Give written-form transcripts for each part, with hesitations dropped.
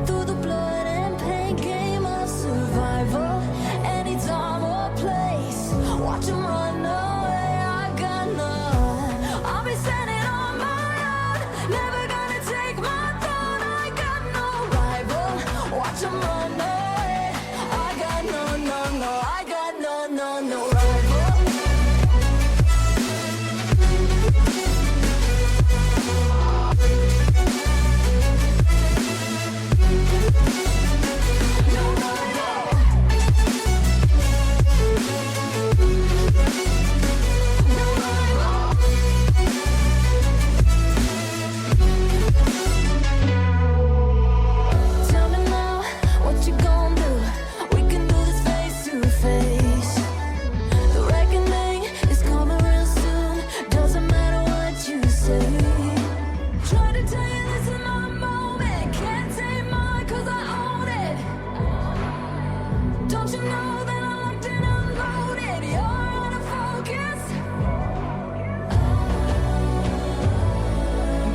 through the blood and pain game of survival. Anytime or place, watch 'em run away. I got none. I'll be standing on my own, never gonna take my throne. I got no rival. Watch 'em run away. I got no, no, no. I got no, no, no rival. Tell me now, what you gonna do? We can do this face to face. The reckoning is coming real soon. Doesn't matter what you say. Try to tell you this is my moment. Can't take mine 'cause I own it. Don't you know that I'm locked and unloaded? You're out of focus.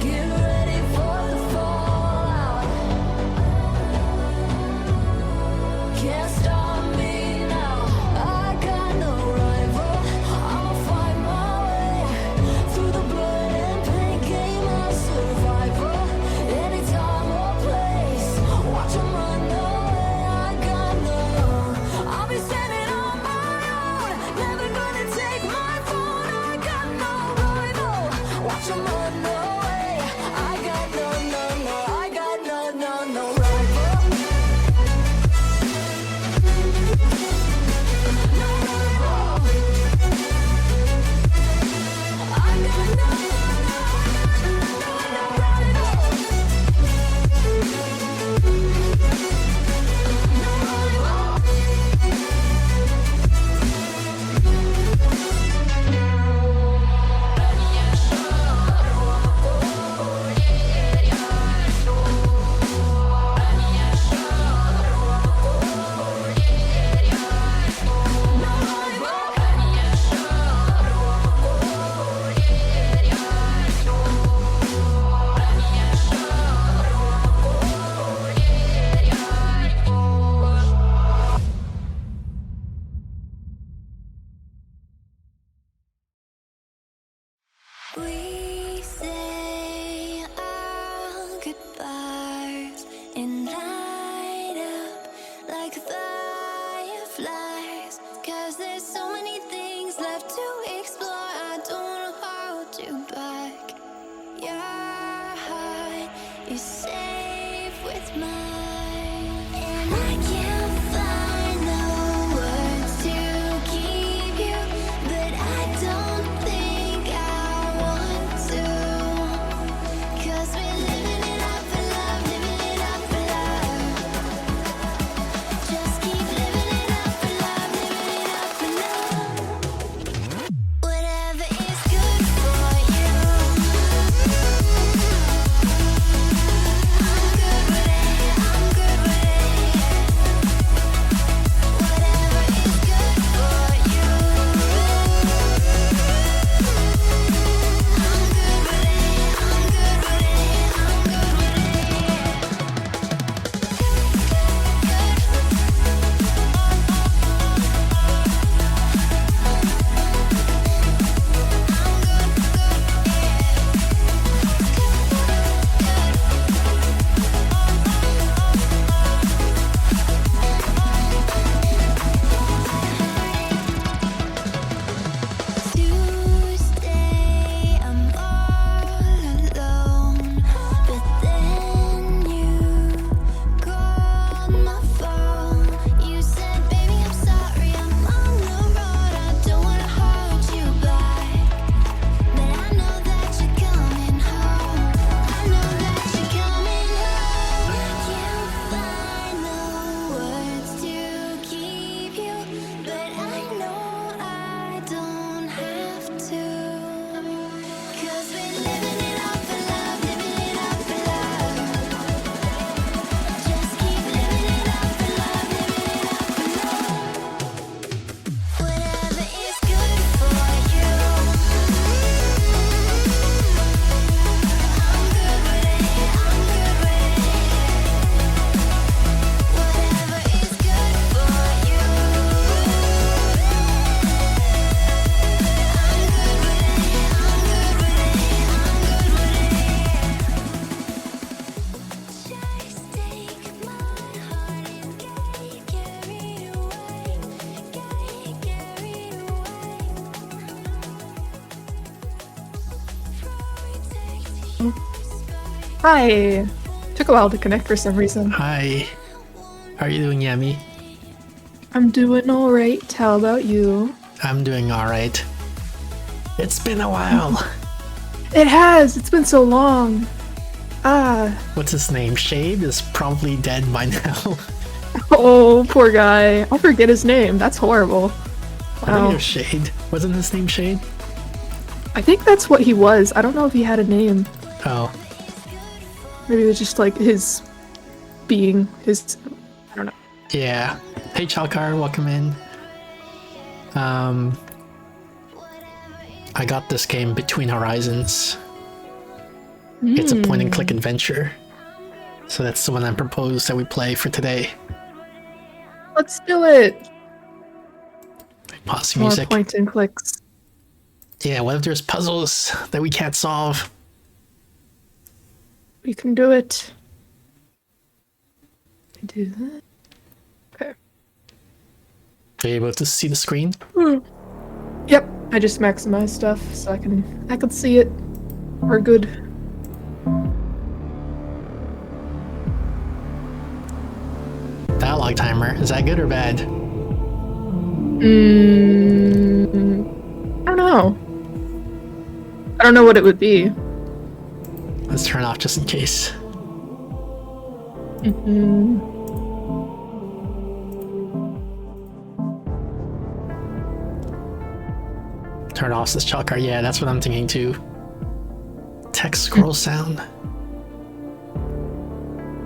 Get ready for the fallout. Can't stop me now. I got no rival. I'ma fight my way through the blood and pain game of survival. Anytime or place, watch 'em run away. I got no. I'll be standing on my own, never gonna take my phone. I got no rival. Watch 'em run away. I got no, no, no. I got no, no, no rival. No rival. I got no, no, no, no rival. No rival. We say our goodbyes and light up like fireflies. 'Cause there's so many things left to explore. I don't wanna hold you back. Your heart is safe with mine, and I can't find the words to keep you, but I don't think I want to. 'Cause we're living it up for love, living it up for love. Just keep living it up for love, living it up for love. Whatever is good for you, I'm good with it, I'm good with it. Hi. Took a while to connect for some reason. Hi. How are you doing, Yami? I'm doing alright. How about you? I'm doing alright. It's been a while. It has! It's been so long. Ah. What's his name? Shade is probably dead by now. Oh, poor guy. I'll forget his name. That's horrible. I think Wow. it was Shade. Wasn't his name Shade? I think that's what he was. I don't know if he had a name. Oh. Maybe it was just like his being. I don't know. Yeah. Hey Chalkar, welcome in. I got this game Between Horizons. It's a point and click adventure. So that's the one I proposed that we play for today. Let's do it! Pause More music. point and clicks. Yeah, what if there's puzzles that we can't solve? We can do it. Do that. Okay. Are you able to see the screen? Yep. I just maximized stuff so I can see it. We're good. Dialogue timer. Is that good or bad? I don't know. I don't know what it would be. Let's turn it off just in case. Turn off this chalkar. Yeah, that's what I'm thinking too. Text scroll sound.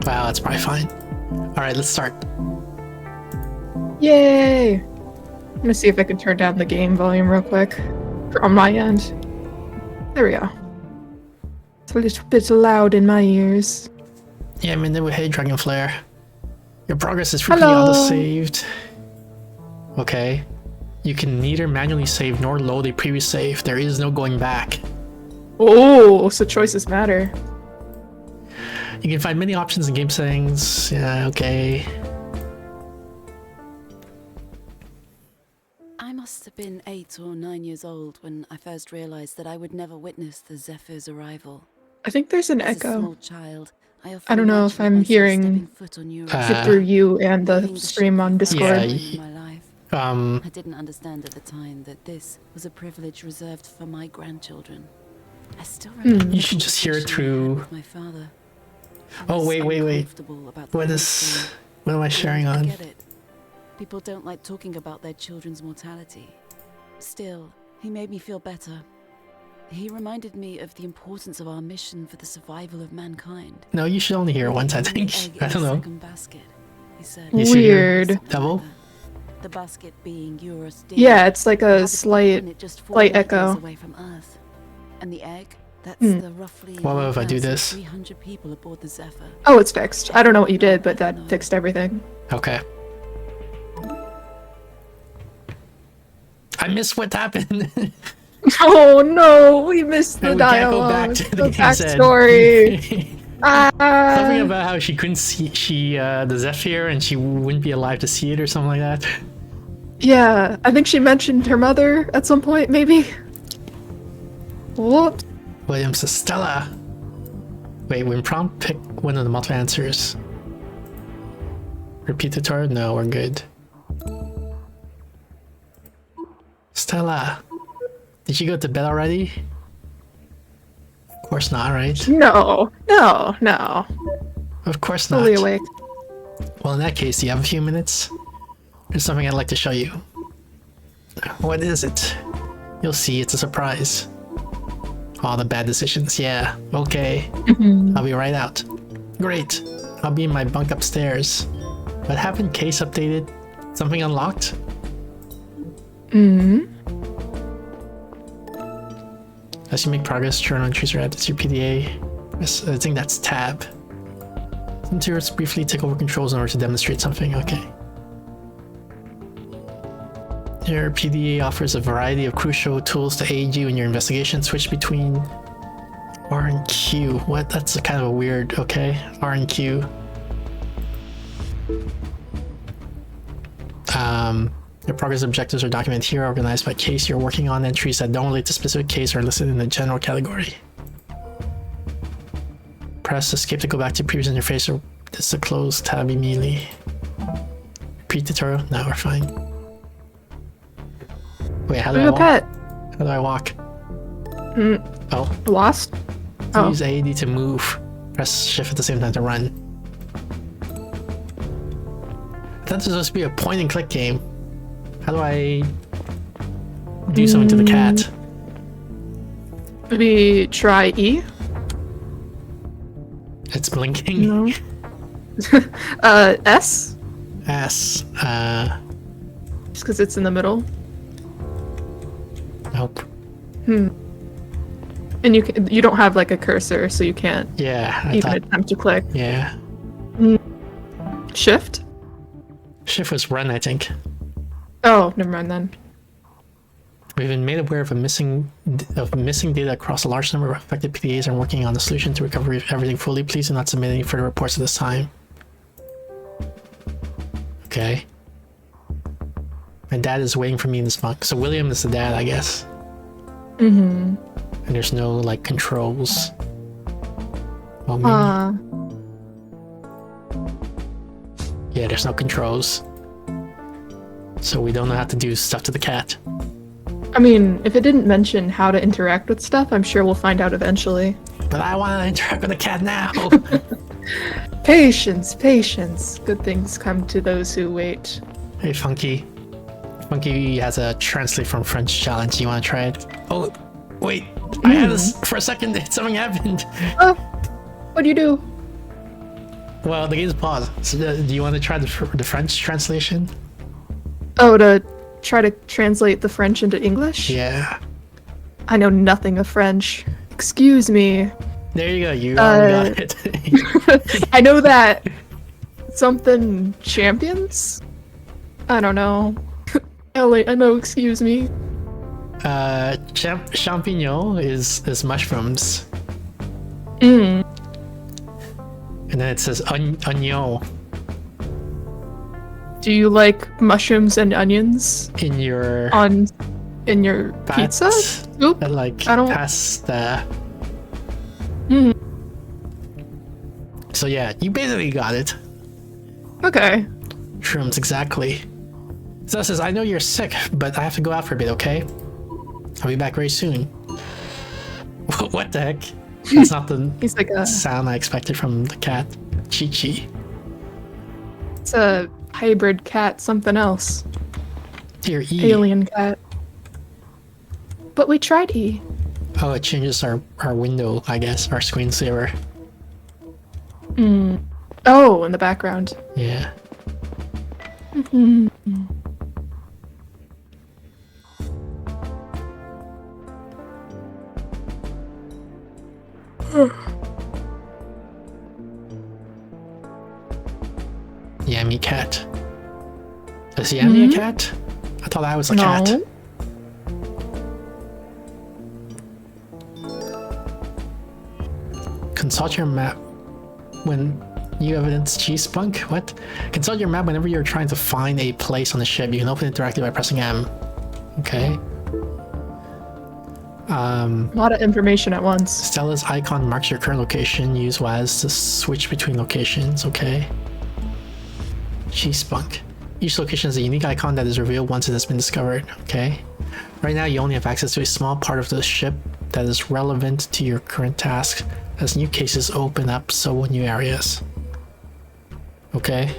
Wow, that's probably fine. Alright, let's start. Yay! I'm gonna see if I can turn down the game volume real quick on my end. There we go. It's a little bit loud in my ears. Yeah, I'm in there with Hey Dragonflare. Your progress is frequently Hello. auto-saved. Okay. You can neither manually save nor load a previous save. There is no going back. Oh, so choices matter. You can find many options in game settings. Yeah, okay. I must have been 8 or 9 years old when I first realized that I would never witness the Zephyr's arrival. I think there's an As a echo. small child, I I don't know if I'm hearing it through you and the stream on Discord. yeah, my life. I didn't understand at the time that this was a privilege reserved for my grandchildren. I still remember You should just hear it through. with my father. I Oh, was wait. uncomfortable about the What whole is... thing. What am I sharing I on? get it. People don't like talking about their children's mortality. Still, he made me feel better. He reminded me of the importance of our mission for the survival of mankind. No, you should only hear it once, I think. I don't know. Basket, he said. You should hear Weird. Devil? The basket being Eurus. Yeah, it's like a Habitable slight planet just 4 slight light years echo. away from Earth. And the egg, that's Hmm. the roughly What if I do this? 300 people aboard the Zephyr. Oh, it's fixed. I don't know what you did, but that fixed everything. Okay. I missed what happened. Oh no, we missed the And we can't go dialogue. back to the the game said. backstory. Something Ah. about how she couldn't see the Zephyr and she wouldn't be alive to see it or something like that. Yeah, I think she mentioned her mother at some point, maybe. What? William says Stella. Wait, when prompt, pick one of the multiple answers. Repeat the tutorial? No, we're good. Stella, did you go to bed already? Of course not, right? No, no, no. Of course not. Fully awake. Well, in that case, do you have a few minutes? There's something I'd like to show you. What is it? You'll see, it's a surprise. All the bad decisions, yeah. Okay. I'll be right out. Great. I'll be in my bunk upstairs. What happened? Case updated? Something unlocked? As you make progress, turn on choose your add to your PDA. Press, I think that's tab. Sometimes briefly take over controls in order to demonstrate something. Okay. Your PDA offers a variety of crucial tools to aid you in your investigation. Switch between R and Q. What? That's a kind of a weird. Okay, R and Q. Your progress objectives are documented here, organized by case you're working on. Entries that don't relate to specific case are listed in the general category. press escape to go back to previous interface, or this to close tab immediately. Repeat tutorial. Now we're fine. Wait, how do I Look walk? at How do I walk? Oh, lost. Oh, use AED to move. Press shift at the same time to run. I thought this was supposed to be a point and click game. How do I do something to the cat? maybe try E. It's blinking. No. S, S. just because it's in the middle. Nope. And you don't have like a cursor, so you can't Yeah, I even thought. attempt to click. Yeah. Shift. Shift was run, I think. Oh, never mind then. We've been made aware of missing data across a large number of affected PDAs and are working on a solution to recover everything fully. Please do not submit any further reports at this time. Okay. My dad is waiting for me in this bunk. So William is the dad, I guess. Mm-hmm. And there's no like controls. Well, maybe. Yeah, there's no controls. So we don't know how to do stuff to the cat. I mean, if it didn't mention how to interact with stuff, I'm sure we'll find out eventually. But I want to interact with the cat now. Patience, patience. Good things come to those who wait. Hey, Funky. Funky has a translate from French challenge. You want to try it? Oh, wait. I had this for a second. Something happened. Oh, what do you do? Well, the game's paused. So do you want to try the French translation? Oh, to try to translate the French into English? Yeah. I know nothing of French. Excuse me. There you go. You already got it. I know that something champions? I don't know. Ellie, I know, excuse me. Champignon is mushrooms. Mm. And then it says oignon Do you like mushrooms and onions in your in your pizza? Soup? like I don't- pasta. Mm. So yeah, you basically got it. Okay. Shrooms, exactly. So it says, I know you're sick, but I have to go out for a bit, okay? I'll be back very soon. What the heck? That's not the He's like a sound I expected from the cat. Chi-Chi. it's a hybrid cat, something else. Dear E. Alien cat. But we tried E. Oh, it changes our window, I guess, our screensaver. Oh, in the background. Yeah. Yummy cat. Is Yummy a cat? I thought I was a cat. No. Consult your map when you evidence G-Spunk? What? Consult your map whenever you're trying to find a place on the ship. You can open it directly by pressing M. Okay. A lot of information at once. Stella's icon marks your current location. Use WAS to switch between locations. Okay. G-Spunk. Each location has a unique icon that is revealed once it has been discovered. Okay. Right now, you only have access to a small part of the ship that is relevant to your current task. As new cases open up, so will new areas. Okay.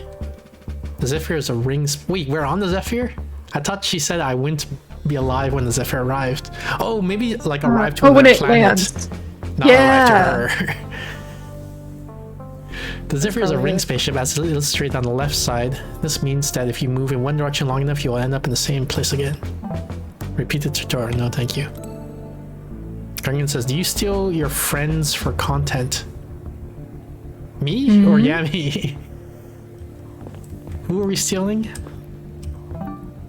The Zephyr is a rings. Wait, we're on the Zephyr? I thought she said I wouldn't be alive when the Zephyr arrived. Oh, maybe like arrived to when another it planet. lands. Not Yeah. arrived to her. The Zephyr is a ring spaceship as illustrated on the left side. This means that if you move in one direction long enough, you'll end up in the same place again. Repeat the tutorial. No, thank you. Gungan says, do you steal your friends for content? Me or Yami? Who are we stealing?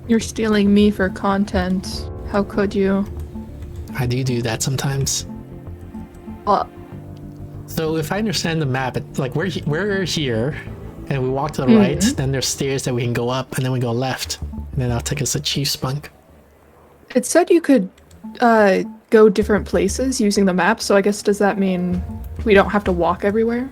You're stealing me for content. How could you? I do that sometimes. So if I understand the map, like we're here, and we walk to the right, then there's stairs that we can go up, and then we go left, and then that'll take us to Chief Spunk. It said you could go different places using the map. So I guess does that mean we don't have to walk everywhere?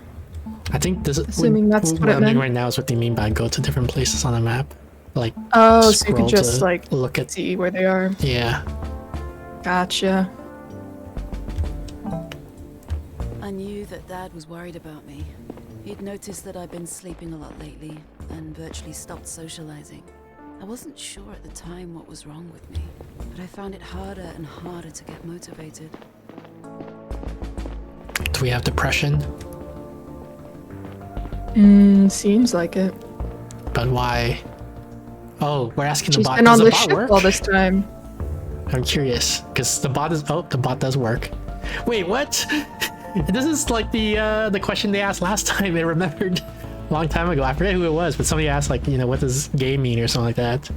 I think this Assuming that's what it I'm doing meant. right now is what they mean by go to different places on the map. Like, Oh, so you scroll can just to like look at. see where they are. Yeah. Gotcha. I knew that Dad was worried about me. He'd noticed that I'd been sleeping a lot lately and virtually stopped socializing. I wasn't sure at the time what was wrong with me, but I found it harder and harder to get motivated. Do we have depression? Seems like it. But why? Oh, we're asking She's the bot. been Does on the the bot ship work? all this time. I'm curious because the bot is. Oh, the bot does work. Wait, what? This is like the question they asked last time. I remembered a long time ago. I forget who it was, but somebody asked like, what does gay mean or something like that.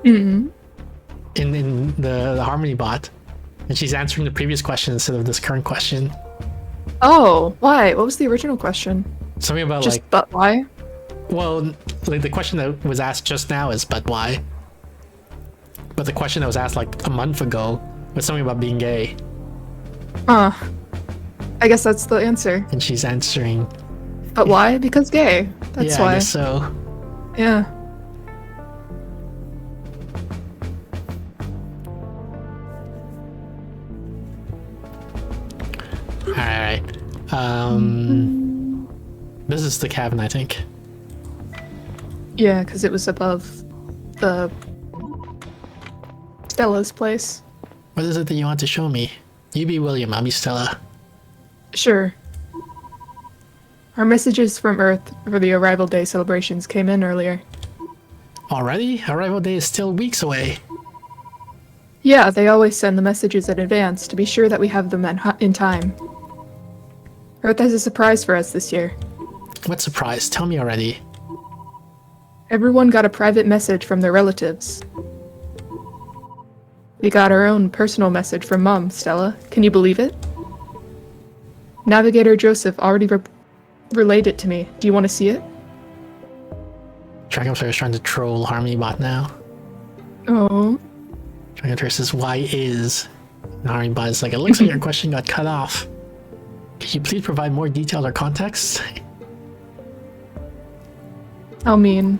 In the Harmony bot, and she's answering the previous question instead of this current question. Oh, why? What was the original question? Something about Just like, but why? well, like the question that was asked just now is but why? But the question that was asked like a month ago was something about being gay, I guess that's the answer. and she's answering. But why? Because gay. That's Yeah, I why. guess so. Yeah. Alright. This is the cabin, I think. Yeah, because it was above the Stella's place. What is it that you want to show me? You be William, I'll be Stella. Sure. Our messages from Earth for the Arrival Day celebrations came in earlier. Already? Arrival day is still weeks away. Yeah, they always send the messages in advance to be sure that we have them in time. Earth has a surprise for us this year. What surprise? Tell me already. Everyone got a private message from their relatives. We got our own personal message from Mom, Stella. Can you believe it? Navigator Joseph already relayed it to me. Do you want to see it? Dragonflare is trying to troll Harmony Bot now. Oh. Dragonflare says, why is? And Harmony Bot is like, it looks like your question got cut off. Could you please provide more details or context? I mean,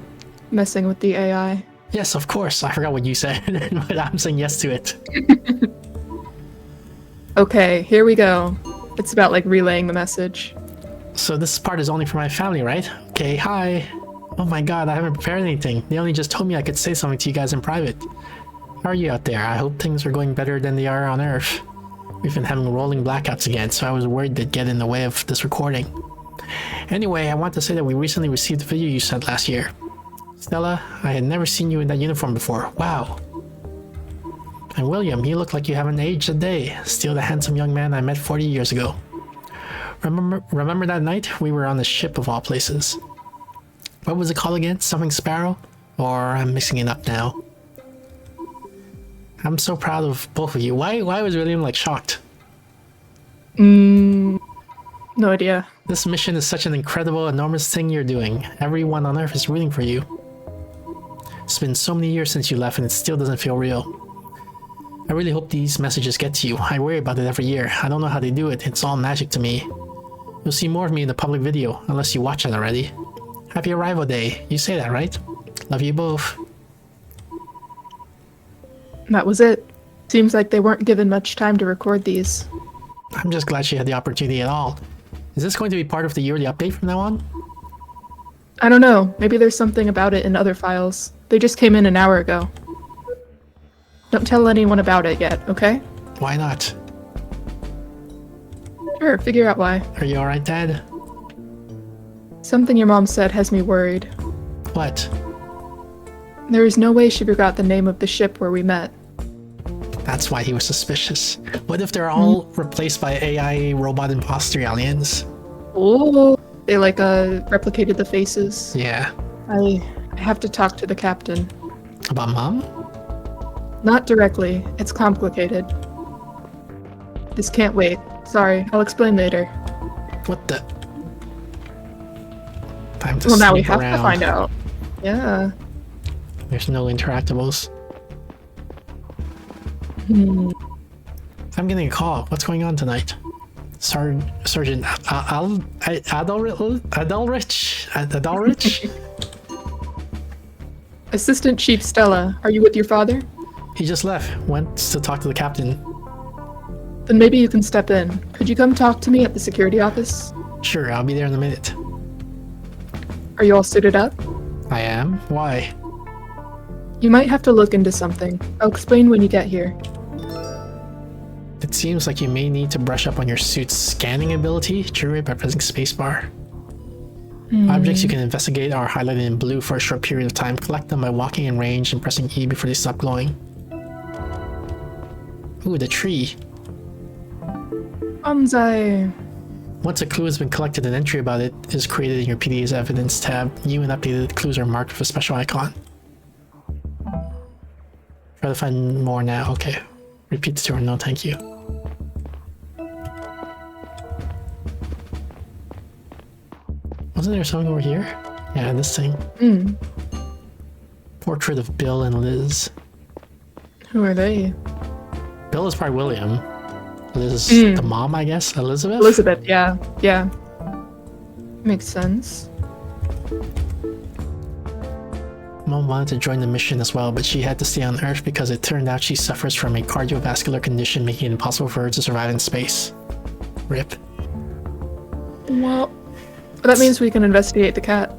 messing with the AI. Yes, of course. I forgot what you said, but I'm saying yes to it. Okay, here we go. It's about like relaying the message. So this part is only for my family, right? Okay, hi. Oh my god, I haven't prepared anything. They only just told me I could say something to you guys in private. How are you out there? I hope things are going better than they are on Earth. We've been having rolling blackouts again, so I was worried they'd get in the way of this recording. Anyway, I want to say that we recently received the video you sent last year. Stella, I had never seen you in that uniform before. Wow. And William, you look like you haven't aged a day. Still the handsome young man I met 40 years ago. Remember that night? We were on a ship of all places. What was it called again? Something Sparrow? Or I'm mixing it up now. I'm so proud of both of you. Why was William like shocked? No idea. This mission is such an incredible, enormous thing you're doing. Everyone on Earth is rooting for you. It's been so many years since you left and it still doesn't feel real. I really hope these messages get to you. I worry about it every year. I don't know how they do it. It's all magic to me. You'll see more of me in the public video, unless you watch it already. Happy Arrival Day. You say that, right? Love you both. That was it. Seems like they weren't given much time to record these. I'm just glad she had the opportunity at all. Is this going to be part of the yearly update from now on? I don't know. Maybe there's something about it in other files. They just came in an hour ago. Don't tell anyone about it yet, okay? Why not? Sure, figure out why. Are you alright, Dad? Something your mom said has me worried. What? There is no way she forgot the name of the ship where we met. That's why he was suspicious. What if they're all replaced by AI robot imposter aliens? Oh, they like replicated the faces. Yeah. I have to talk to the captain. About Mom? Not directly. It's complicated. This can't wait. Sorry, I'll explain later. What the? Time to Well, now we snoop have around. to find out. Yeah. There's no interactables. I'm getting a call. What's going on tonight? Sergeant Adalrich? Assistant Chief Stella, are you with your father? He just left. Went to talk to the captain. Then maybe you can step in. Could you come talk to me at the security office? Sure, I'll be there in a minute. Are you all suited up? I am? Why? You might have to look into something. I'll explain when you get here. It seems like you may need to brush up on your suit's scanning ability. Trigger it by pressing spacebar. Objects you can investigate are highlighted in blue for a short period of time. Collect them by walking in range and pressing E before they stop glowing. Ooh, the tree. Bonsai. Once a clue has been collected, an entry about it is created in your PDA's evidence tab. New and updated clues are marked with a special icon. Try to find more now. Okay. Repeat the tour. No, thank you. Wasn't there something over here? Yeah, this thing. Portrait of Bill and Liz. Who are they? Bill is probably William. Liz is the mom, I guess. Elizabeth? Elizabeth, yeah. Yeah. Makes sense. Mom wanted to join the mission as well, but she had to stay on Earth because it turned out she suffers from a cardiovascular condition making it impossible for her to survive in space. RIP. Well, that means we can investigate the cat.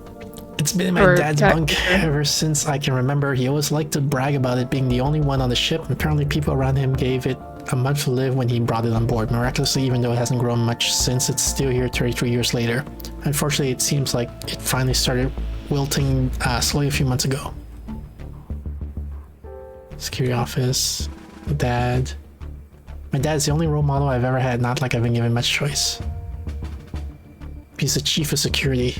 It's been in my Or dad's cat bunk creature. ever since I can remember. He always liked to brag about it being the only one on the ship. Apparently people around him gave it a month to live when he brought it on board. Miraculously, even though it hasn't grown much since, it's still here 33 years later. Unfortunately, it seems like it finally started wilting slowly a few months ago. Security office. Dad. My dad's the only role model I've ever had, not like I've been given much choice. He's the chief of security.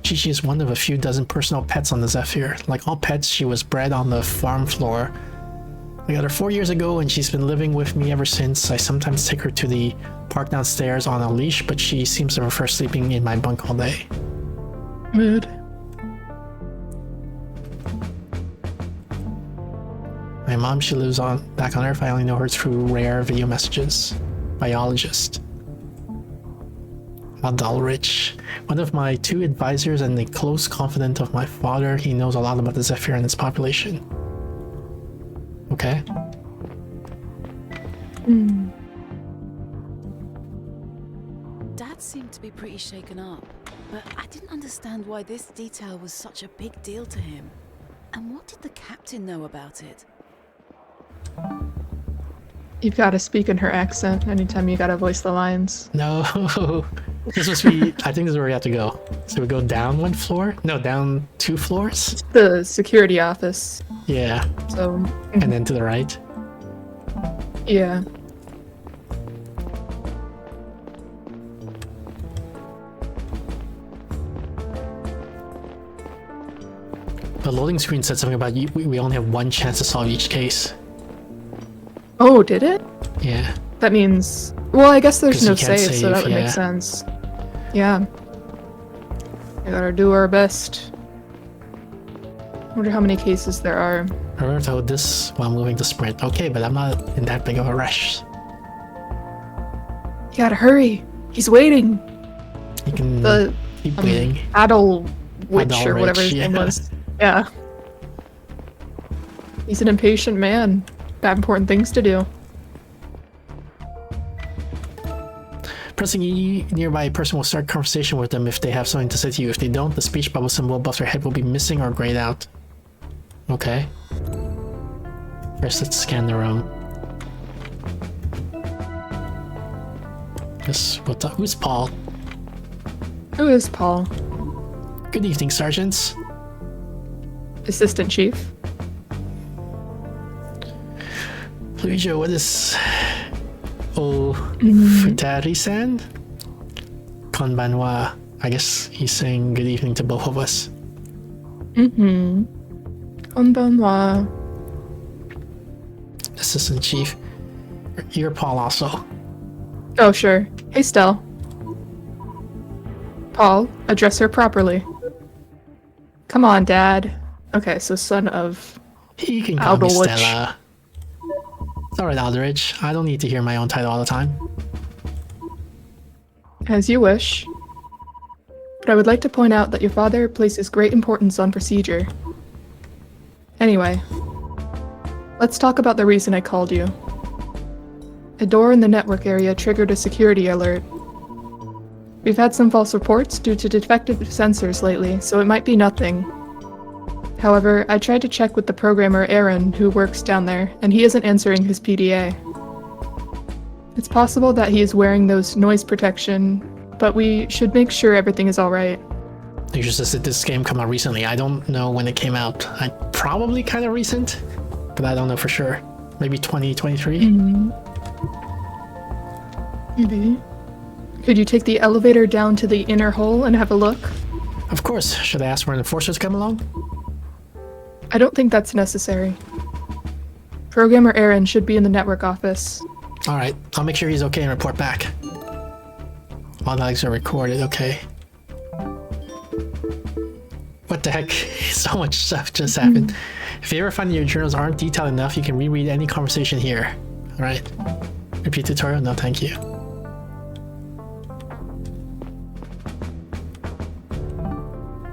Chi-Chi is one of a few dozen personal pets on the Zephyr. Like all pets, she was bred on the farm floor. I got her 4 years ago and she's been living with me ever since. I sometimes take her to the park downstairs on a leash, but she seems to prefer sleeping in my bunk all day. Mood. My mom, she lives back on Earth. I only know her through rare video messages. Biologist. Adalrich. One of my 2 advisors and a close confidant of my father. He knows a lot about the Zephyr and its population. Okay. Dad seemed to be pretty shaken up, but I didn't understand why this detail was such a big deal to him. And what did the captain know about it? You've got to speak in her accent anytime you gotta voice the lines. No. This must be, I think this is where we have to go. So we go down 1 floor? No, down 2 floors? The security office. Yeah. So, And then to the right. yeah. The loading screen said something about we only have 1 chance to solve each case. Oh, did it? Yeah. That means... Well, I guess there's 'Cause no you can't save, so that save, would yeah. make sense. Yeah. We gotta do our best. Wonder how many cases there are. I remember to hold this while moving to sprint. Okay, but I'm not in that big of a rush. You gotta hurry. He's waiting. You can The keep waiting. Adal Witch or Adalrich, whatever his name yeah. was. Yeah. He's an impatient man. Got important things to do. Pressing E nearby a person will start conversation with them if they have something to say to you. If they don't, the speech bubble symbol above their head will be missing or grayed out. Okay. First, let's scan the room. Who's Paul? Who is Paul? Good evening, sergeants. Assistant Chief. Luigi, what is... Oh, Futari-san? Konbanwa. I guess he's saying good evening to both of us. Konbanwa. Assistant Chief. You're Paul also. Oh, sure. Hey, Stell. Paul, address her properly. Come on, Dad. Okay, so son of... You can call me Aldowich. Stella. Alright, Aldridge. I don't need to hear my own title all the time. As you wish. But I would like to point out that your father places great importance on procedure. Anyway, let's talk about the reason I called you. A door in the network area triggered a security alert. We've had some false reports due to defective sensors lately, so it might be nothing. However, I tried to check with the programmer Aaron, who works down there, and he isn't answering his PDA. It's possible that he is wearing those noise protection, but we should make sure everything is alright. You just said this game come out recently. I don't know when it came out. Probably kind of recent, but I don't know for sure. Maybe 2023? Maybe. Could you take the elevator down to the inner hall and have a look? Of course. Should I ask for an enforcer to come along? I don't think that's necessary. Programmer Aaron should be in the network office. Alright, I'll make sure he's okay and report back. All logs are recorded, okay. What the heck? So much stuff just happened. If you ever find that your journals aren't detailed enough, you can reread any conversation here. Alright. Repeat tutorial? No, thank you.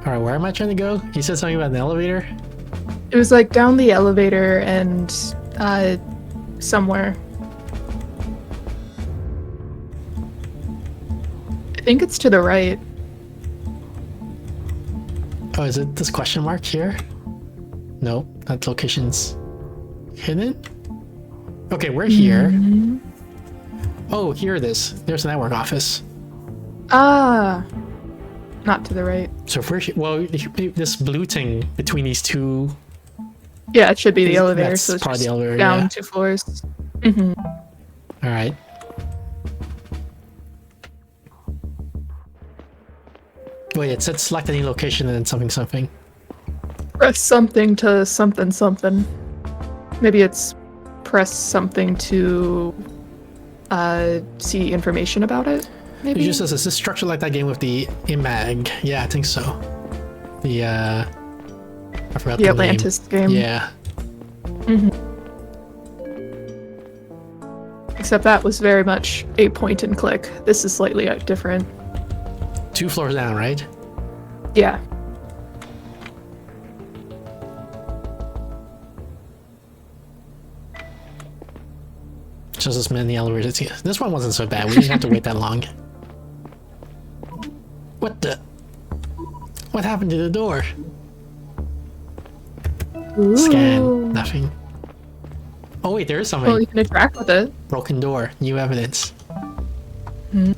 Alright, where am I trying to go? You said something about an elevator? It was like down the elevator and, somewhere. I think it's to the right. Oh, is it this question mark here? No, that location's hidden? Okay, we're here. Oh, here it is. There's the network office. Ah! Not to the right. So if we're here, well, this blue thing between these two. Yeah, it should be the elevator, That's so it's part of just the elevator, down yeah. 2 floors. Alright. Wait, it said select any location and then something something. Press something to something something. Maybe it's press something to see information about it. It Maybe. just says, is this structure like that game with the IMAG? Yeah, I think so. The I forgot The the Atlantis game. name. Yeah. Except that was very much a point and click. This is slightly different. 2 floors down, right? Yeah. Just as many elevators. This one wasn't so bad. We didn't have to wait that long. What the? What happened to the door? Ooh. Scan. Nothing. Oh wait, there is something. Well, you can interact with it. Broken door. New evidence. The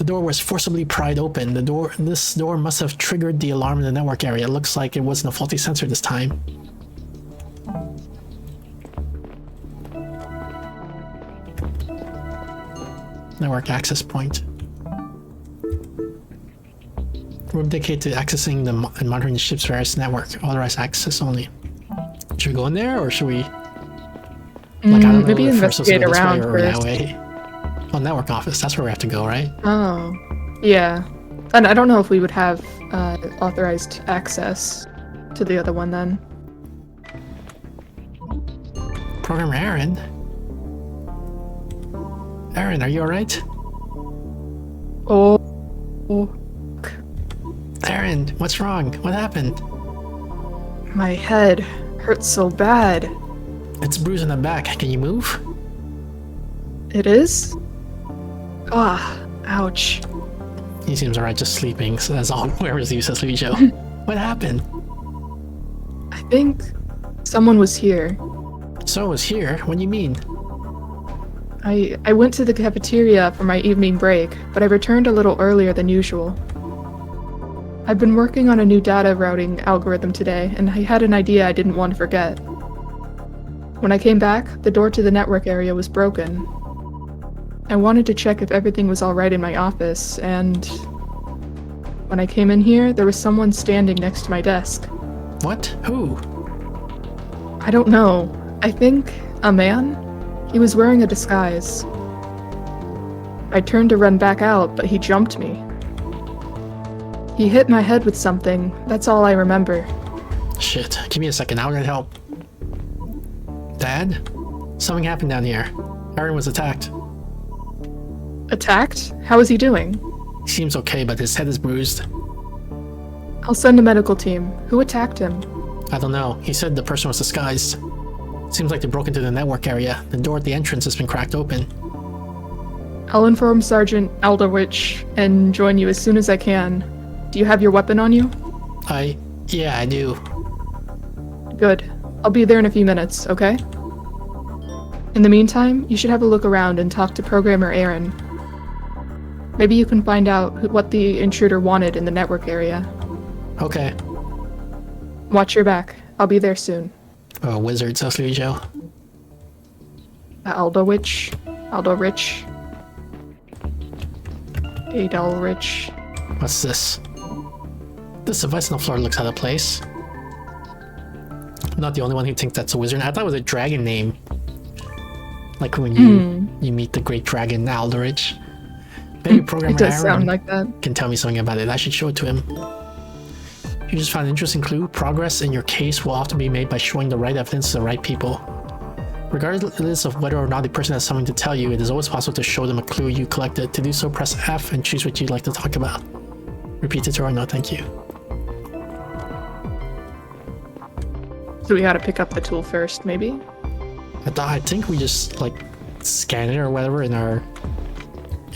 door was forcibly pried open. This door must have triggered the alarm in the network area. It looks like it wasn't a faulty sensor this time. Network access point. We're dedicated to accessing and monitoring the ship's various network. Authorized access only. Should we go in there or should we? Like, I don't know maybe if we're supposed to investigate go this way around or that first. way. Oh, network office. That's where we have to go, right? Oh, yeah. And I don't know if we would have authorized access to the other one then. Programmer Aaron? Aaron, are you alright? Oh. Aaron, what's wrong? What happened? My head hurts so bad. It's bruised in the back. Can you move? It is? Ah, ouch. He seems alright, just sleeping, so that's all. Where was you, Sleepy Joe? What happened? I think someone was here. So it was here? What do you mean? I went to the cafeteria for my evening break, but I returned a little earlier than usual. I've been working on a new data routing algorithm today, and I had an idea I didn't want to forget. When I came back, the door to the network area was broken. I wanted to check if everything was alright in my office, and when I came in here, there was someone standing next to my desk. What? Who? I don't know. I think a man? He was wearing a disguise. I turned to run back out, but he jumped me. He hit my head with something. That's all I remember. Shit. Give me a second. I'll get help. Dad? Something happened down here. Aaron was attacked. Attacked? How is he doing? He seems okay, but his head is bruised. I'll send a medical team. Who attacked him? I don't know. He said the person was disguised. Seems like they broke into the network area. The door at the entrance has been cracked open. I'll inform Sergeant Alderwich and join you as soon as I can. Do you have your weapon on you? Yeah, I do. Good. I'll be there in a few minutes, okay? In the meantime, you should have a look around and talk to Programmer Aaron. Maybe you can find out what the intruder wanted in the network area. Okay. Watch your back. I'll be there soon. Oh, wizard, says Luigio. Aldowich. Aldorich. Adalrich. What's this? This device on the floor looks out of place. I'm not the only one who thinks that's a wizard. I thought it was a dragon name. Like when you meet the great dragon Aldorich. Maybe Programmer It does Aaron sound like that. can tell me something about it. I should show it to him. You just found an interesting clue. Progress in your case will often be made by showing the right evidence to the right people. Regardless of whether or not the person has something to tell you, it is always possible to show them a clue you collected. To do so, press F and choose what you'd like to talk about. Repeat it or no, thank you. So we gotta pick up the tool first, maybe? I think we just like scan it or whatever in our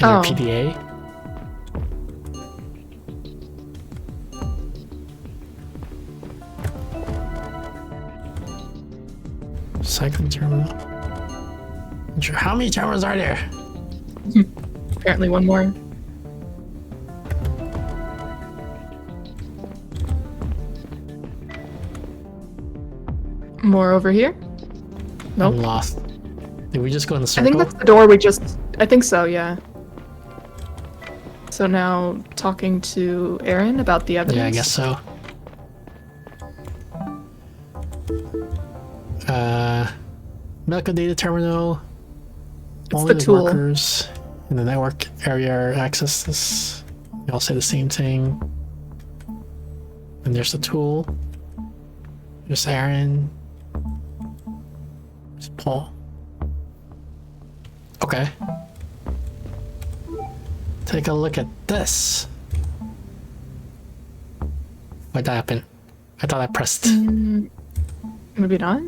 our PDA. Cycling terminal. How many terminals are there? Apparently one more. More over here? Nope. I'm lost. Did we just go in the I circle? think that's the door we just... I think so, yeah. So now, talking to Aaron about the evidence? Yeah, I guess so. Medical data terminal. It's Only the tool. workers in the network area are access this. They all say the same thing. And there's the tool. There's Aaron. There's Paul. Okay. Take a look at this. What'd happen? I thought I pressed. Maybe not?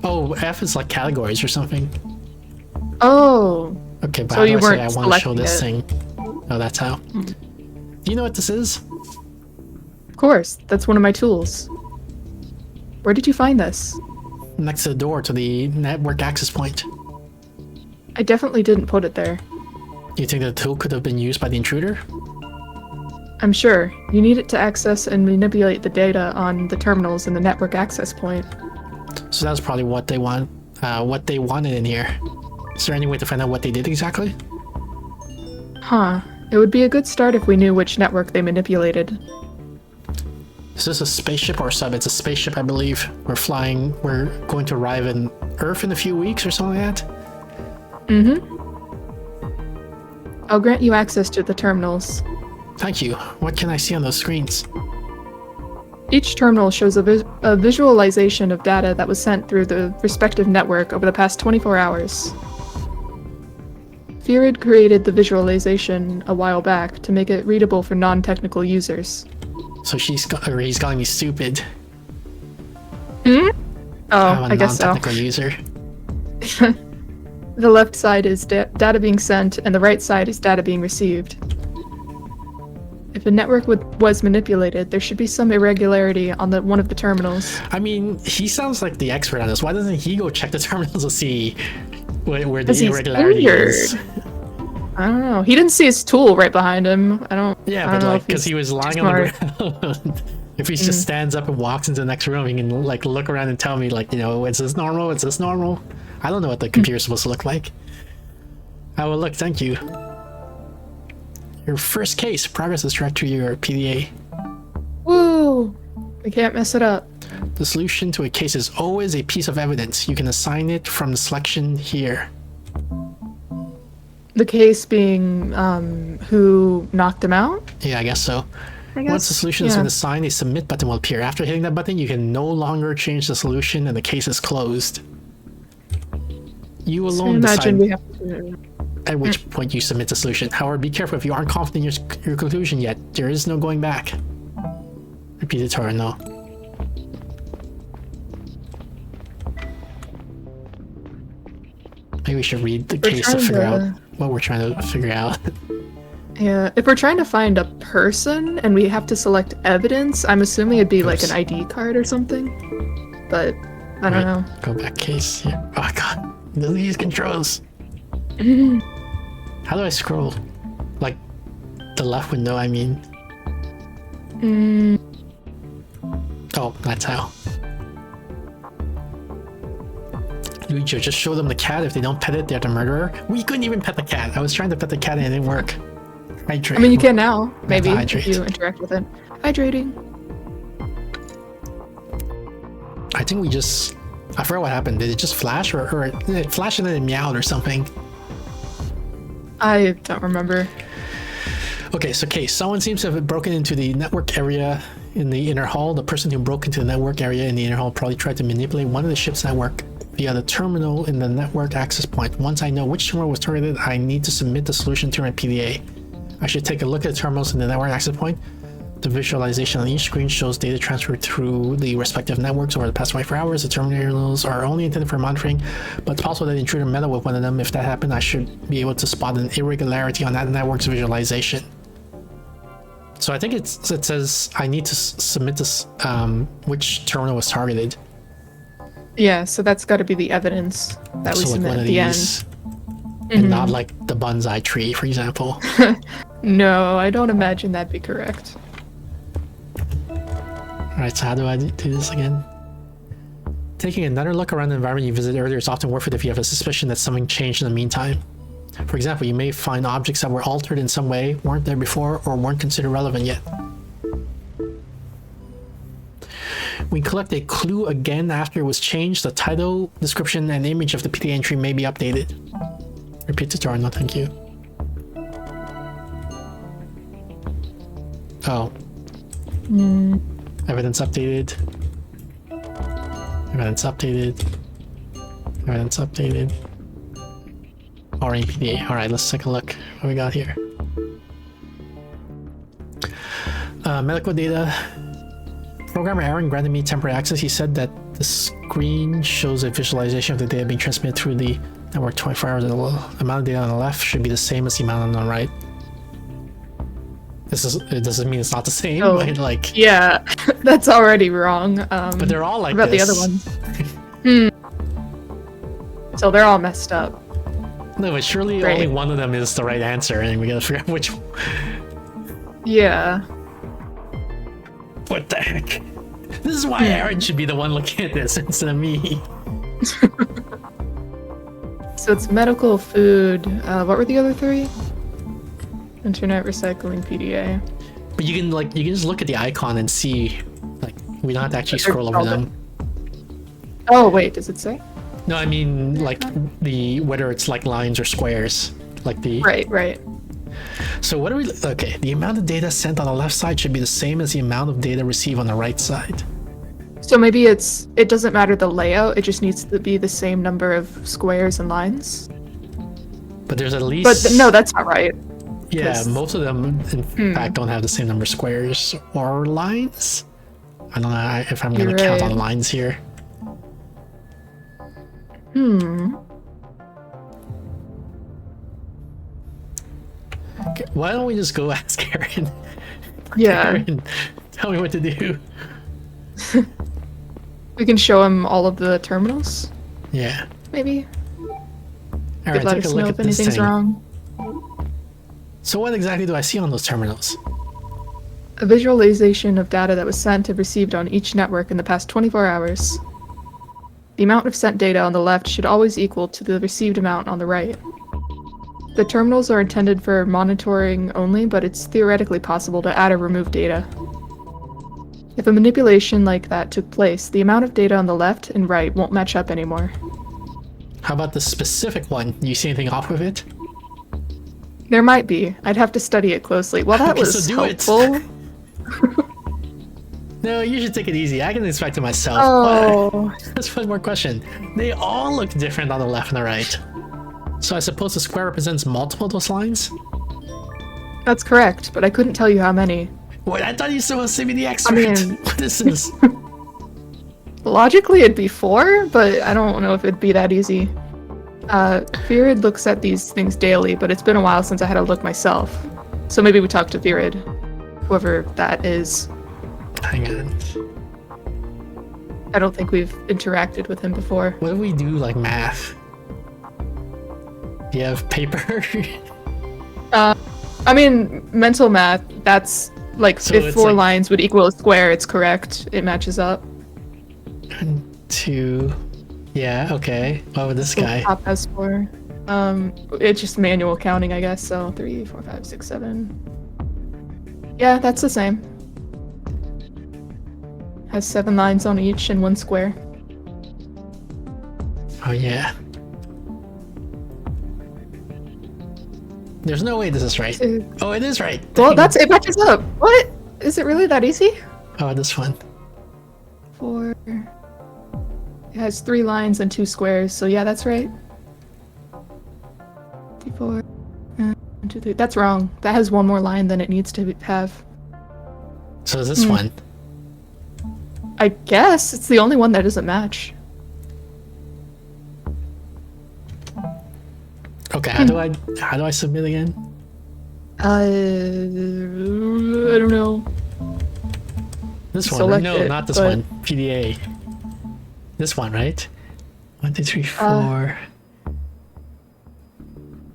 Oh, F is like categories or something. Oh! Okay, but So how do you I say weren't I want to show selecting this it. thing? Oh, that's how. Do you know what this is? Of course, that's one of my tools. Where did you find this? Next to the door to the network access point. I definitely didn't put it there. You think the tool could have been used by the intruder? I'm sure. You need it to access and manipulate the data on the terminals in the network access point. So that's probably what they want. What they wanted in here. Is there any way to find out what they did exactly? Huh. It would be a good start if we knew which network they manipulated. Is this a spaceship or a sub? It's a spaceship, I believe. We're going to arrive in Earth in a few weeks or something like that? I'll grant you access to the terminals. Thank you. What can I see on those screens? Each terminal shows a visualization of data that was sent through the respective network over the past 24 hours. Firid created the visualization a while back to make it readable for non-technical users. So he's calling me stupid. Oh, I'm a I guess so. non-technical user. The left side is data being sent, and the right side is data being received. If a network was manipulated, there should be some irregularity on one of the terminals. I mean, he sounds like the expert on this. Why doesn't he go check the terminals to see where the 'Cause he's irregularity is? injured. I don't know. He didn't see his tool right behind him. I don't Yeah, but know like, if because he's he was too lying smart. on the ground. If he just stands up and walks into the next room, he can like look around and tell me like, you know, is this normal? Is this normal? I don't know what the computer's supposed to look like. I will look, thank you. Your first case, progress is tracked to your PDA. Woo! We can't mess it up. The solution to a case is always a piece of evidence. You can assign it from the selection here. The case being who knocked him out? Yeah, I guess so. I guess, Once the solution has been assigned, a submit button will appear. After hitting that button, you can no longer change the solution and the case is closed. You So alone imagine decide we have to. at which point you submit the solution. However, be careful if you aren't confident in your conclusion yet. There is no going back. Repeat it, Tora, no. Maybe we should read the We're case to trying figure out to- what we're trying to figure out. Yeah, if we're trying to find a person and we have to select evidence, I'm assuming it'd be like an ID card or something. But I don't know. Go back case. Yeah. Oh god. These controls. How do I scroll? Like the left window, I mean. Oh, that's how. Luigi, just show them the cat. If they don't pet it, they're the murderer. We couldn't even pet the cat. I was trying to pet the cat and it didn't work. Hydrate. I mean, you can now, maybe, hydrate. if you interact with it. Hydrating. I think we just... I forgot what happened. Did it just flash or it flashed and then it meowed or something? I don't remember. Okay, so case. Someone seems to have broken into the network area in the inner hall. The person who broke into the network area in the inner hall probably tried to manipulate one of the ship's network via the terminal in the network access point. Once I know which terminal was targeted, I need to submit the solution to my PDA. I should take a look at the terminals in the network access point. The visualization on each screen shows data transferred through the respective networks over the past 24 hours. The terminals are only intended for monitoring, but it's possible that the intruder meddled with one of them. If that happened, I should be able to spot an irregularity on that network's visualization. So I think it says I need to submit this, which terminal was targeted. Yeah, so that's got to be the evidence that we So like submit one at of the these, end. and not like the bonsai tree, for example. No, I don't imagine that'd be correct. Alright, so how do I do this again? Taking another look around the environment you visited earlier is often worth it if you have a suspicion that something changed in the meantime. For example, you may find objects that were altered in some way, weren't there before, or weren't considered relevant yet. We collect a clue again after it was changed. The title, description, and image of the PDA entry may be updated. Repeat tutorial, no thank you. Oh. Evidence updated. Evidence updated. Evidence updated. Already PDA. Alright, let's take a look. What we got here? Medical data. Programmer Aaron granted me temporary access. He said that the screen shows a visualization of the data being transmitted through the network 24 hours. The amount of data on the left should be the same as the amount on the right. It doesn't mean it's not the same, Oh. right? Like, Yeah, that's already wrong. but they're all like what about this. the other ones? So they're all messed up. No, but surely Right. only one of them is the right answer, and we gotta figure out which. Yeah. What the heck? This is why Aaron should be the one looking at this instead of me. So it's medical, food. What were the other three? Internet, recycling, PDA. But you can just look at the icon and see, like, we don't have to actually They're scroll over all them. Oh wait, does it say? No, I mean like whether it's like lines or squares, like the. Right. So what are we? Okay, the amount of data sent on the left side should be the same as the amount of data received on the right side. So maybe it doesn't matter the layout, it just needs to be the same number of squares and lines. But there's at least. But no, that's not right. Yeah, 'cause- most of them in fact don't have the same number of squares or lines. I don't know if I'm gonna You're count right. on lines here. Okay, why don't we just go ask Aaron? Yeah. Aaron, tell me what to do. We can show him all of the terminals, Yeah. maybe. Alright, Let take a us look know at if this anything's thing. wrong. So what exactly do I see on those terminals? A visualization of data that was sent and received on each network in the past 24 hours. The amount of sent data on the left should always equal to the received amount on the right. The terminals are intended for monitoring only, but it's theoretically possible to add or remove data. If a manipulation like that took place, the amount of data on the left and right won't match up anymore. How about the specific one? Do you see anything off with it? There might be. I'd have to study it closely. Well, that Okay, was so do it. helpful. No, you should take it easy. I can inspect it myself. Oh, Let's one more question. They all look different on the left and the right. So I suppose the square represents multiple of those lines? that's correct, but I couldn't tell you how many. Wait, I thought you were supposed to be the expert. mean- What is this? Logically, it'd be 4, but I don't know if it'd be that easy. Virid looks at these things daily, but it's been a while since I had a look myself. So maybe we talk to Virid, whoever that is. Hang on. I don't think we've interacted with him before. What do we do, like math? Do you have paper? I mean, mental math, that's like So if it's 4 like- lines would equal a square, it's correct. It matches up. 2. Yeah, okay. What with this guy? Top has 4. It's just manual counting, I guess. So 3, 4, 5, 6, 7. Yeah, that's the same. Has 7 lines on each and 1 square. Oh, yeah. There's no way this is right. Oh, it is right. Well, Dang. it matches up. What? Is it really that easy? Oh, this one. 4. It has 3 lines and 2 squares, so yeah, that's right. 4. 1, 2, 3. That's wrong. That has 1 more line than it needs to have. So is this one. I guess it's the only one that doesn't match. Okay, how do I submit again? I don't know. This one. Select No, it, not this but- one. PDA. This one, right? 1, 2, 3, 4.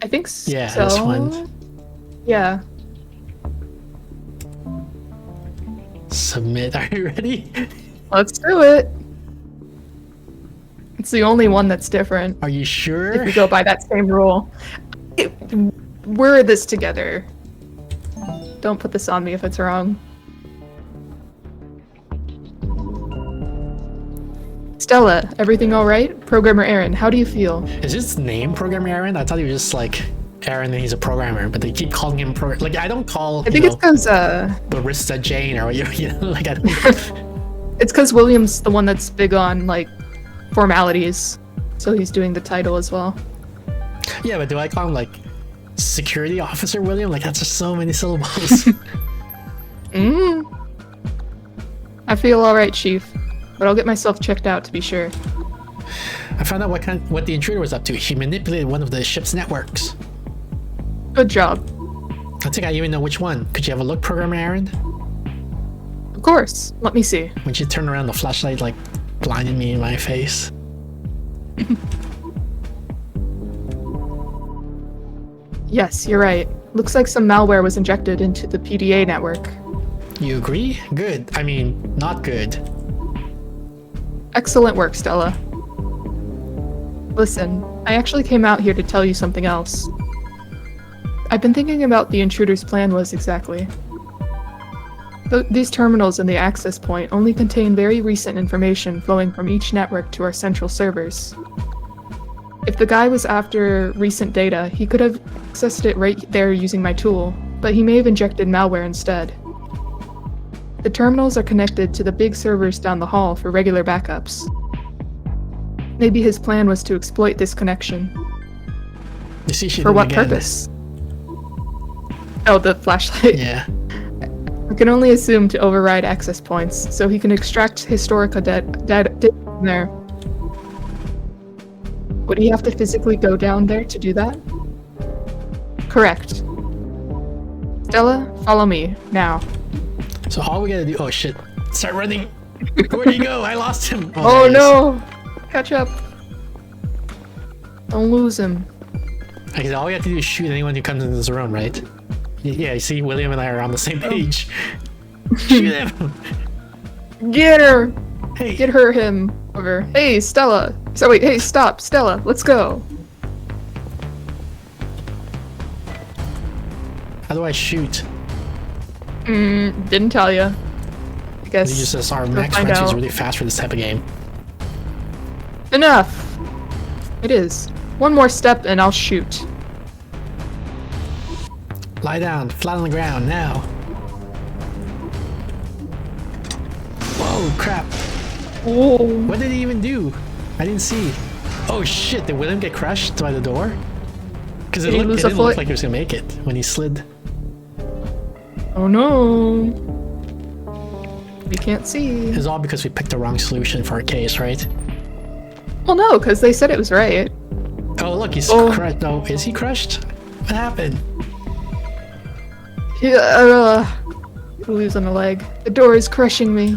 I think Yeah, so. this one. Yeah. Submit. Are you ready? Let's do it. It's the only one that's different. Are you If sure? we go by that same rule. We're this together. Don't put this on me if it's wrong. Stella, everything all right? Programmer Aaron, how do you feel? Is his name Programmer Aaron? I thought he was just like Aaron and he's a programmer, but they keep calling him like I don't call I think it's because Barista Jane or you know like I don't. it's because William's the one that's big on like formalities, so he's doing the title as well. Yeah, but do I call him like Security Officer William? Like that's just so many syllables. I feel all right, Chief, but I'll get myself checked out to be sure. I found out what the intruder was up to. He manipulated one of the ship's networks. Good job. I think I even know which one. Could you have a look, Programmer Aaron? Of course. Let me see. When she turned around, the flashlight like blinded me in my face. Yes, you're right. Looks like some malware was injected into the PDA network. You agree? Good. I mean, not good. Excellent work, Stella. Listen, I actually came out here to tell you something else. I've been thinking about the intruder's plan was exactly. These terminals in the access point only contain very recent information flowing from each network to our central servers. If the guy was after recent data, he could have accessed it right there using my tool, but he may have injected malware instead. The terminals are connected to the big servers down the hall for regular backups. Maybe his plan was to exploit this connection. You see, she For did it what again. purpose? Oh, the flashlight. Yeah. I can only assume to override access points, so he can extract historical data from there. Would he have to physically go down there to do that? Correct. Stella, follow me, now. So all we gotta do. Oh shit! Start running. Where'd he go? I lost him. Oh there he is. no! Catch up. Don't lose him. Okay, all we have to do is shoot anyone who comes into this room, right? Yeah, you see, William and I are on the same page. Shoot him! Get her! Hey, Get her, him, over. Hey, Stella! So wait, hey, stop, Stella, let's go. how do I shoot? Didn't tell you. I guess. He just says our we'll max find frontier is out. really fast for this type of game. Enough! It is. One more step and I'll shoot. Lie down, flat on the ground, now. Oh crap! Oh. What did he even do? I didn't see. Oh shit! Did William get crushed by the door? Because it Did he lose a didn't look foot? like he was gonna make it when he slid. Oh no. We can't see. It's all because we picked the wrong solution for our case, right? Well, no, because they said it was right. Oh look, he's Oh. crushed. No, is he crushed? What happened? Yeah, losing a leg. The door is crushing me.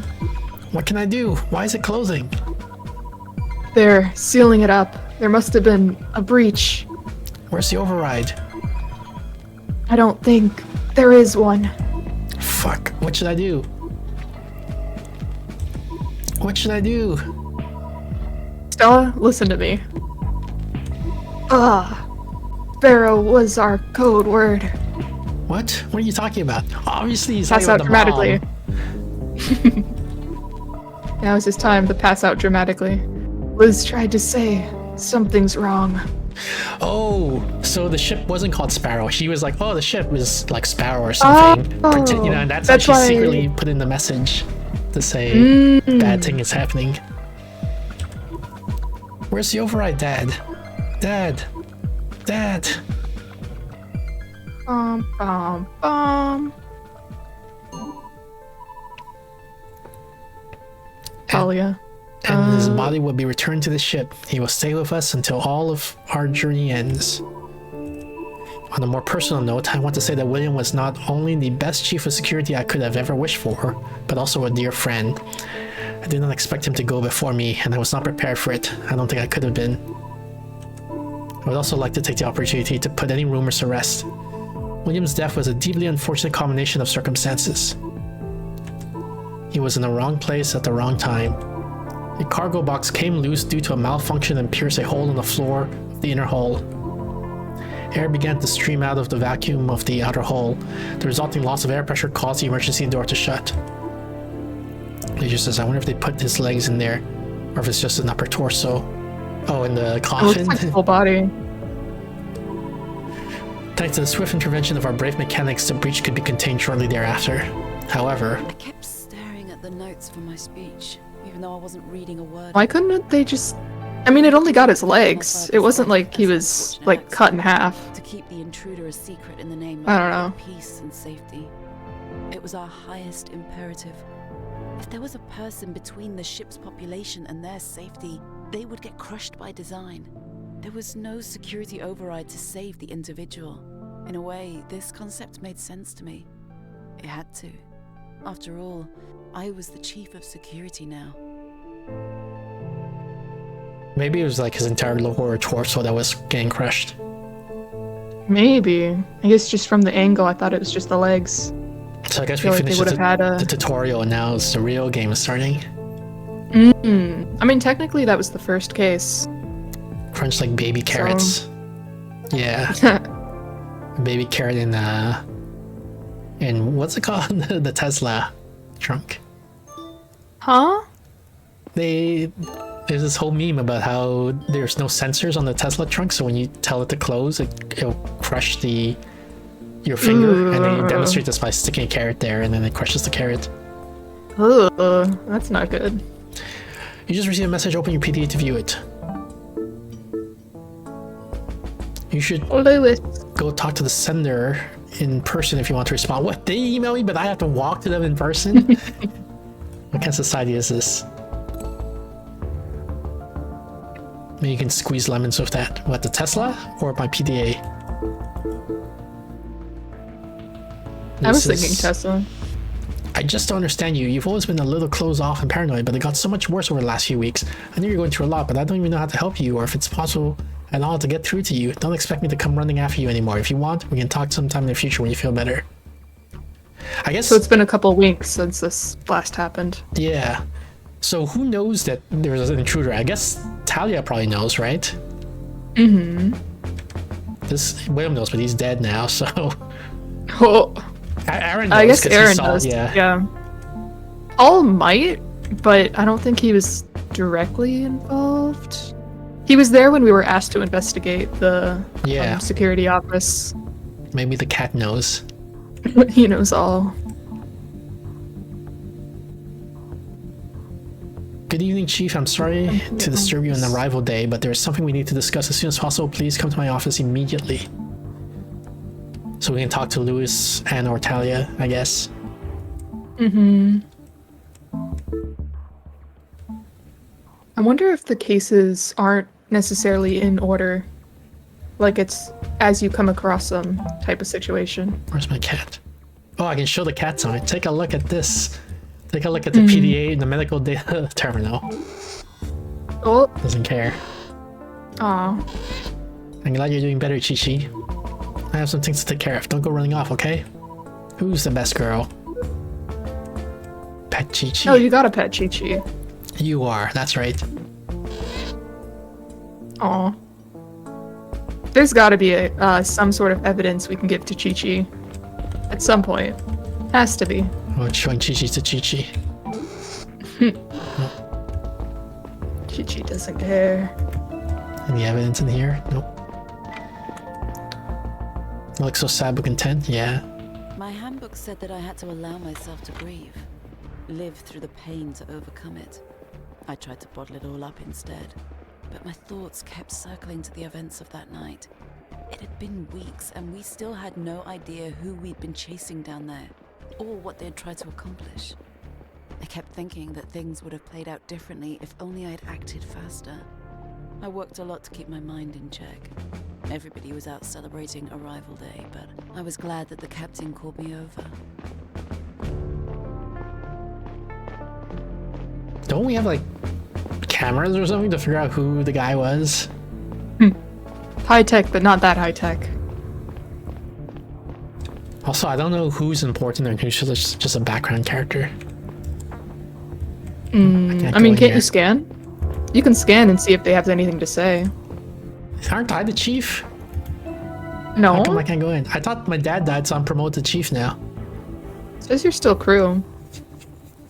What can I do? Why is it closing? They're sealing it up. There must have been a breach. Where's the override? I don't think there is one. Fuck. What should I do? What should I do? Stella, listen to me. Pharaoh was our code word. What? What are you talking about? Obviously he's Pass talking out about the dramatically. mom. Now is his time to pass out dramatically. Liz tried to say something's wrong. Oh, so the ship wasn't called Sparrow. She was like, oh, the ship was like Sparrow or something. Oh, You know, and that's that's how she why- secretly put in the message to say bad thing is happening. Where's the override, Dad? Dad. Dad. Bum. Talia. And his body will be returned to the ship. He will stay with us until all of our journey ends. On a more personal note, I want to say that William was not only the best chief of security I could have ever wished for, but also a dear friend. I did not expect him to go before me, and I was not prepared for it. I don't think I could have been. I would also like to take the opportunity to put any rumors to rest. William's death was a deeply unfortunate combination of circumstances. He was in the wrong place at the wrong time. The cargo box came loose due to a malfunction and pierced a hole in the floor of the inner hull. Air began to stream out of the vacuum of the outer hull. The resulting loss of air pressure caused the emergency door to shut. Leisure says, I wonder if they put his legs in there, or if it's just an upper torso. Oh, in the It looks coffin? like full body. Thanks to the swift intervention of our brave mechanics, the breach could be contained shortly thereafter. However, I kept staring at the notes from my speech, even though I wasn't reading a word. Why couldn't they just... I mean, it only got his legs. It wasn't like he was, like, cut in half. To keep the intruder a secret in the name of I don't know. peace and safety. It was our highest imperative. If there was a person between the ship's population and their safety, they would get crushed by design. There was no security override to save the individual. In a way, this concept made sense to me. It had to. After all, I was the chief of security now. maybe it was like his entire lower torso that was getting crushed. Maybe. I guess just from the angle, I thought it was just the legs. So I guess Feel we like they finished would have had a... the tutorial and now it's the real game is starting. I mean, technically that was the first case. Crunch like baby carrots. Yeah. Baby carrot in what's it called? The Tesla trunk. Huh? There's this whole meme about how there's no sensors on the Tesla trunk, so when you tell it to close, it'll crush your finger, and then you demonstrate this by sticking a carrot there, and then it crushes the carrot. Ugh, that's not good. You just received a message. Open your PDA to view it. You should Lewis. go talk to the sender in person if you want to respond. What? They email me, but I have to walk to them in person? What kind of society is this? Maybe you can squeeze lemons with that. What, the Tesla or my PDA? I was This thinking is- Tesla. I just don't understand you. You've always been a little closed off and paranoid, but it got so much worse over the last few weeks. I know you're going through a lot, but I don't even know how to help you or if it's possible at all to get through to you. Don't expect me to come running after you anymore. If you want, we can talk sometime in the future when you feel better. I guess, So it's been a couple weeks since this blast happened. yeah. So who knows that there's an intruder? I guess Talia probably knows, right? Mm-hmm. This William knows, but he's dead now, so... Oh, Aaron knows. I guess 'cause he Aaron saw- does. Yeah. Yeah. Paul might, but I don't think he was directly involved. He was there when we were asked to investigate the Yeah. security office. Maybe the cat knows. He knows all. Good evening, Chief. I'm sorry to disturb you on arrival day, but there's something we need to discuss as soon as possible. Please come to my office immediately. So we can talk to Lewis and Ortalia, I guess. Mm-hmm. I wonder if the cases aren't necessarily in order. Like it's as you come across them type of situation. Where's my cat? Oh, I can show the cats on it. Take a look at this. Take a look at the PDA and the medical data terminal. Oh. Doesn't care. Aw. I'm glad you're doing better, Chi-Chi. I have some things to take care of. Don't go running off, okay? Who's the best girl? Pet Chi-Chi. Oh, you got a pet, Chi-Chi. You are, that's right. Aw. There's gotta be some sort of evidence we can give to Chi-Chi. At some point. Has to be. Oh, it's showing Chi-Chi to Chi-Chi. Chi-Chi doesn't care. Any evidence in here? Nope. You look so sad but content? Yeah. My handbook said that I had to allow myself to grieve, live through the pain to overcome it. I tried to bottle it all up instead, but my thoughts kept circling to the events of that night. It had been weeks, and we still had no idea who we'd been chasing down there, or what they'd tried to accomplish. I kept thinking that things would have played out differently if only I'd acted faster. I worked a lot to keep my mind in check. Everybody was out celebrating Arrival Day, but I was glad that the captain called me over. Don't we have, like, cameras or something to figure out who the guy was? High tech, but not that high tech. Also, I don't know who's important and who's just a background character. I mean, can't you scan? You can scan and see if they have anything to say. Aren't I the chief? No? How come I can't go in? I thought my dad died, so I'm promoted chief now. Says you're still crew.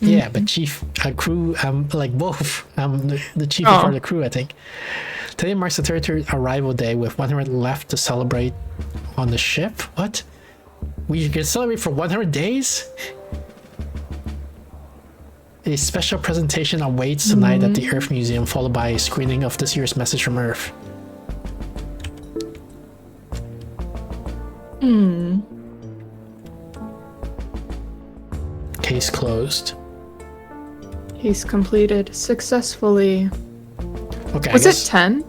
Yeah, but chief, crew, like both. I'm the chief of the crew, I think. Today marks the 33rd arrival day with 100 left to celebrate on the ship. What? We can celebrate for 100 days? A special presentation awaits tonight at the Earth Museum, followed by a screening of this year's Message from Earth. Case closed. He's completed successfully. Okay, Was it 10?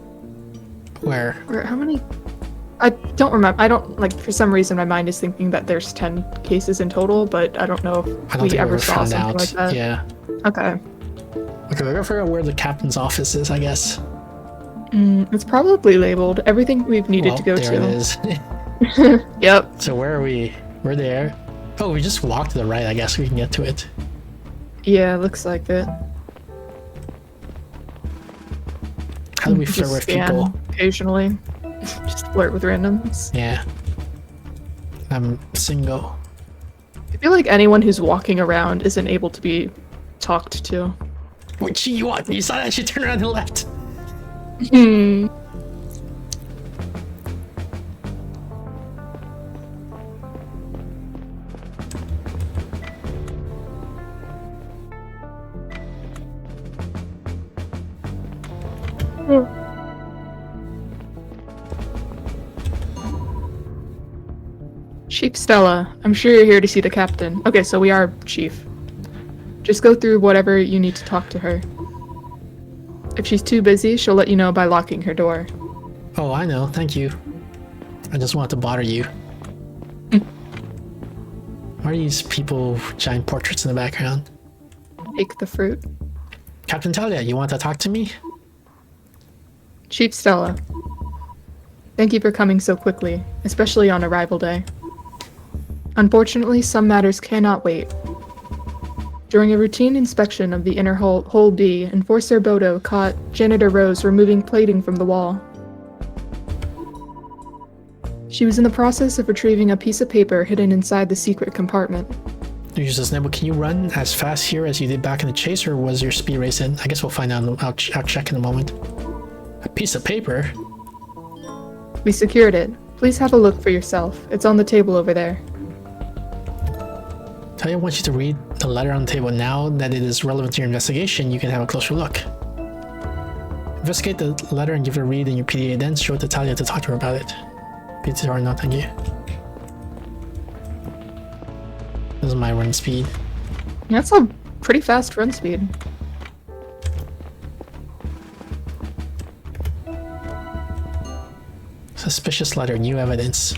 Where? Or how many? I don't remember. I don't, like, for some reason my mind is thinking that there's 10 cases in total, but I don't know if I don't we think ever we saw found something out. like that. Yeah. Okay. Okay, we're gonna figure out where the captain's office is, I guess. It's probably labeled. Everything we've needed to go there to. it is. Yep. So where are we? We're there. Oh, we just walk to the right. I guess we can get to it. Yeah, looks like it. How do we Just flirt with scan people? occasionally. Just flirt with randoms. Yeah. I'm single. I feel like anyone who's walking around isn't able to be talked to. Wait, you walked. You saw that? She turned around and left. Chief Stella, I'm sure you're here to see the captain. Okay, so we are Chief. Just go through whatever you need to talk to her. If she's too busy, she'll let you know by locking her door. Oh, I know. Thank you. I just wanted to bother you. Why are these people with giant portraits in the background? Take the fruit. Captain Talia, you want to talk to me? Chief Stella, thank you for coming so quickly, especially on arrival day. Unfortunately, some matters cannot wait. During a routine inspection of the inner hold D, Enforcer Bodo caught Janitor Rose removing plating from the wall. She was in the process of retrieving a piece of paper hidden inside the secret compartment. Uses Nebo, can you run as fast here as you did back in the chase, or was your speed race in? I guess we'll find out. I'll check in a moment. A piece of paper? We secured it. Please have a look for yourself. It's on the table over there. Talia wants you to read the letter on the table. Now that it is relevant to your investigation, you can have a closer look. Investigate the letter and give it a read in your PDA, then show it to Talia to talk to her about it. PTR, no thank you. This is my run speed. That's a pretty fast run speed. Suspicious letter, new evidence.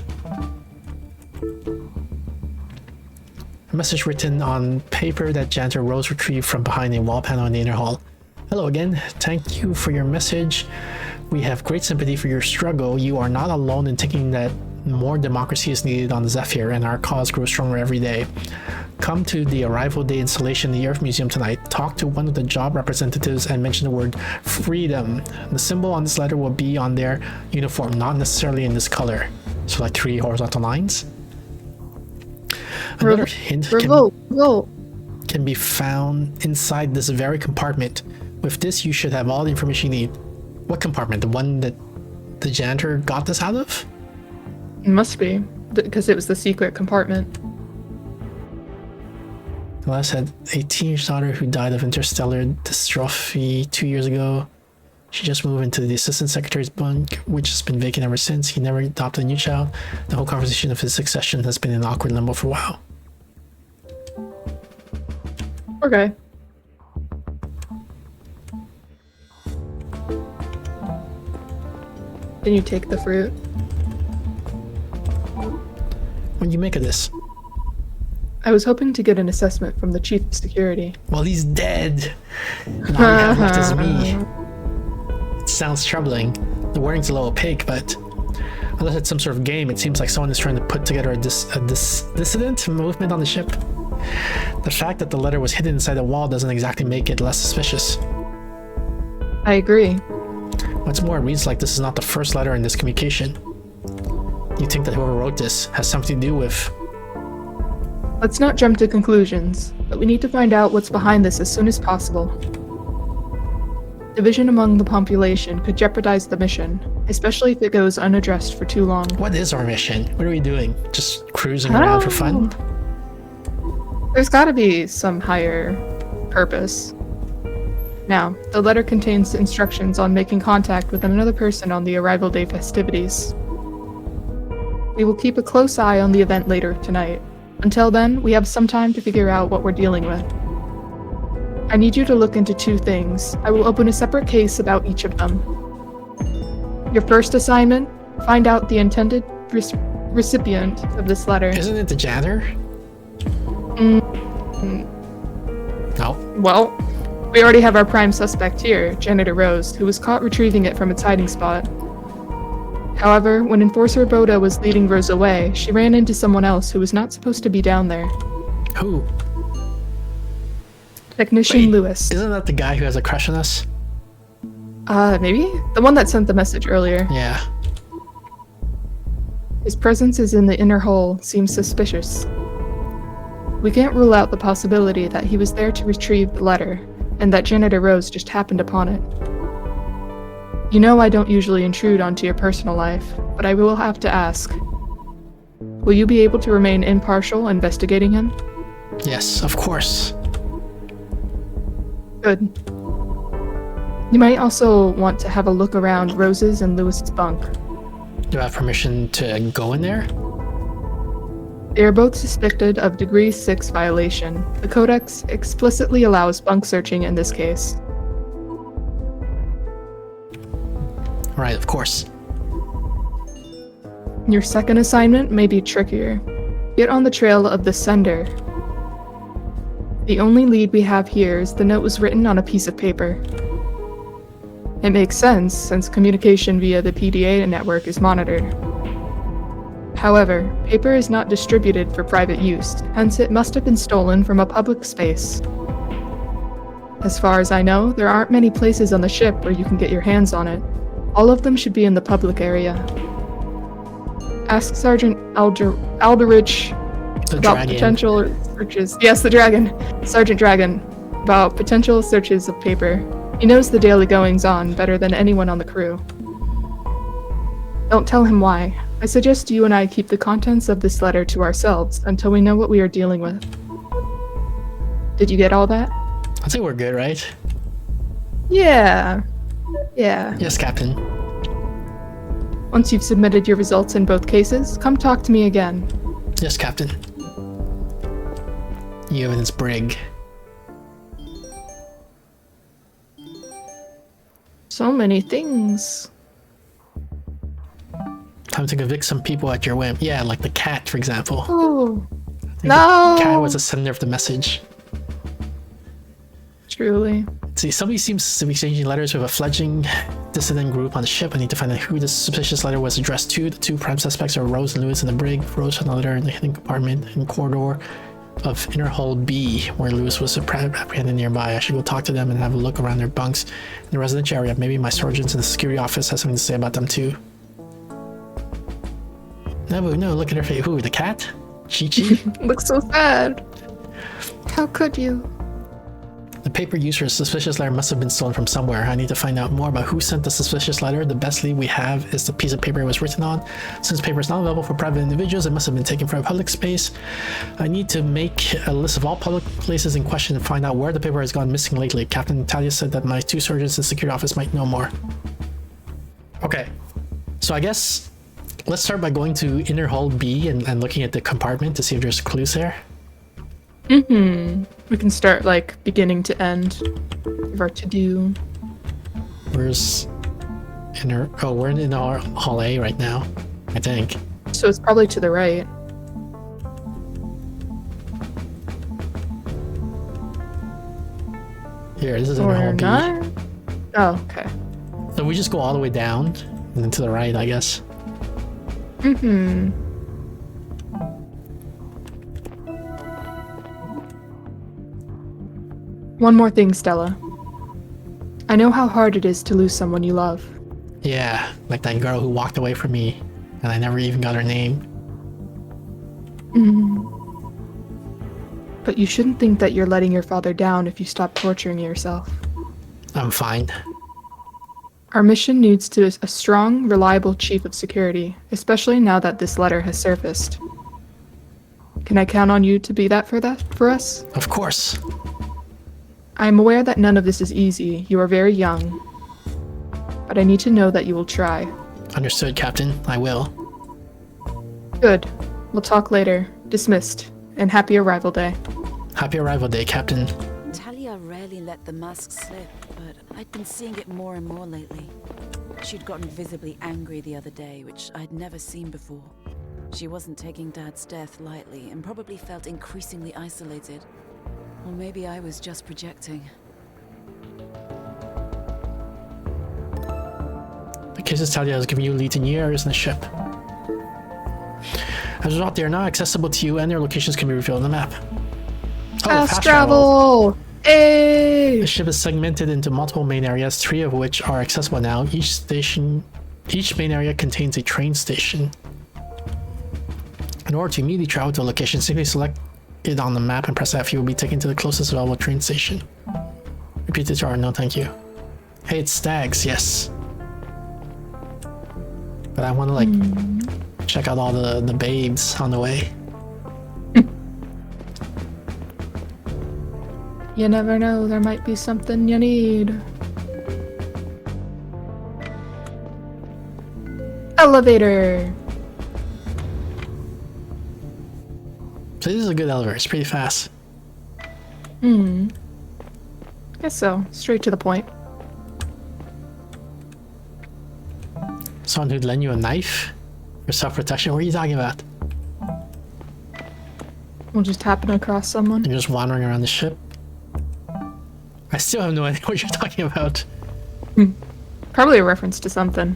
A message written on paper that Janitor Rose retrieved from behind a wall panel in the inner hall. Hello again. Thank you for your message. We have great sympathy for your struggle. You are not alone in thinking that more democracy is needed on the Zephyr, and our cause grows stronger every day. Come to the Arrival Day installation in the Earth Museum tonight. Talk to one of the job representatives and mention the word freedom. The symbol on this letter will be on their uniform, not necessarily in this color. So like 3 horizontal lines. Another hint can be found inside this very compartment. With this, you should have all the information you need. What compartment? The one that the janitor got this out of? It must be, because it was the secret compartment. Celeste had a teenage daughter who died of interstellar dystrophy 2 years ago. She just moved into the assistant secretary's bunk, which has been vacant ever since. He never adopted a new child. The whole conversation of his succession has been in awkward limbo for a while. Okay. Can you take the fruit? What do you make of this? I was hoping to get an assessment from the chief of security. Well, he's dead. Now you have left is me. It sounds troubling. The wording's a little opaque, but unless it's some sort of game, it seems like someone is trying to put together a dissident movement on the ship. The fact that the letter was hidden inside the wall doesn't exactly make it less suspicious. I agree. What's more, it reads like this is not the first letter in this communication. You think that whoever wrote this has something to do with... Let's not jump to conclusions, but we need to find out what's behind this as soon as possible. Division among the population could jeopardize the mission, especially if it goes unaddressed for too long. What is our mission? What are we doing? Just cruising around for fun? There's gotta be some higher purpose. Now, the letter contains instructions on making contact with another person on the Arrival Day festivities. We will keep a close eye on the event later tonight. Until then, we have some time to figure out what we're dealing with. I need you to look into 2 things. I will open a separate case about each of them. Your first assignment, find out the intended recipient of this letter. Isn't it the janitor? No. Well, we already have our prime suspect here, Janitor Rose, who was caught retrieving it from its hiding spot. However, when Enforcer Boda was leading Rose away, she ran into someone else who was not supposed to be down there. Who? Technician Wait, Lewis. Isn't that the guy who has a crush on us? Maybe? The one that sent the message earlier. Yeah. His presence is in the inner hall seems suspicious. We can't rule out the possibility that he was there to retrieve the letter, and that Janitor Rose just happened upon it. You know I don't usually intrude onto your personal life, but I will have to ask. Will you be able to remain impartial investigating him? Yes, of course. Good. You might also want to have a look around Rose's and Lewis's bunk. Do I have permission to go in there? They are both suspected of Degree 6 violation. The Codex explicitly allows bunk searching in this case. Right, of course. Your second assignment may be trickier. Get on the trail of the sender. The only lead we have here is the note was written on a piece of paper. It makes sense, since communication via the PDA network is monitored. However, paper is not distributed for private use, hence it must have been stolen from a public space. As far as I know, there aren't many places on the ship where you can get your hands on it. All of them should be in the public area. Ask Sergeant Alderich about dragon. potential searches. Yes, the dragon. Sergeant Dragon. About potential searches of paper. He knows the daily goings-on better than anyone on the crew. Don't tell him why. I suggest you and I keep the contents of this letter to ourselves until we know what we are dealing with. Did you get all that? I think we're good, right? Yeah. Yeah. Yes, Captain. Once you've submitted your results in both cases, come talk to me again. Yes, Captain. You evidence Brig. So many things. Time to convict some people at your whim. Yeah, like the cat, for example. Oh. The No! cat was the sender of the message. Truly. See, somebody seems to be exchanging letters with a fledgling dissident group on the ship. I need to find out who this suspicious letter was addressed to. The two prime suspects are Rose and Lewis in the brig. Rose found the letter in the hidden compartment and corridor of Inner Hull B, where Lewis was apprehended nearby. I should go talk to them and have a look around their bunks in the residential area. Maybe my sergeants in the security office has something to say about them too. No, look at her face. Who, the cat? Chi-Chi? Looks so sad. How could you? The paper used for a suspicious letter must have been stolen from somewhere. I need to find out more about who sent the suspicious letter. The best lead we have is the piece of paper it was written on. Since paper is not available for private individuals, it must have been taken from a public space. I need to make a list of all public places in question and find out where the paper has gone missing lately. Captain Talia said that my two sergeants in the security office might know more. Okay, so I guess let's start by going to Inner Hull B and looking at the compartment to see if there's clues there. We can start like beginning to end of our to-do. Where's Inner... Oh, we're in our Hall A right now, I think. So it's probably to the right. Here, this is Inner Or Hall B. not? Oh, okay. So we just go all the way down and then to the right, I guess. One more thing, Stella. I know how hard it is to lose someone you love. Yeah, like that girl who walked away from me and I never even got her name. But you shouldn't think that you're letting your father down if you stop torturing yourself. I'm fine. Our mission needs a strong, reliable chief of security, especially now that this letter has surfaced. Can I count on you to be that for us? Of course. I am aware that none of this is easy. You are very young. But I need to know that you will try. Understood, Captain. I will. Good. We'll talk later. Dismissed. And happy arrival day. Happy arrival day, Captain. Talia rarely let the mask slip, but I'd been seeing it more and more lately. She'd gotten visibly angry the other day, which I'd never seen before. She wasn't taking Dad's death lightly and probably felt increasingly isolated. Or maybe I was just projecting. The cases Talia has given you lead to new areas in the ship. As a result, they are now accessible to you and their locations can be revealed on the map. Oh, Fast travel! Hey! The ship is segmented into multiple main areas, 3 of which are accessible now. Each main area contains a train station. In order to immediately travel to a location, simply select it on the map and press F. You will be taken to the closest available train station. Repeat the chart. No, thank you. Hey, it's Stags. Yes. But I want to like check out all the babes on the way. You never know, there might be something you need. Elevator! So this is a good elevator. It's pretty fast. Guess so. Straight to the point. Someone who'd lend you a knife for self-protection? What are you talking about? We'll just happen across someone. You're just wandering around the ship? I still have no idea what you're talking about. Probably a reference to something.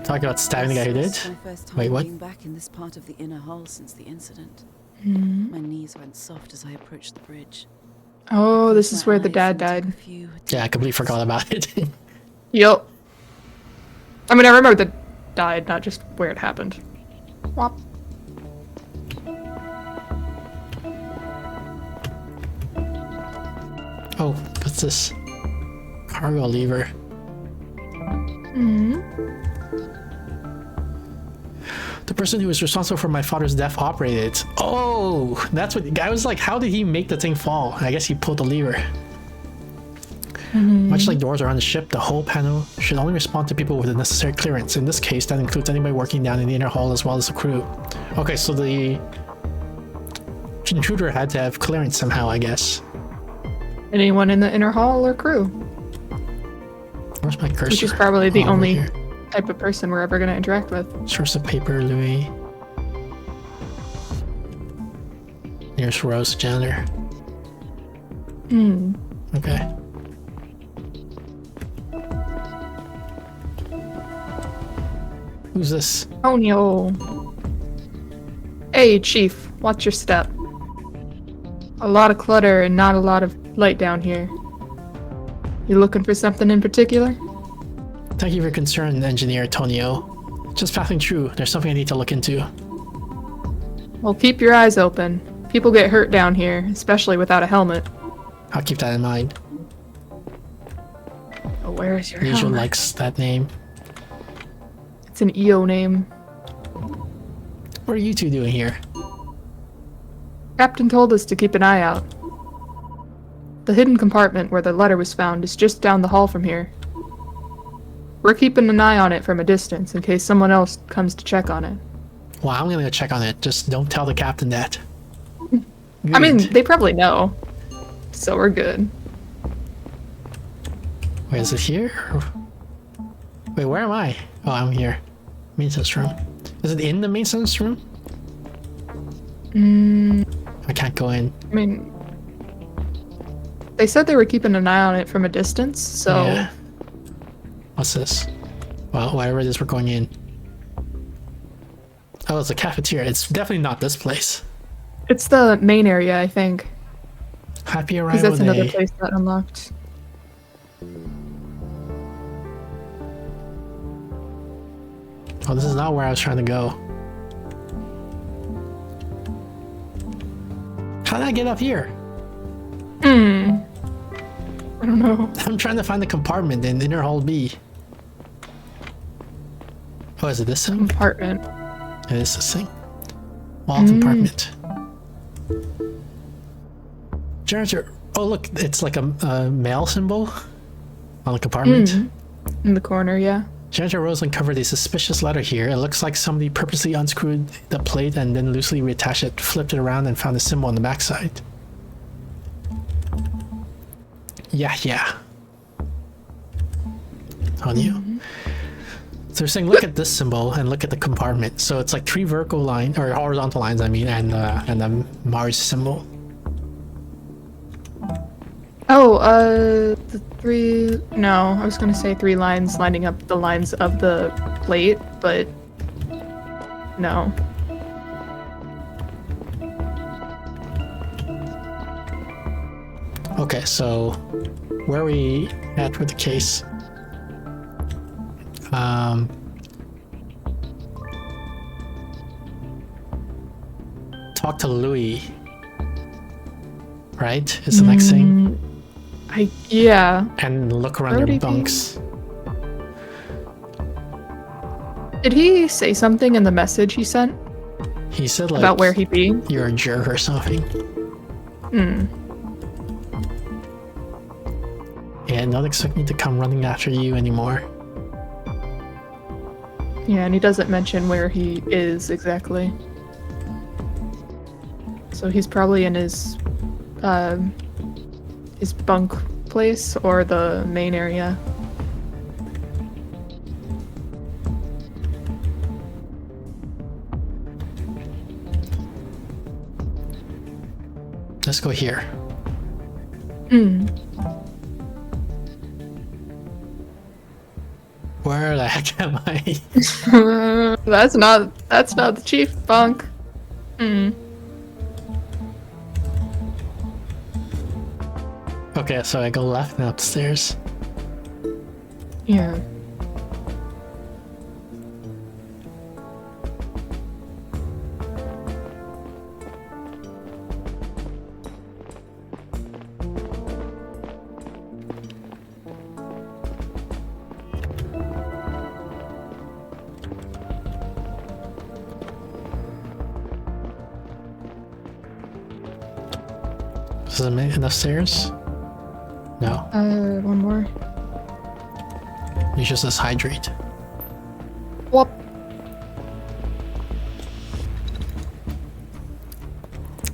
Talking about stabbing the guy who did? This is my first time Wait, what? being back in this part of the inner hull since the incident. My knees went soft as I approached the bridge. Oh, this is My where the eyes dad and took died. a few Yeah, I completely forgot about it. Yup. I mean, I remember that died, not just where it happened. Wop. Oh, what's this? Cargo lever. The person who was responsible for my father's death operated it. Oh, that's what. I was like, how did he make the thing fall? I guess he pulled the lever. Much like doors around the ship, the whole panel should only respond to people with the necessary clearance. In this case, that includes anybody working down in the inner hall as well as the crew. Okay, so the intruder had to have clearance somehow, I guess. Anyone in the inner hall or crew, Where's my cursor? which is probably the Oh, over only here. type of person we're ever going to interact with. Source of paper, Louis. Here's Rose, janitor. Hmm. Okay. Who's this? Tonio. Hey, Chief. Watch your step. A lot of clutter and not a lot of light down here. You looking for something in particular? Thank you for your concern, Engineer Tonio. Just passing through. There's something I need to look into. Well, keep your eyes open. People get hurt down here, especially without a helmet. I'll keep that in mind. Oh, where is your Leisure helmet? likes that name. It's an EO name. What are you two doing here? Captain told us to keep an eye out. The hidden compartment where the letter was found is just down the hall from here. We're keeping an eye on it from a distance in case someone else comes to check on it. Well, I'm gonna go check on it. Just don't tell the captain that. I mean, Good. they probably know. So we're good. Wait, is it here? Wait, where am I? Oh, I'm here. Maintenance room. Is it in the maintenance room? I can't go in. I mean, they said they were keeping an eye on it from a distance, so Yeah. What's this? Well, whatever it is, we're going in. Oh, it's a cafeteria. It's definitely not this place. it's the main area, I think. Happy Because arrival that's another day. place that unlocked. Oh, this is not where I was trying to go. How did I get up here? I don't know. I'm trying to find the compartment in inner hall B. Oh, is it this thing? Compartment. It is this thing. Wall compartment. Janitor. Oh, look, it's like a mail symbol on the compartment. In the corner, yeah. Janitor Rose uncovered a suspicious letter here. It looks like somebody purposely unscrewed the plate and then loosely reattached it, flipped it around, and found a symbol on the backside. Yeah. On you. So they're saying, look at this symbol and look at the compartment. So it's like 3 vertical lines, or horizontal lines, I mean, and the Mars symbol. Oh, the 3... No, I was gonna say 3 lines lining up the lines of the plate, but... No. Okay, so where are we at with the case? Talk to Louis. Right? Is the next thing. Yeah. And look around Where would your he be? bunks. Did he say something in the message he sent He said like about where he'd be? you're a jerk or something. Yeah, don't expect me to come running after you anymore. Yeah, and he doesn't mention where he is exactly. So he's probably in his bunk place or the main area. Let's go here. Where the heck am I? That's not the chief bunk. Okay, so I go left and upstairs. Yeah. Is there enough stairs? No. One more. It just says hydrate. Whoop.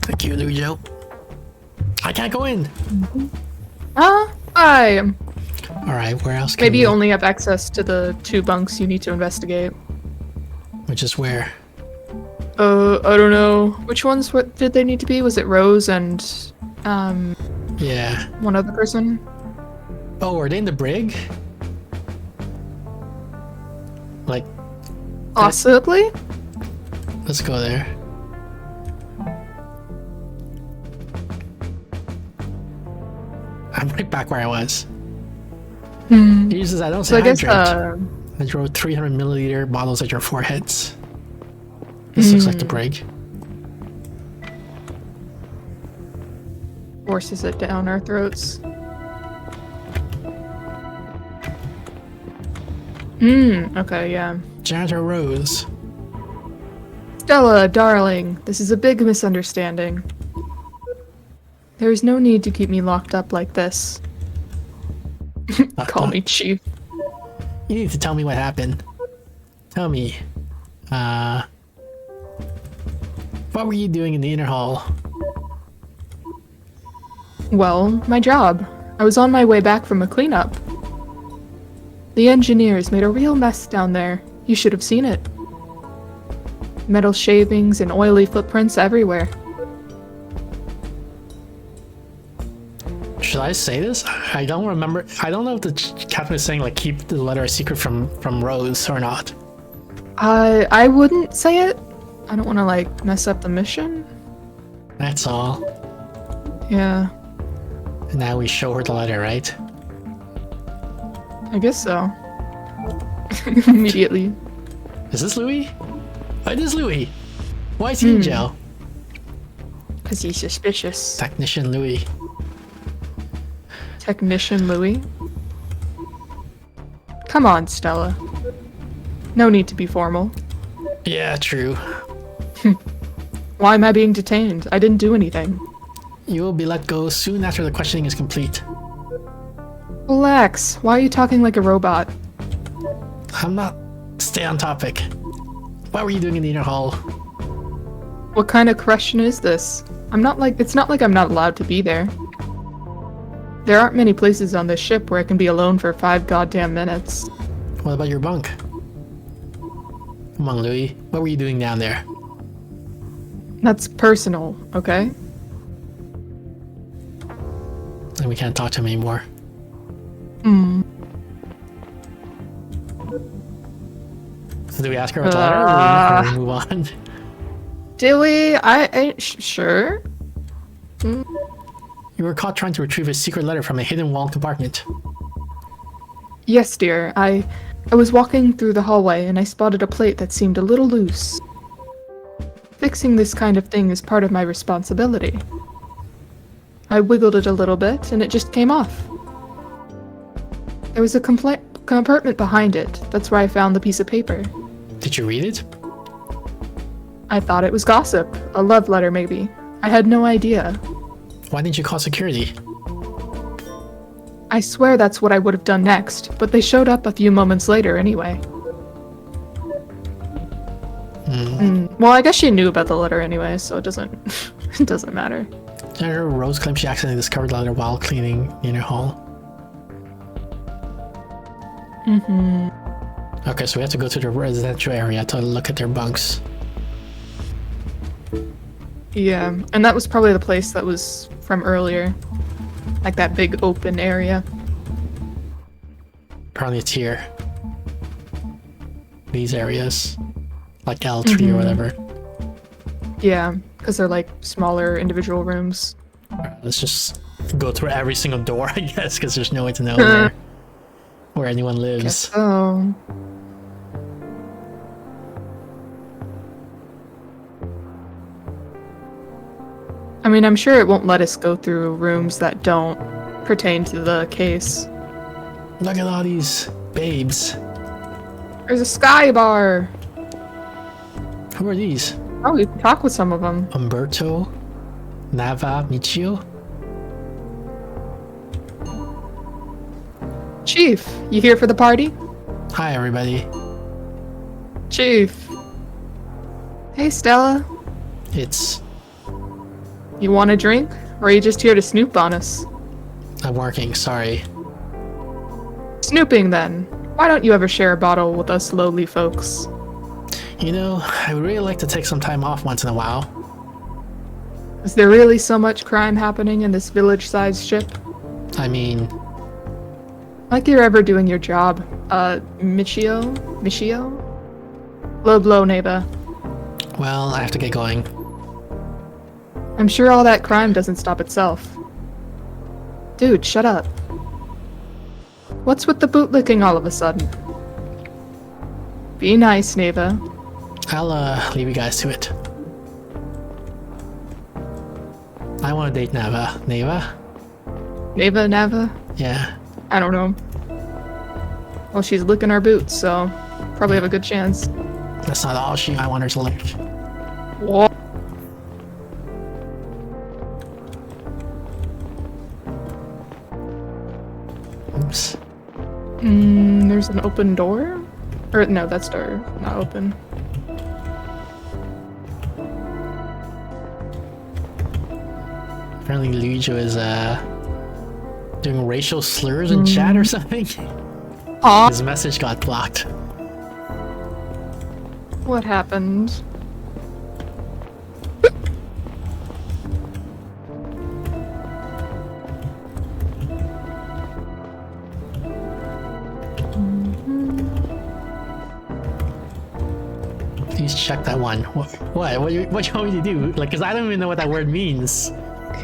Thank you, Lujo. I can't go in. I Alright, where else can maybe we? you only have access to the 2 bunks you need to investigate. Which is where? I don't know. Which ones what did they need to be? Was it Rose and Yeah. one other person? Oh, are they in the brig? Like, Possibly? let's go there. I'm right back where I was. He uses I don't So say I guess hydrate. I draw 300 milliliter bottles at your foreheads. This looks like the brig. forces it down our throats. Okay, yeah. Janitor Rose. Stella, darling, this is a big misunderstanding. There is no need to keep me locked up like this. Call me Chief. You need to tell me what happened. Tell me. What were you doing in the inner hall? Well, my job. I was on my way back from a cleanup. The engineers made a real mess down there. You should have seen it. Metal shavings and oily footprints everywhere. Should I say this? I don't remember. I don't know if the captain is saying like keep the letter a secret from Rose or not. I wouldn't say it. I don't want to like mess up the mission. That's all. Yeah, And now we show her the letter, right? I guess so. Immediately. Is this Louis? Oh, it is Louis. Why is he in jail? Because he's suspicious. Technician Louis. Technician Louis. Come on, Stella. No need to be formal. Yeah, true. Why am I being detained? I didn't do anything. You will be let go soon after the questioning is complete. Relax. Why are you talking like a robot? I'm not. Stay on topic. What were you doing in the inner hall? What kind of question is this? It's not like I'm not allowed to be there. There aren't many places on this ship where I can be alone for 5 goddamn minutes. What about your bunk? Come on, Louis. What were you doing down there? That's personal, okay? And we can't talk to him anymore. So do we ask her about the letter or do we move on? Do we? Sure. You were caught trying to retrieve a secret letter from a hidden wall compartment. Yes, dear. I was walking through the hallway and I spotted a plate that seemed a little loose. Fixing this kind of thing is part of my responsibility. I wiggled it a little bit and it just came off. There was a compartment behind it. That's where I found the piece of paper. Did you read it? I thought it was gossip. A love letter, maybe. I had no idea. Why didn't you call security? I swear that's what I would have done next, but they showed up a few moments later anyway. Well, I guess she knew about the letter anyway, so it doesn't it doesn't matter. Senator Rose claims she accidentally discovered the letter while cleaning the inner hall. Okay, so we have to go to the residential area to look at their bunks. Yeah, and that was probably the place that was from earlier. Like that big open area. Apparently it's here. These areas. Like L3 or whatever. Yeah, because they're like smaller individual rooms. Let's just go through every single door, I guess, because there's no way to know where anyone lives. Oh. I mean, I'm sure it won't let us go through rooms that don't pertain to the case. Look at all these babes. There's a sky bar. Who are these? Oh, we can talk with some of them. Umberto? Nava? Michio? Chief, you here for the party? Hi, everybody. Chief. Hey, Stella. It's... You want a drink? Or are you just here to snoop on us? I'm working, sorry. Snooping, then. Why don't you ever share a bottle with us lowly folks? You know, I would really like to take some time off once in a while. Is there really so much crime happening in this village-sized ship? I mean, Like you're ever doing your job. Michio? Michio? Low blow, neighbor. well, I have to get going. I'm sure all that crime doesn't stop itself. Dude, shut up. What's with the bootlicking all of a sudden? Be nice, neighbor. I'll, leave you guys to it. I want to date Nava. Nava? Neighbor, Nava? Yeah. I don't know. Well, she's licking our boots, so probably have a good chance. That's not all I want her to lick. What? Oops. There's an open door? Or, no, that's door. Not open. Apparently Luigi is, doing racial slurs in chat or something. Huh? His message got blocked. What happened? Please check that one. What do you want me to do? Like, cause I don't even know what that word means.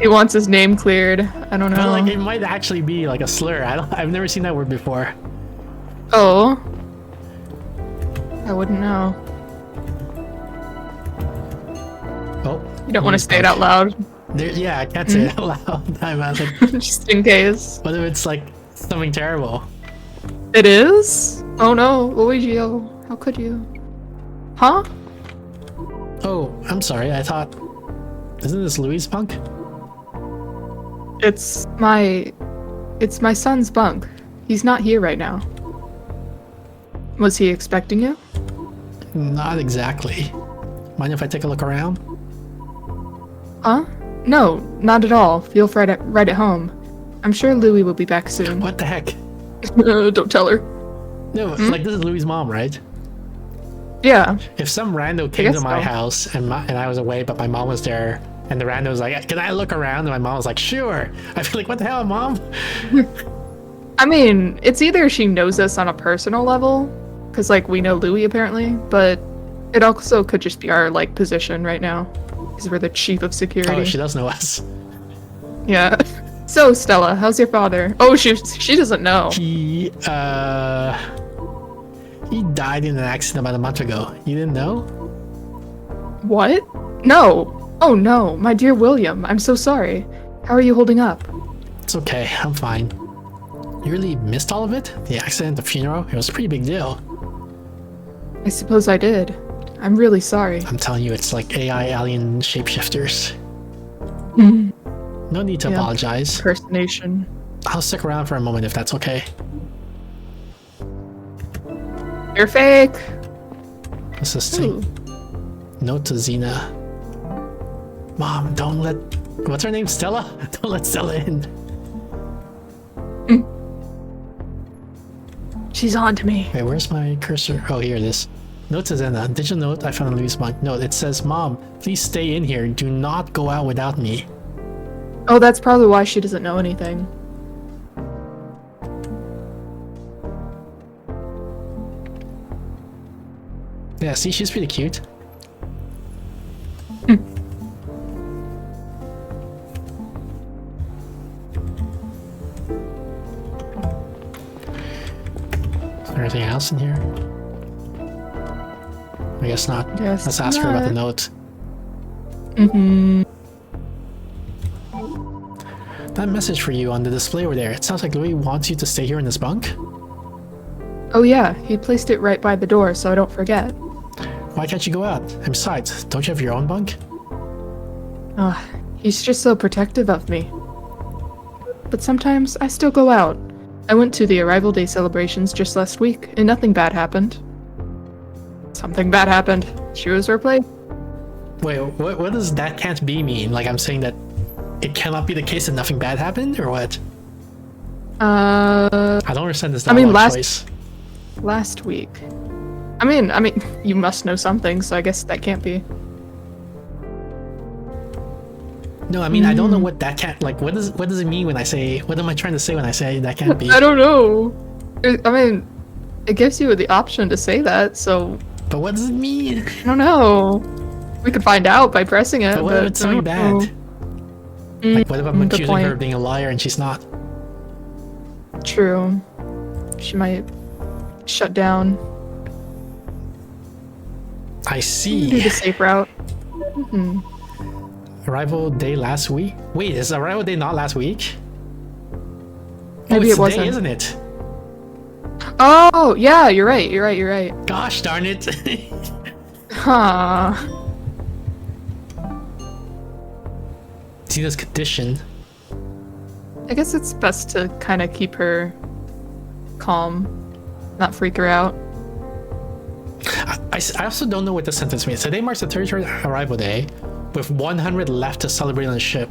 He wants his name cleared. I don't But know. like, it might actually be like a slur. I've never seen that word before. Oh. I wouldn't know. Oh. You don't want to say it out loud, Yeah, I can't say it out loud. I was like, just in case. what if it's like something terrible? It is? Oh no, Luigi, how could you? Huh? Oh, I'm sorry. I thought, isn't this Louis' bunk? It's my son's bunk. He's not here right now. Was he expecting you? Not exactly. Mind if I take a look around? Huh? No, not at all. Feel right at home. I'm sure Louie will be back soon. What the heck? Don't tell her. No, like this is Louis' mom, right? Yeah. If some rando came to guess my so. house and I was away, but my mom was there, and the rando was like, "Can I look around?" and my mom was like, "Sure." I feel like, what the hell, mom? I mean, it's either she knows us on a personal level, because, like, we know Louie apparently, but it also could just be our, like, position right now. Because we're the chief of security. Oh, she does know us. Yeah. So, Stella, how's your father? Oh, she doesn't know. He died in an accident about a month ago. You didn't know? What? No. Oh, no. My dear William, I'm so sorry. How are you holding up? It's okay. I'm fine. You really missed all of it? The accident, the funeral? It was a pretty big deal. I suppose I did. I'm really sorry. I'm telling you, it's like AI alien shapeshifters. No need to Yeah. apologize. Impersonation. I'll stick around for a moment if that's okay. You're fake. What's this Ooh. thing? Note to Xena. Mom, don't let... What's her name? Stella? Don't let Stella in. She's on to me. Wait, where's my cursor? Oh, here it is. Note to Xena. Digital note I found on Louis' bunk. Note, it says, Mom, please stay in here. Do not go out without me. Oh, that's probably why she doesn't know anything. Yeah, see, she's pretty cute. Is there anything else in here? I guess not. Guess Let's ask her about the not. note. Mm-hmm. That message for you on the display over there. It sounds like Louis wants you to stay here in his bunk. Oh yeah, he placed it right by the door so I don't forget. Why can't you go out? And besides, don't you have your own bunk? He's just so protective of me. But sometimes I still go out. I went to the arrival day celebrations just last week, and nothing bad happened. Something bad happened. She was replaced. Wait, what does that can't be mean? Like I'm saying that it cannot be the case that nothing bad happened, or what? I don't understand this dialogue choice. Last week. I mean, you must know something, so I guess that can't be. No, I mean I don't know what that can't like. What does it mean when I say? What am I trying to say when I say that can't be? I don't know. I mean, it gives you the option to say that, so But what does it mean? I don't know. We could find out by pressing it. But what if it's something bad? Like what if I'm good accusing her point. of being a liar and she's not? True. She might shut down. I Do see. the safe route. Arrival day last week? Wait, is arrival day not last week? Maybe it's it today, wasn't. isn't it? Oh, yeah, you're right. Gosh darn it. Huh. Tina's condition. I guess it's best to kind of keep her calm, not freak her out. I also don't know what this sentence means. Today marks the 33rd arrival day, with 100 left to celebrate on the ship.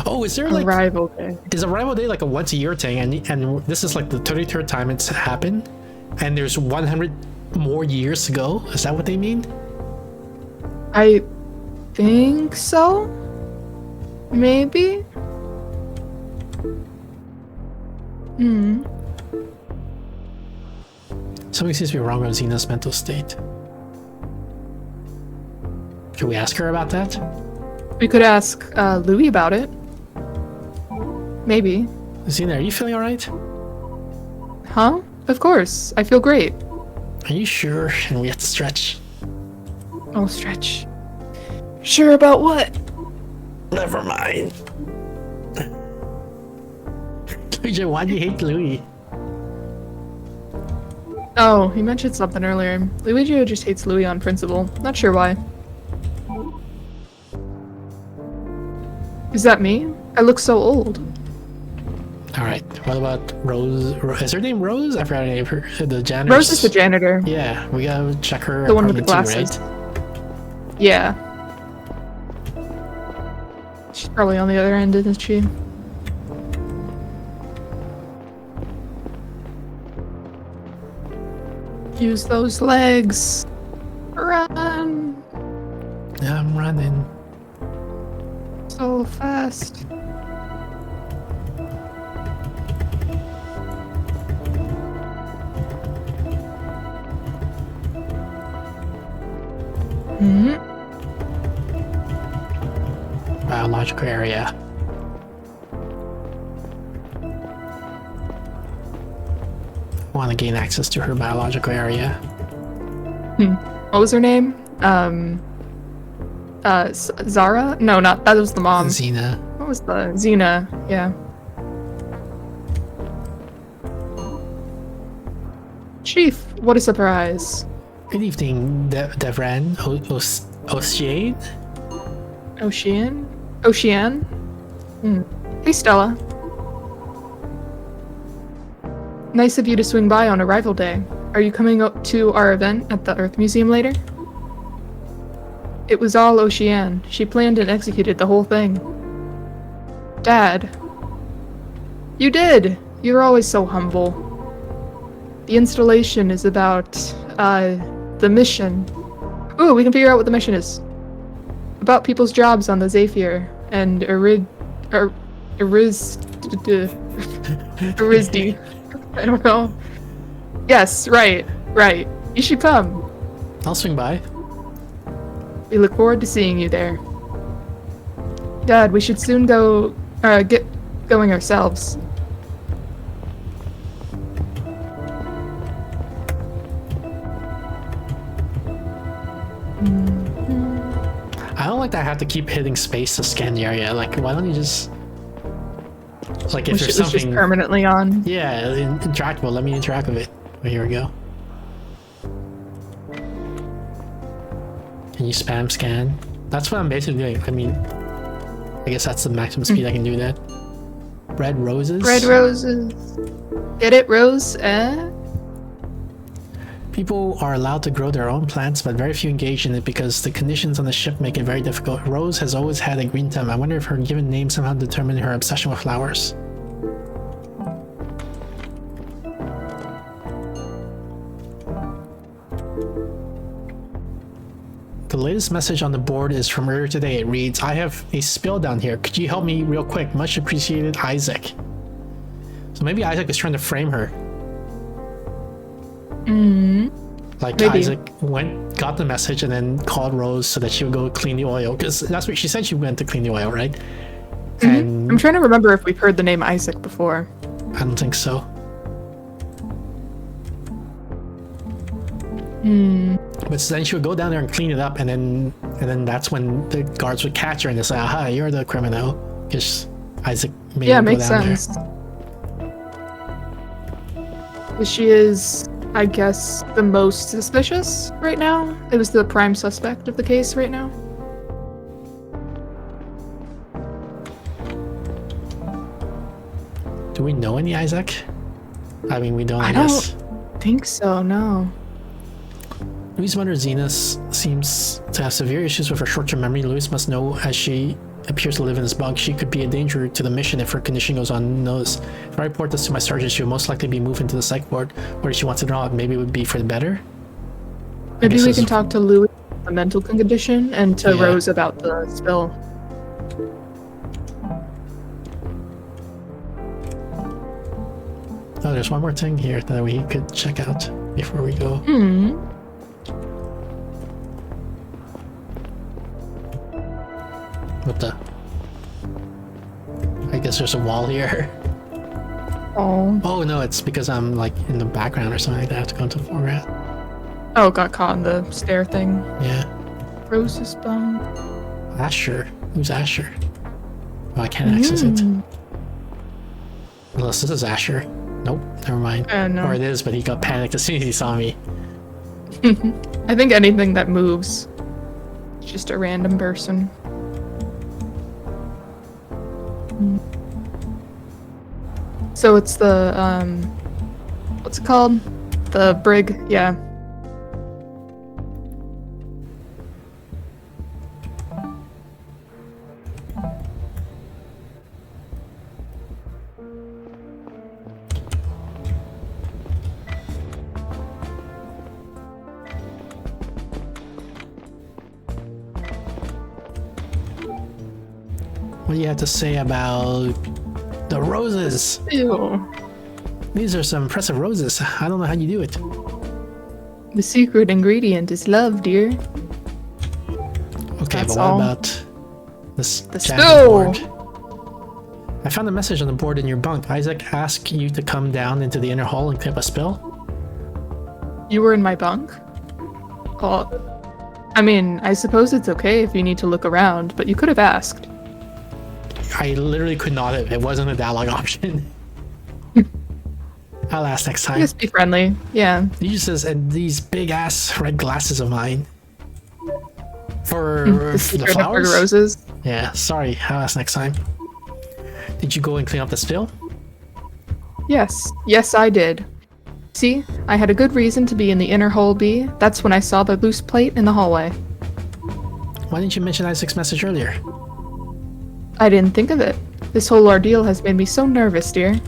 Oh, is there like Arrival day. is arrival day like a once a year thing, and this is like the 33rd time it's happened, and there's 100 more years to go? Is that what they mean? I think so. Maybe. Something seems to be wrong with Xena's mental state. Should we ask her about that? We could ask Louis about it. Maybe. Xena, are you feeling alright? Huh? Of course. I feel great. Are you sure? And we have to stretch. Oh, stretch. Sure about what? Never mind. Luigi, why do you hate Louis? Oh, he mentioned something earlier. Luigi just hates Louis on principle. Not sure why. Is that me? I look so old. Alright, what about Rose? Is her name Rose? I forgot her name. The janitor. Rose is the janitor. Yeah, we gotta check her The one with the apartment glasses. too, right? Yeah. She's probably on the other end, isn't she? Use those legs. Run Yeah, I'm running. so fast. Biological area. Want to gain access to her biological area. What was her name? Zara? No, not that was the mom. Xena. What was the Xena? Yeah. Chief, what a surprise. Good evening, Devran. Ocean? Ocean? Hey, Stella. Nice of you to swing by on arrival day. Are you coming up to our event at the Earth Museum later? It was all Ocean. She planned and executed the whole thing. Dad. You did! You're always so humble. The installation is about, the mission. Ooh, we can figure out what the mission is. About people's jobs on the Zephyr and Arizdi. I don't know. Yes, right. You should come. I'll swing by. We look forward to seeing you there. Dad, we should soon get going ourselves. I don't like that I have to keep hitting space to scan the area. Like, why don't you just... Like, if Wish there's it was just something... permanently on. Yeah, interactable. Let me interact with it. Oh, here we go. Can you spam scan? That's what I'm basically doing. I mean, I guess that's the maximum speed I can do that. Red roses? Red roses. Get it, Rose? People are allowed to grow their own plants, but very few engage in it because the conditions on the ship make it very difficult. Rose has always had a green thumb. I wonder if her given name somehow determined her obsession with flowers. The latest message on the board is from earlier today. It reads, I have a spill down here. Could you help me real quick? Much appreciated, Isaac. So maybe Isaac is trying to frame her. Like Maybe. Isaac got the message and then called Rose so that she would go clean the oil. Because that's what she said, she went to clean the oil, right? And I'm trying to remember if we've heard the name Isaac before. I don't think so. But then she would go down there and clean it up, and then that's when the guards would catch her and they say, "Aha, you're the criminal," because Isaac made Yeah, her go makes down sense. She is, I guess, the most suspicious right now. It was the prime suspect of the case right now. there. Do we know any Isaac? I mean, we don't. I I don't- guess. Think so, no. Louise Mother Zenas seems to have severe issues with her short-term memory. Louise must know, as she appears to live in this bunk, she could be a danger to the mission if her condition goes unnoticed. If I report this to my sergeant, she will most likely be moved into the psych ward. Whether she wants it or not, maybe it would be for the better. Maybe guess we this can is- talk to Louis about the mental condition and to Yeah. Rose about the spill. Oh, there's one more thing here that we could check out before we go. What the? I guess there's a wall here. Oh. Oh no, it's because I'm like in the background or something like that. I have to go into the foreground. Oh, got caught in the stair thing. Yeah. Rose's bone. Asher. Who's Asher? Oh, I can't access it. Unless this is Asher. Nope, never mind. No. Or it is, but he got panicked as soon as he saw me. I think anything that moves is just a random person. So it's the, what's it called? The brig, yeah. What do you have to say about the roses? Ew. These are some impressive roses. I don't know how you do it. The secret ingredient is love, dear. Okay, That's but what all. about this The jacket spill. board? I found a message on the board in your bunk. Isaac asked you to come down into the inner hall and clean up a spill. You were in my bunk? Oh, I mean, I suppose it's okay if you need to look around, but you could have asked. I literally could not have. It wasn't a dialogue option. I'll ask next time. Just be friendly. Yeah. He uses and these big ass red glasses of mine. For The the secret of flowers? the roses. Yeah, sorry. I'll ask next time. Did you go and clean up the spill? Yes. Yes, I did. See, I had a good reason to be in the inner hall B. That's when I saw the loose plate in the hallway. Why didn't you mention Isaac's message earlier? I didn't think of it. This whole ordeal has made me so nervous, dear.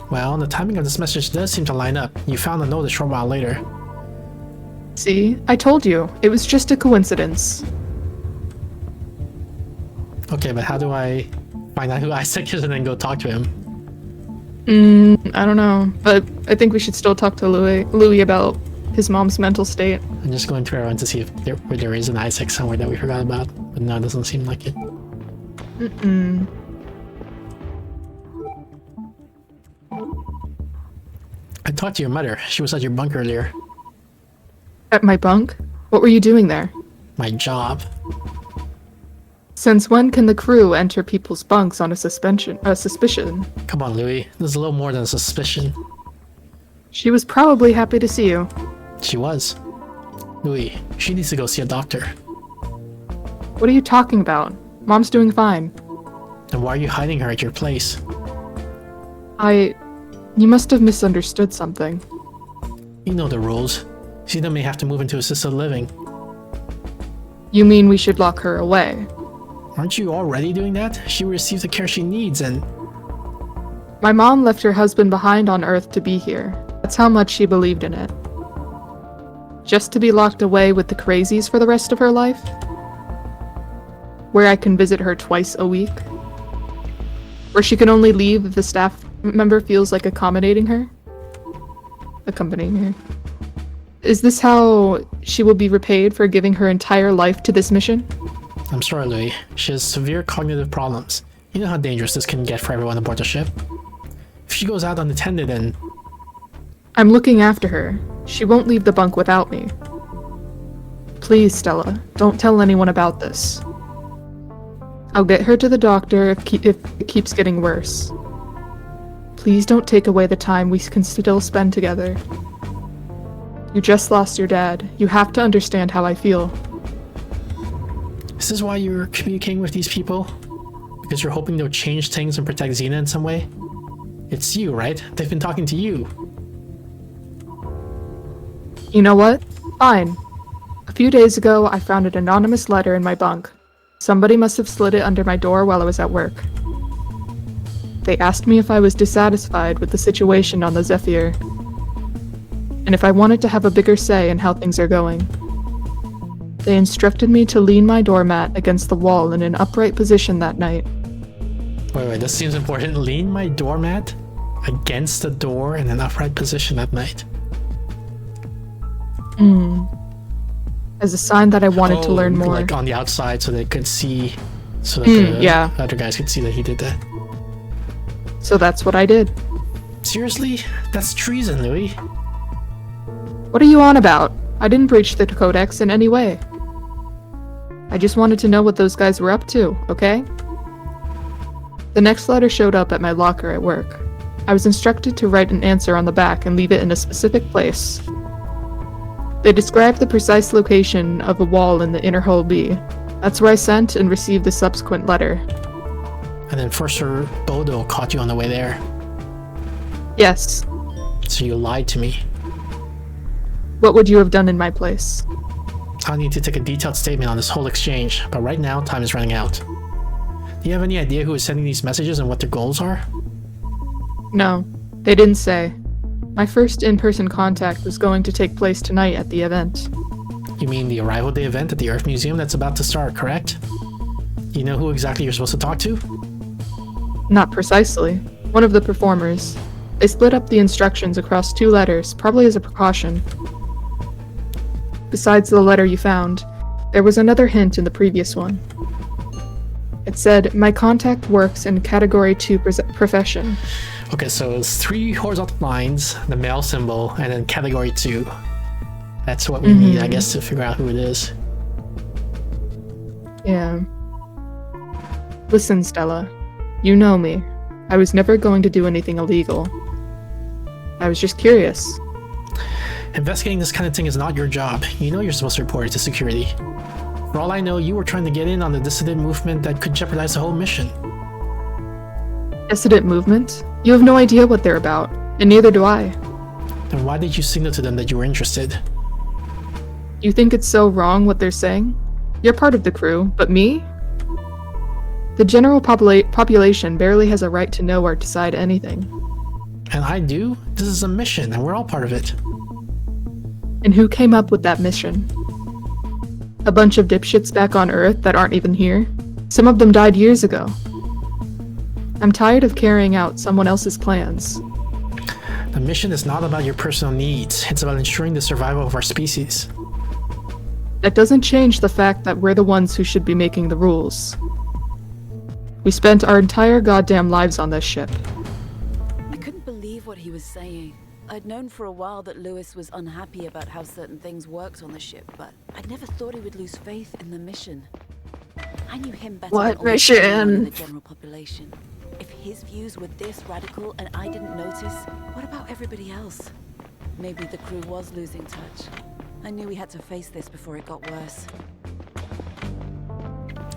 Well, the timing of this message does seem to line up. You found the note a short while later. See, I told you. It was just a coincidence. Okay, but how do I find out who Isaac is and then go talk to him? I don't know, but I think we should still talk to Louis about his mom's mental state. I'm just going through everyone to see if there is an Isaac somewhere that we forgot about. But no, it doesn't seem like it. I talked to your mother. She was at your bunk earlier. At my bunk? What were you doing there? My job. Since when can the crew enter people's bunks on a suspicion? Come on, Louis. This is a little more than a suspicion. She was probably happy to see you. She was. Louis, she needs to go see a doctor. What are you talking about? Mom's doing fine. And why are you hiding her at your place? You must have misunderstood something. You know the rules. Xena may have to move into assisted living. You mean we should lock her away? Aren't you already doing that? She will receive the care she needs and... My mom left her husband behind on Earth to be here. That's how much she believed in it. Just to be locked away with the crazies for the rest of her life? Where I can visit her twice a week? Where she can only leave if the staff member feels like accompanying her? Is this how she will be repaid for giving her entire life to this mission? I'm sorry, Louis. She has severe cognitive problems. You know how dangerous this can get for everyone aboard the ship. If she goes out unattended and... I'm looking after her. She won't leave the bunk without me. Please, Stella, don't tell anyone about this. I'll get her to the doctor if it keeps getting worse. Please don't take away the time we can still spend together. You just lost your dad. You have to understand how I feel. Is this why you're communicating with these people? Because you're hoping they'll change things and protect Xena in some way? It's you, right? They've been talking to you. You know what? Fine. A few days ago, I found an anonymous letter in my bunk. Somebody must have slid it under my door while I was at work. They asked me if I was dissatisfied with the situation on the Zephyr, and if I wanted to have a bigger say in how things are going. They instructed me to lean my doormat against the wall in an upright position that night. Wait, this seems important. Lean my doormat against the door in an upright position at night. As a sign that I wanted to learn more. Like on the outside so they could see, so that the yeah. other guys could see that he did that. So that's what I did. Seriously? That's treason, Louis. What are you on about? I didn't breach the Codex in any way. I just wanted to know what those guys were up to, okay? The next letter showed up at my locker at work. I was instructed to write an answer on the back and leave it in a specific place. They described the precise location of a wall in the inner hull B. That's where I sent and received the subsequent letter. And then Sir Bodo caught you on the way there. Yes. So you lied to me. What would you have done in my place? I'll need to take a detailed statement on this whole exchange, but right now, time is running out. Do you have any idea who is sending these messages and what their goals are? No, they didn't say. My first in-person contact was going to take place tonight at the event. You mean the Arrival Day event at the Earth Museum that's about to start, correct? You know who exactly you're supposed to talk to? Not precisely. One of the performers. They split up the instructions across 2 letters, probably as a precaution. Besides the letter you found, there was another hint in the previous one. It said, my contact works in Category 2 profession. Okay, so it's 3 horizontal lines, the male symbol, and then Category 2. That's what we need, I guess, to figure out who it is. Yeah. Listen, Stella. You know me. I was never going to do anything illegal. I was just curious. Investigating this kind of thing is not your job. You know you're supposed to report it to security. For all I know, you were trying to get in on the dissident movement that could jeopardize the whole mission. Dissident movement? You have no idea what they're about, and neither do I. Then why did you signal to them that you were interested? You think it's so wrong what they're saying? You're part of the crew, but me? The general population barely has a right to know or decide anything. And I do? This is a mission, and we're all part of it. And who came up with that mission? A bunch of dipshits back on Earth that aren't even here? Some of them died years ago. I'm tired of carrying out someone else's plans. The mission is not about your personal needs. It's about ensuring the survival of our species. That doesn't change the fact that we're the ones who should be making the rules. We spent our entire goddamn lives on this ship. I couldn't believe what he was saying. I'd known for a while that Lewis was unhappy about how certain things worked on the ship, but I'd never thought he would lose faith in the mission. I knew him better What than almost anyone in mission? the general population. If his views were this radical and I didn't notice, what about everybody else? Maybe the crew was losing touch. I knew we had to face this before it got worse.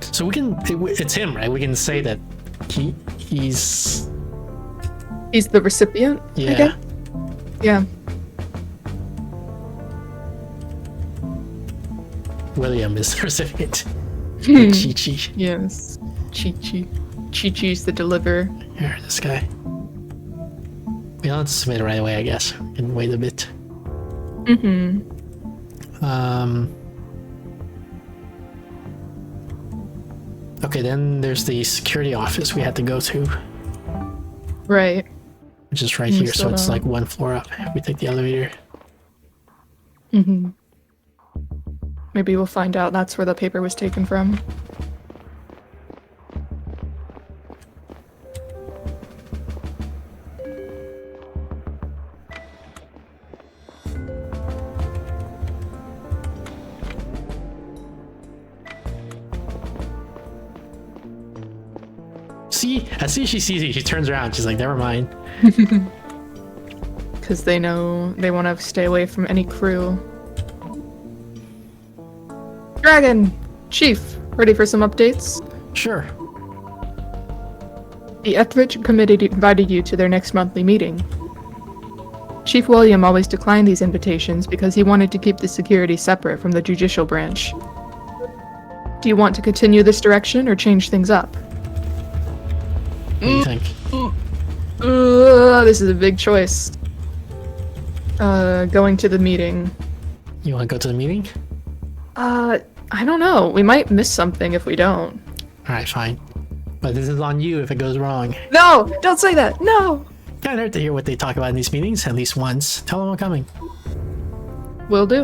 So we can, it's him, right? We can say that he's He's the recipient? I Yeah. guess? Yeah. William is the recipient. Hmm. Chi-Chi. Yes. Chi-Chi. Chi-Chi's the deliverer. Here, this guy. We don't have to submit it right away, I guess. We can wait a bit. Mm-hmm. Okay, then there's the security office we had to go to, Right. which is right We here, so still it's don't. like one floor up. We take the elevator. Mm-hmm. Maybe we'll find out that's where the paper was taken from. See, as soon as she sees it, she turns around. She's like, never mind. Because they know they want to stay away from any crew. Dragon! Chief, ready for some updates? Sure. The Etheridge Committee invited you to their next monthly meeting. Chief William always declined these invitations because he wanted to keep the security separate from the judicial branch. Do you want to continue this direction or change things up? What do you think? This is a big choice. Going to the meeting. You want to go to the meeting? I don't know. We might miss something if we don't. Alright, fine. But this is on you if it goes wrong. No! Don't say that! No! Can't hurt to hear what they talk about in these meetings, at least once. Tell them I'm coming. Will do.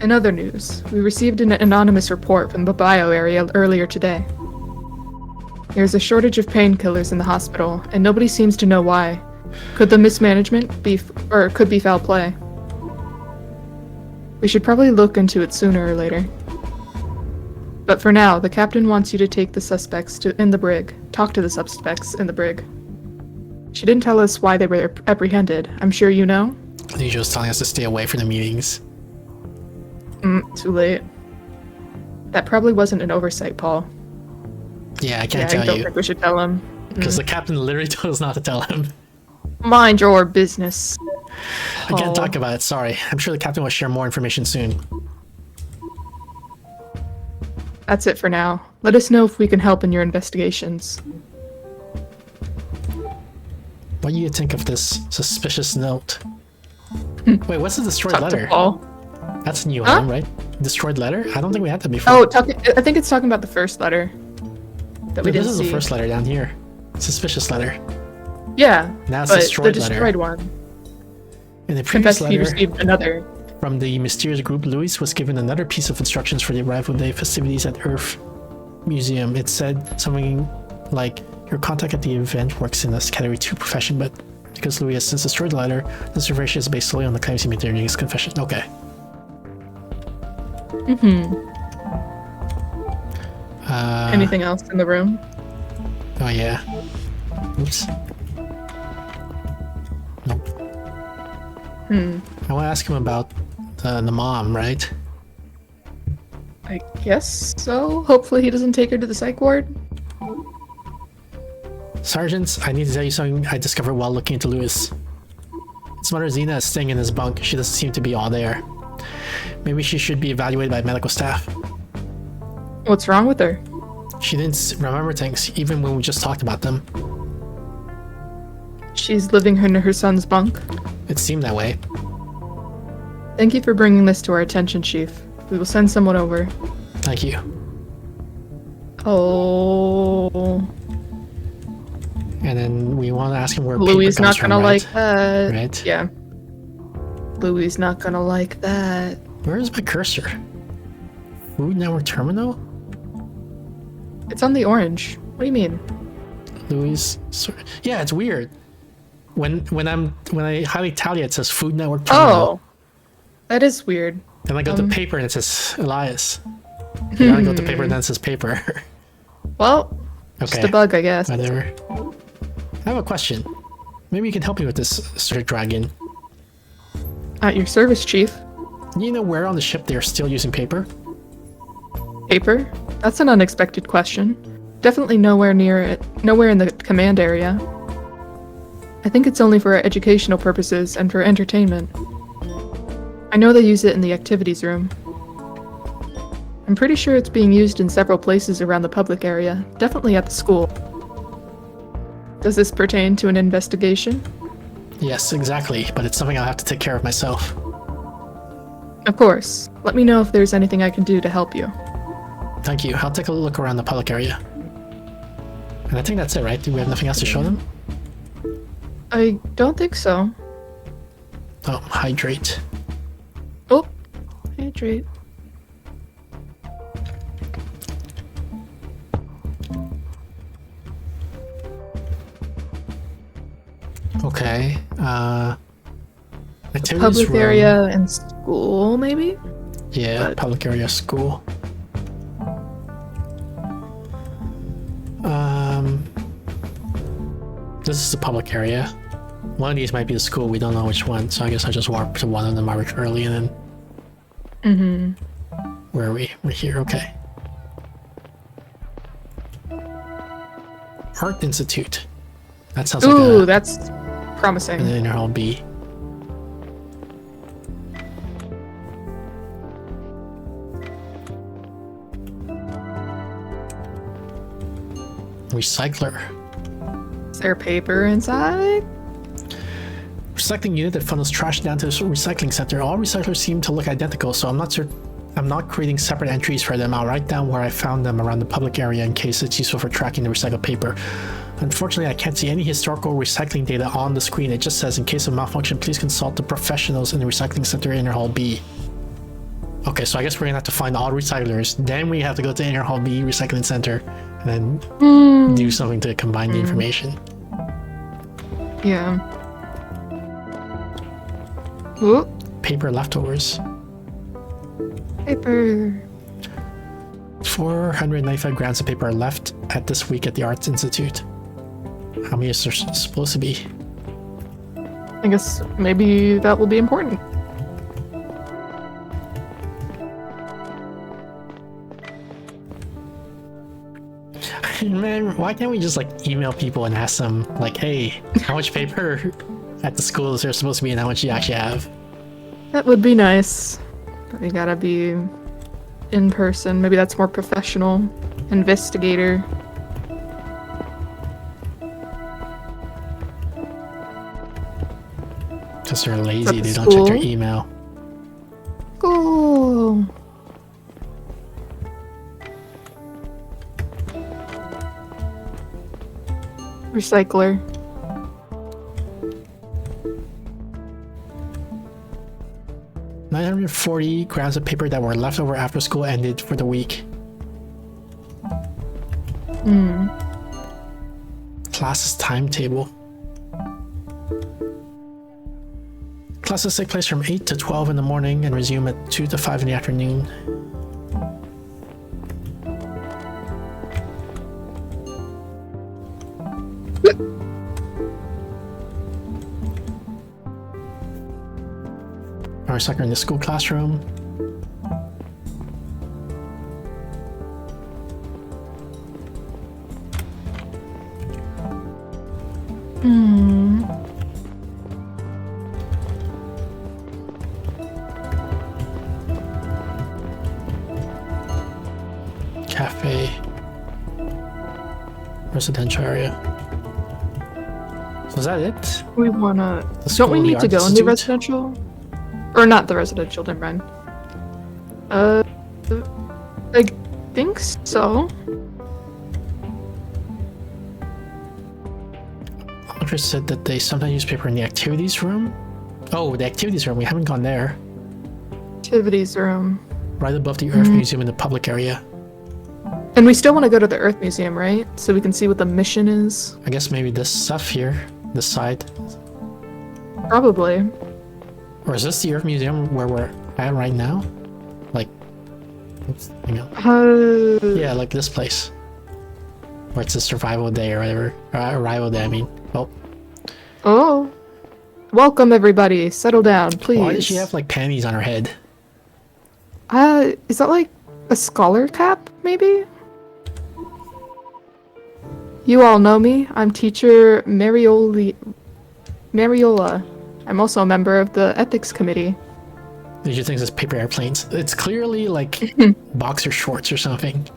In other news, we received an anonymous report from the bio area earlier today. There's a shortage of painkillers in the hospital, and nobody seems to know why. Could the mismanagement be, or could be foul play? We should probably look into it sooner or later. But for now, the captain wants you to take the suspects in the brig. Talk to the suspects in the brig. She didn't tell us why they were apprehended. I'm sure you know? I think she was telling us to stay away from the meetings. Too late. That probably wasn't an oversight, Paul. Yeah, I Yeah, can't I tell don't you. think we should tell him. Because the captain literally told us not to tell him. Mind your business. I can't Paul. talk about it, sorry. I'm sure the captain will share more information soon. That's it for now. Let us know if we can help in your investigations. What do you think of this suspicious note? Wait, what's the destroyed Talk to letter? Paul. That's a new Huh? one, right? Destroyed letter? I don't think we had that before. Oh, I think it's talking about the first letter that we No, this didn't is see. the first letter down here. Suspicious letter. Yeah, Now it's but destroyed the letter. destroyed one. In the Confess previous he letter received another. from the mysterious group, Louis was given another piece of instructions for the arrival day festivities at Earth Museum. It said something like, your contact at the event works in a Category 2 profession, but because Louis has since destroyed the letter, this information is based solely on the claims he made during his confession. Okay. Anything else in the room? Oh yeah. Oops. Nope. I want to ask him about the mom, right? I guess so. Hopefully he doesn't take her to the psych ward. Sergeant, I need to tell you something I discovered while looking into Lewis. His mother Zena is staying in his bunk. She doesn't seem to be all there. Maybe she should be evaluated by medical staff. What's wrong with her? She didn't remember things, even when we just talked about them. She's living in her son's bunk. It seemed that way. Thank you for bringing this to our attention, Chief. We will send someone over. Thank you. Oh, And then we want to ask him where Louis paper not comes gonna from, right? like that. Right. Yeah. Louis not gonna like that. Where is my cursor? Food Network Terminal? It's on the orange. What do you mean? Louis. Yeah, it's weird. When I highly tally it says Food Network Terminal. Oh, that is weird. Then I go to paper and it says Elias. Then I go to paper and then it says paper. Well, just Okay. a bug, I guess. Whatever. I have a question. Maybe you can help me with this, Sir Dragon. At your service, Chief. Do you know where on the ship they're still using paper? Paper? That's an unexpected question. Definitely nowhere near it. Nowhere in the command area. I think it's only for educational purposes and for entertainment. I know they use it in the activities room. I'm pretty sure it's being used in several places around the public area, definitely at the school. Does this pertain to an investigation? Yes, exactly, but it's something I'll have to take care of myself. Of course. Let me know if there's anything I can do to help you. Thank you. I'll take a look around the public area. And I think that's it, right? Do we have nothing else to show them? I don't think so. Oh, hydrate. Oh, hydrate. Okay, activities Public room. area and school, maybe? Yeah, but- public area school. This is the public area. One of these might be the school, we don't know which one, so I guess I'll just warp to one of them arbitrarily and then... Where are we? We're here, okay. Art Institute. That sounds Ooh, like that's promising. an inner hall B. Recycler. Is there paper inside? Recycling unit that funnels trash down to the recycling center. All recyclers seem to look identical, so I'm not creating separate entries for them. I'll write down where I found them around the public area in case it's useful for tracking the recycled paper. Unfortunately, I can't see any historical recycling data on the screen. It just says, in case of malfunction, please consult the professionals in the recycling center inner hall B. Okay, so I guess we're gonna have to find all recyclers. Then we have to go to inner hall B recycling center and then do something to combine the information. Yeah. Ooh, Paper leftovers. paper. 495 grams of paper are left at this week at the Arts Institute. How many is there supposed to be? I guess maybe that will be important. Man, why can't we just like email people and ask them like, hey, how much paper at the school is there supposed to be and how much you actually have? That would be nice. But we gotta be in person. Maybe that's more professional. Investigator. Because they're lazy, the they don't check their school? email. Cool. Recycler. $940 grams of paper that were left over after school ended for the week. Classes timetable. Classes take place from 8 to 12 in the morning and resume at 2 to 5 in the afternoon. Our sucker in the school classroom. Cafe. Residential area. So is that it? We wanna. The school, Don't we the need to art go in the institute? residential? Or not the residential, never mind. I think so. Audra said that they sometimes use paper in the activities room. Oh, the activities room. We haven't gone there. Activities room. Right above the Earth Museum in the public area. And we still want to go to the Earth Museum, right? So we can see what the mission is. I guess maybe this stuff here. This side. Probably. Or is this the Earth Museum where we're at right now? Like, oops, hang on. Yeah, like this place. Where it's a survival day or whatever. Arrival day, I mean. Oh, Oh. Welcome, everybody. Settle down, please. why does she have like panties on her head? Is that like a scholar cap, maybe? You all know me. I'm teacher Mariola. I'm also a member of the ethics committee. Did you think this paper airplanes? It's clearly like boxer shorts or something.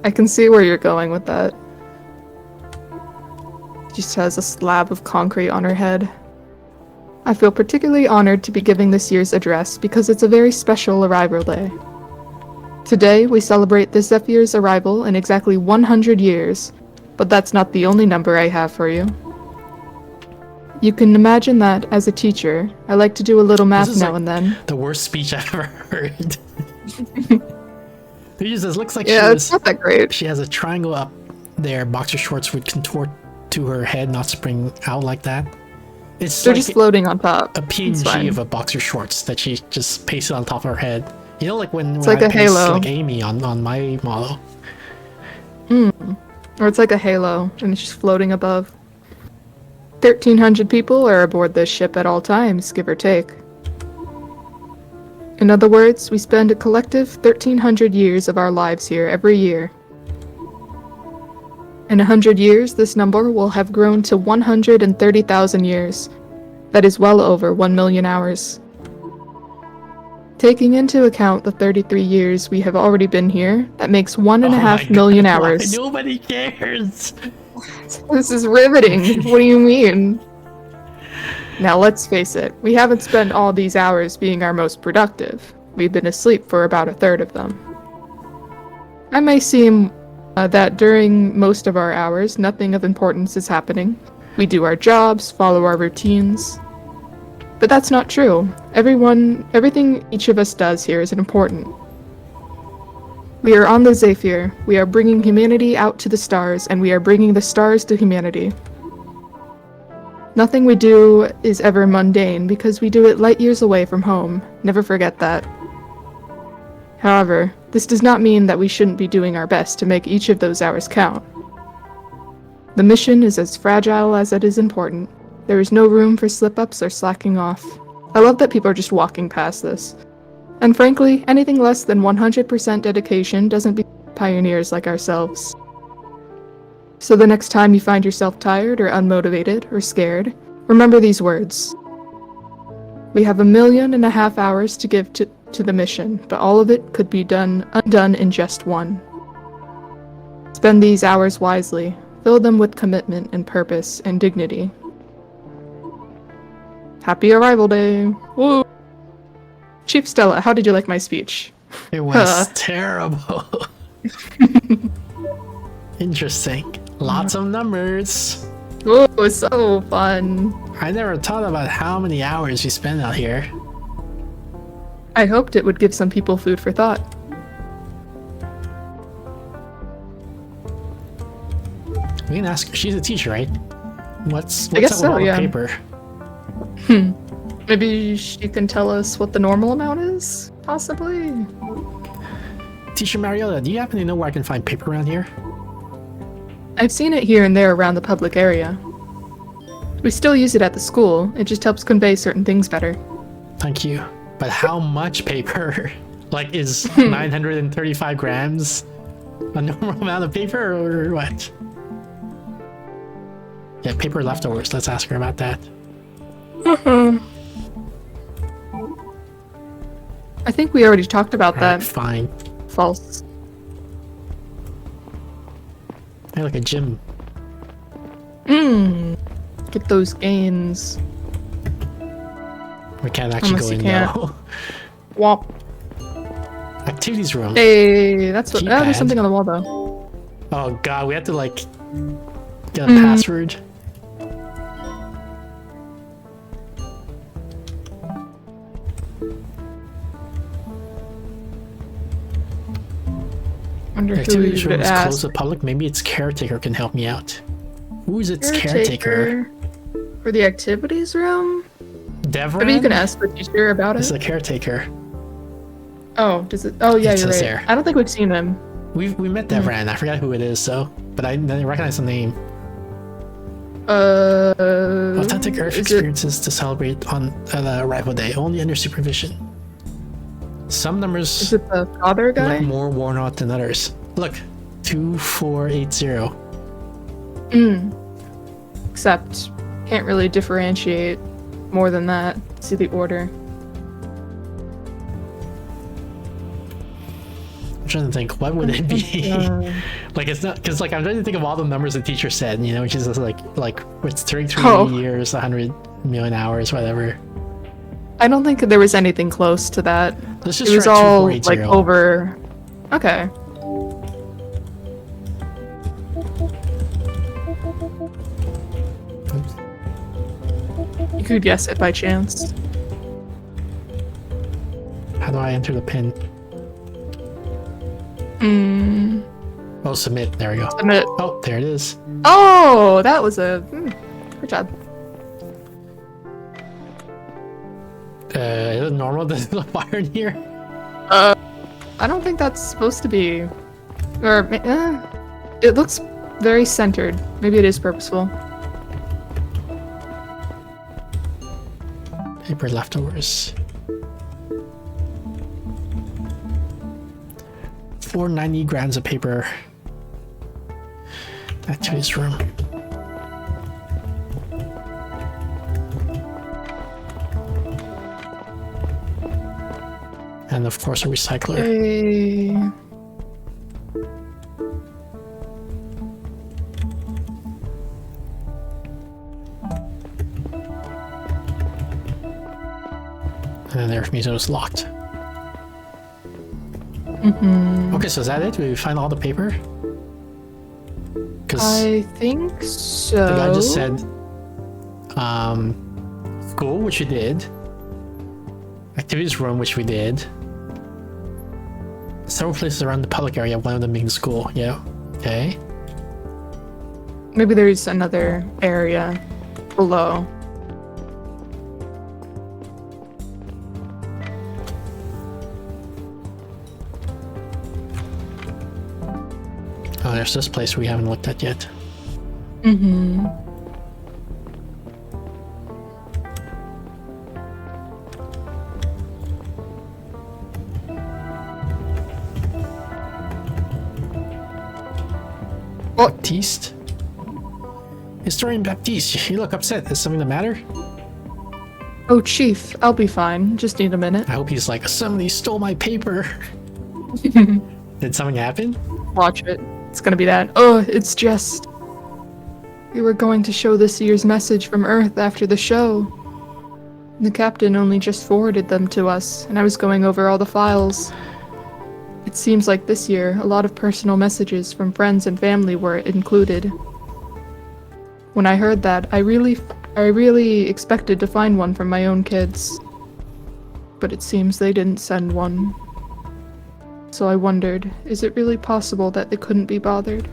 I can see where you're going with that. She just has a slab of concrete on her head. I feel particularly honored to be giving this year's address because it's a very special arrival day. Today, we celebrate the Zephyr's arrival in exactly 100 years, but that's not the only number I have for you. You can imagine that, as a teacher, I like to do a little math now and then. The worst speech I've ever heard. This looks like It's not that great. she has a triangle up there. Boxer shorts would contort to her head, not spring out like that. They're just floating on top. A PNG of a boxer shorts that she just pasted on top of her head. You know, like when like I a paste halo. like Amy on my model. Or it's like a halo, and it's just floating above. 1,300 people are aboard this ship at all times, give or take. In other words, we spend a collective 1,300 years of our lives here every year. In 100 years, this number will have grown to 130,000 years. That is well over 1 million hours. Taking into account the 33 years we have already been here, that makes 1.5 million hours. Nobody cares. This is riveting. What do you mean? Now let's face it, we haven't spent all these hours being our most productive. We've been asleep for about a third of them. I may seem that during most of our hours, nothing of importance is happening. We do our jobs, follow our routines. But that's not true. Everything each of us does here is important. We are on the Zephyr. We are bringing humanity out to the stars, and we are bringing the stars to humanity. Nothing we do is ever mundane because we do it light years away from home. Never forget that. However, this does not mean that we shouldn't be doing our best to make each of those hours count. The mission is as fragile as it is important. There is no room for slip-ups or slacking off. I love that people are just walking past this. And frankly, anything less than 100% dedication doesn't be pioneers like ourselves. So the next time you find yourself tired or unmotivated or scared, remember these words. We have 1.5 million hours to give to the mission, but all of it could be undone in just one. Spend these hours wisely. Fill them with commitment and purpose and dignity. Happy Arrival Day! Woo! Chief Stella, how did you like my speech? It was terrible. Interesting. Lots of numbers. Oh, it was so fun. I never thought about how many hours we spend out here. I hoped it would give some people food for thought. We can ask her. She's a teacher, right? What's guess up so, with all yeah. the paper? Maybe she can tell us what the normal amount is? Possibly? Teacher Mariola, do you happen to know where I can find paper around here? I've seen it here and there around the public area. We still use it at the school, it just helps convey certain things better. Thank you. But how much paper? Like, is 935 grams a normal amount of paper, or what? Yeah, paper leftovers. Let's ask her about that. I think we already talked about Alright, that. fine. False. Hey, like a gym. Get those gains. We can't actually Unless go you in can't. though. Womp. Activities room. Hey, that's what. Keypad. There's something on the wall though. Oh god, we have to like get a password. Wonder who we Activities should room is closed ask. to the public. Maybe its caretaker can help me out. Who is its caretaker? For the activities room? Devran? Maybe you can ask the teacher about It's it. the caretaker. Oh, does it? Oh, yeah, It you're right. says there. I don't think we've seen him. We met Devran. I forgot who it is, but I recognize the name. Authentic Earth is it? experiences to celebrate on the arrival day, only under supervision. Some Is numbers it the father guy? look more worn out than others. Look, 2480. Except Can't really differentiate more than that. See the order. I'm trying to think, what would it be? Like, it's not, because like I'm trying to think of all the numbers the teacher said, you know, which is just like it's 33 Oh. years, 100 million hours, whatever. I don't think there was anything close to that. Let's just It was try all like 2480. over. Okay. You could guess it by chance. How do I enter the pin? Hmm. Oh, submit. There we go. Submit. Oh, there it is. Oh, that was a good job. Is it normal that there's a fire in here? I don't think that's supposed to be, or it looks very centered. Maybe it is purposeful. Paper leftovers. 490 grams of paper. Back to his room. And of course a recycler. Hey. And their museum is locked. Mm-hmm. Okay, so is that it? Did we find all the paper? Because I think so. the guy just said school, which we did. Activities room, which we did. Several places around the public area, one of them being school. Yeah. Okay. Maybe there's another area below. Oh, there's this place we haven't looked at yet. Mm-hmm. Baptiste? Historian Baptiste, you look upset. Is something the matter? Oh, Chief, I'll be fine. Just need a minute. I hope he's like, somebody stole my paper. Did something happen? Watch it. It's gonna be that. Oh, it's just. We were going to show this year's message from Earth after the show. The captain only just forwarded them to us, and I was going over all the files. It seems like this year, a lot of personal messages from friends and family were included. When I heard that, I really expected to find one from my own kids. But it seems they didn't send one. So I wondered, is it really possible that they couldn't be bothered?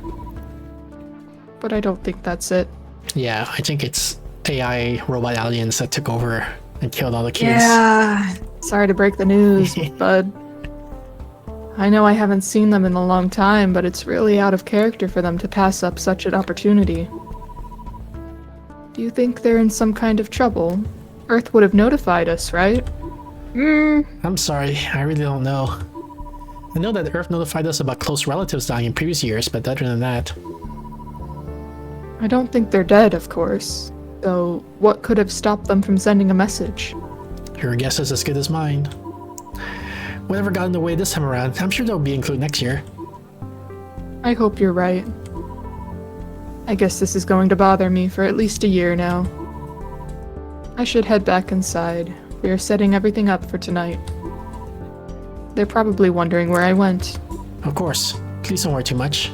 But I don't think that's it. Yeah, I think it's AI robot aliens that took over and killed all the kids. Yeah. Sorry to break the news, bud. I know I haven't seen them in a long time, but it's really out of character for them to pass up such an opportunity. Do you think they're in some kind of trouble? Earth would have notified us, right? I'm sorry, I really don't know. I know that Earth notified us about close relatives dying in previous years, but other than that... I don't think they're dead, of course. So, what could have stopped them from sending a message? Your guess is as good as mine. Whatever got in the way this time around, I'm sure they'll be included next year. I hope you're right. I guess this is going to bother me for at least a year now. I should head back inside. We are setting everything up for tonight. They're probably wondering where I went. Of course, please don't worry too much.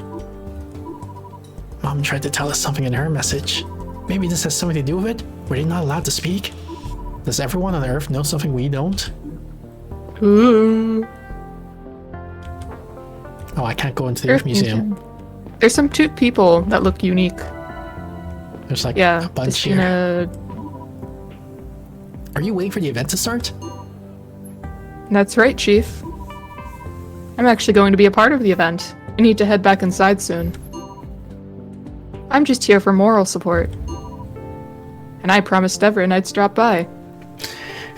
Mom tried to tell us something in her message. Maybe this has something to do with it? Were they not allowed to speak? Does everyone on Earth know something we don't? Ooh. Oh, I can't go into the Earth Museum. There's some cute people that look unique. There's like Yeah, a bunch here. Justina. Are you waiting for the event to start? That's right, Chief. I'm actually going to be a part of the event. I need to head back inside soon. I'm just here for moral support. And I promised Everin I'd stop by.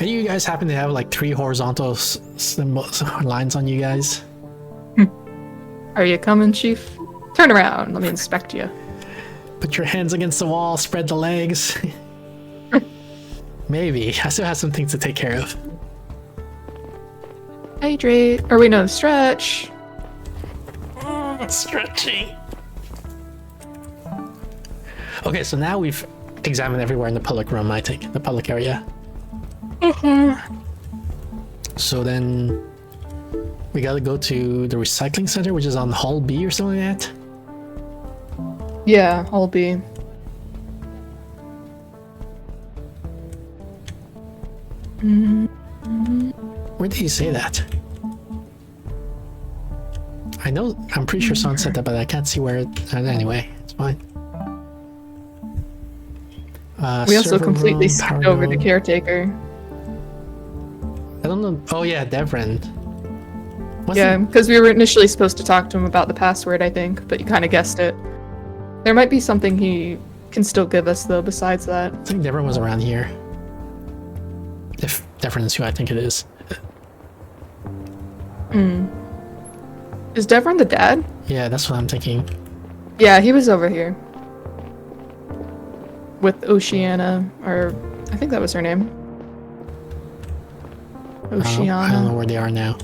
And you guys happen to have like 3 horizontal lines on you guys? Are you coming, Chief? Turn around, let me inspect you. Put your hands against the wall, spread the legs. Maybe. I still have some things to take care of. Hydrate. Or wait, no, stretch. Stretching. Okay, so now we've examined everywhere in the public room, I think. The public area. So then we gotta go to the recycling center, which is on Hall B or something like that. Yeah, Hall B. Where did he say that? I know, I'm pretty sure someone said that, but I can't see where it... anyway, it's fine. We also server completely room, skipped power over the node. caretaker. I don't know. Oh yeah, Devrin. What's Yeah, the- because we were initially supposed to talk to him about the password, I think, but you kind of guessed it. There might be something he can still give us, though, besides that. I think Devrin was around here. If Devrin is who I think it is. Is Devron the dad? Yeah, that's what I'm thinking. Yeah, he was over here. With Oceana, or I think that was her name. I don't know Oceana. where they are now.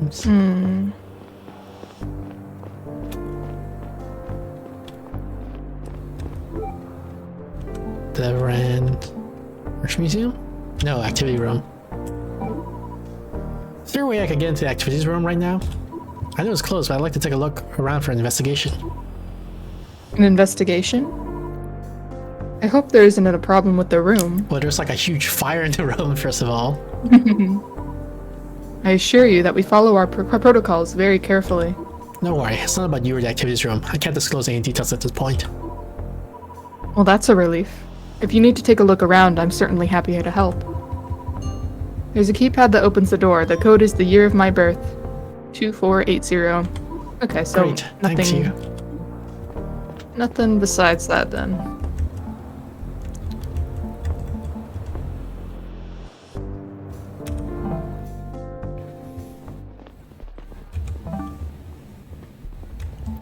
Oops. Devrin. Arts Museum? No, activity room. Is there a way I could get into the activities room right now? I know it's closed, but I'd like to take a look around for an investigation. An investigation? I hope there isn't a problem with the room. Well, there's like a huge fire in the room, first of all. I assure you that we follow our protocols very carefully. Don't worry, it's not about you or the activities room. I can't disclose any details at this point. Well, that's a relief. If you need to take a look around, I'm certainly happy to help. There's a keypad that opens the door. The code is the year of my birth. 2480. Okay, so Great, nothing. thanks you. Nothing besides that then.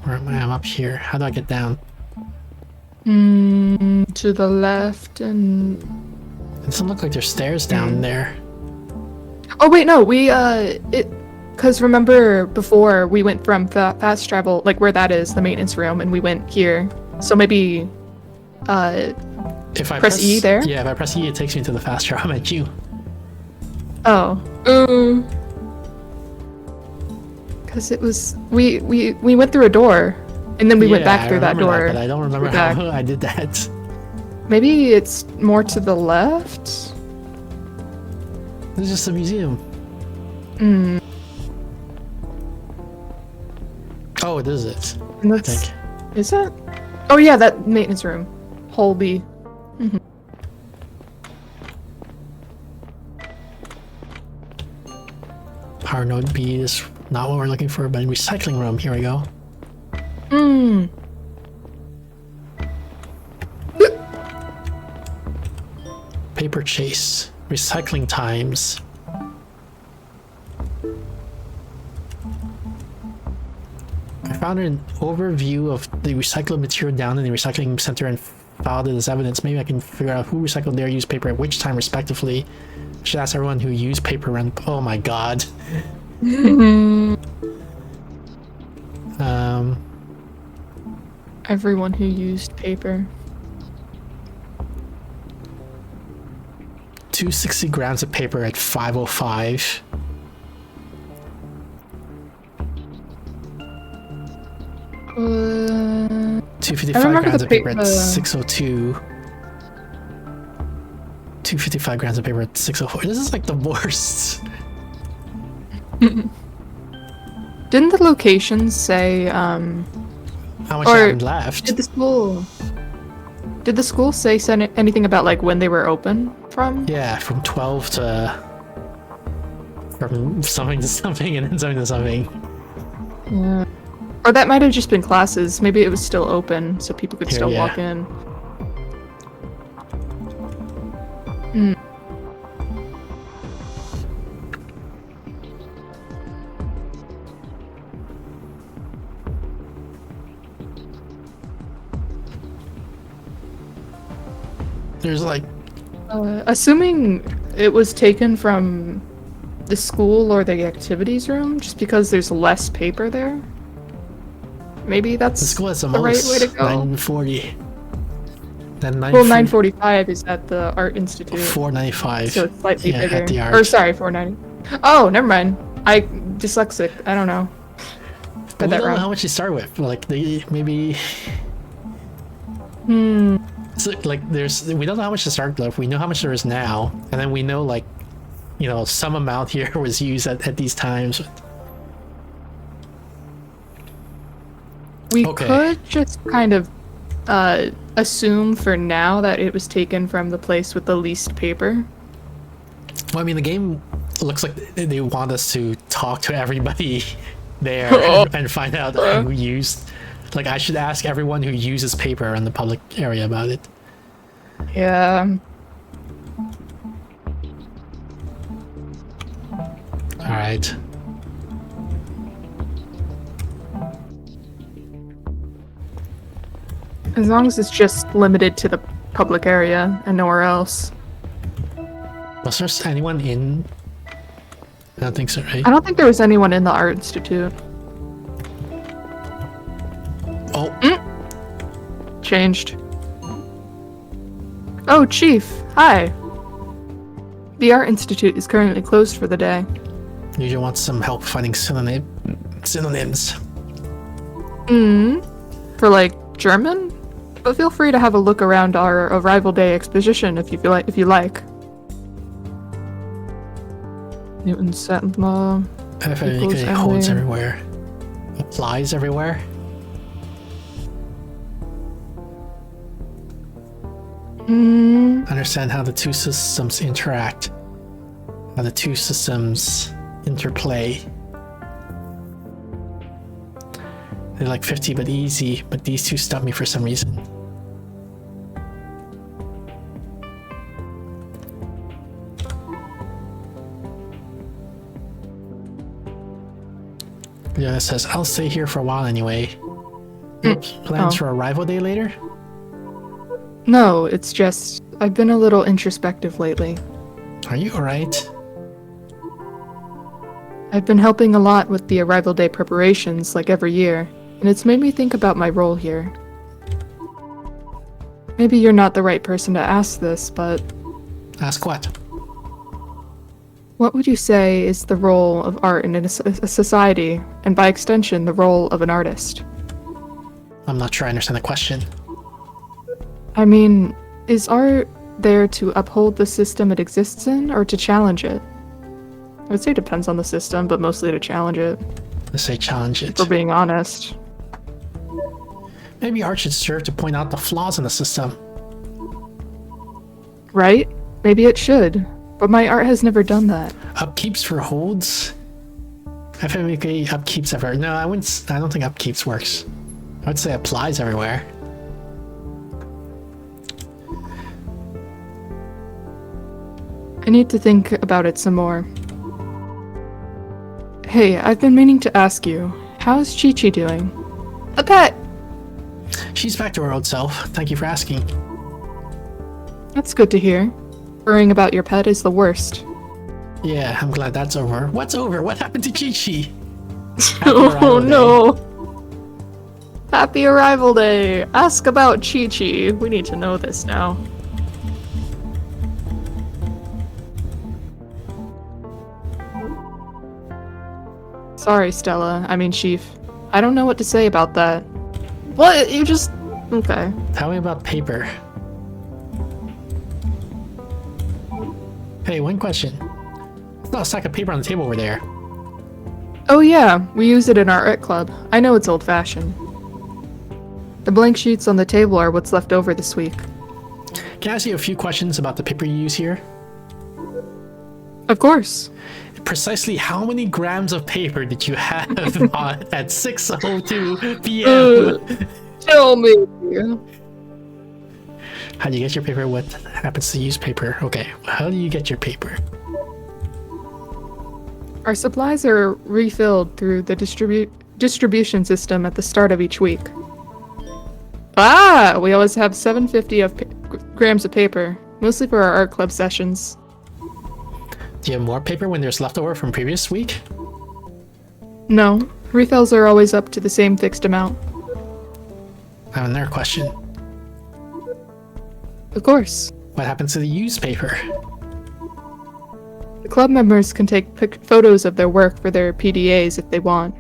Where am I? I'm up here. How do I get down? To the left and... It doesn't look like there's stairs down there. Oh wait, no, because remember before we went from fast travel, like where that is, the maintenance room, and we went here. So maybe, If I press E there? Yeah, if I press E, it takes me to the fast travel menu. oh. Because it was, we went through a door, and then we went Yeah, back I through that remember door. but I don't remember We're back. how I did that. Maybe it's more to the left? This is just a museum. Oh, it is it. And I that's, think. is that? Oh yeah, that maintenance room. Holby. Power node B is not what we're looking for, but recycling room. Here we go. Paper chase. Recycling times. I found an overview of the recycled material down in the recycling center and filed it as evidence. Maybe I can figure out who recycled their used paper at which time respectively. I should ask everyone who used paper around. Oh my god. Everyone who used paper. 260 grams of paper at 5:05. I 255 remember grams the of paper at paper- 6:02. 255 grams of paper at 6:04. This is like the worst. Didn't the locations say, How much Or I have left? did the school say anything about like when they were open from? Yeah, from 12 to... From something to something and then something to something. Or that might have just been classes. Maybe it was still open, so people could Here, still yeah. walk in. There's like Assuming it was taken from the school or the activities room, just because there's less paper there. Maybe that's The school has the the right most. way to go. 940. Then Well, 945 is at the Art Institute, 495. so it's slightly yeah, bigger. at the art. Or sorry, 490. Oh, never mind. I dyslexic. I don't know. But Got we that don't know wrong. how much you start with. Like maybe. Hmm. So, like we don't know how much to start with. We know how much there is now, and then we know like, some amount here was used at these times. We Okay. could just kind of assume for now that it was taken from the place with the least paper. Well, I mean, the game looks like they want us to talk to everybody there and find out who used. Like, I should ask everyone who uses paper in the public area about it. Yeah. All right. As long as it's just limited to the public area and nowhere else. Was there anyone in? I don't think so, right? I don't think there was anyone in the Art Institute. Oh, Changed. Oh, Chief. Hi. The Art Institute is currently closed for the day. usually want some help finding synonyms. For like German? But feel free to have a look around our Arrival Day exposition if you like. Newton's second law. FAK holds everywhere. Applies everywhere. Understand how the two systems interact. How the two systems interplay. They're like 50 but easy, but these two stop me for some reason. Yeah, it says, I'll stay here for a while anyway. Plans Oh. for Arrival Day later? No, it's just I've been a little introspective lately. Are you alright? I've been helping a lot with the Arrival Day preparations like every year, and it's made me think about my role here. Maybe you're not the right person to ask this, but Ask what? what would you say is the role of art in a society, and by extension, the role of an artist? I'm not sure I understand the question. I mean, is art there to uphold the system it exists in, or to challenge it? I would say it depends on the system, but mostly to challenge it, Let's say challenge it. for being honest. Maybe art should serve to point out the flaws in the system. Right? Maybe it should, but my art has never done that. Upkeeps for holds? FMK upkeeps everywhere. No, I don't think upkeeps works. I would say applies everywhere. I need to think about it some more. Hey, I've been meaning to ask you, how's Chi-Chi doing? A pet! She's back to her old self. Thank you for asking. That's good to hear. Worrying about your pet is the worst. Yeah, I'm glad that's over. What's over? What happened to Chi-Chi? Oh no! Happy Arrival Day! Ask about Chi-Chi. We need to know this now. Sorry, Stella. I mean, Chief. I don't know what to say about that. What? You just... Okay. Tell me about paper. Hey, one question. There's not a stack of paper on the table over there. Oh yeah, we use it in our art club. I know it's old-fashioned. The blank sheets on the table are what's left over this week. Can I ask you a few questions about the paper you use here? Of course. Precisely how many grams of paper did you have on at 6:02 p.m.? Tell me. How do you get your paper? What happens to use paper? Okay, how do you get your paper? Our supplies are refilled through the distribution system at the start of each week. Ah, we always have 750 grams of paper. mostly for our art club sessions. Do you have more paper when there's leftover from previous week? No, refills are always up to the same fixed amount. I have another question. Of course. What happens to the used paper? The club members can take photos of their work for their PDAs if they want.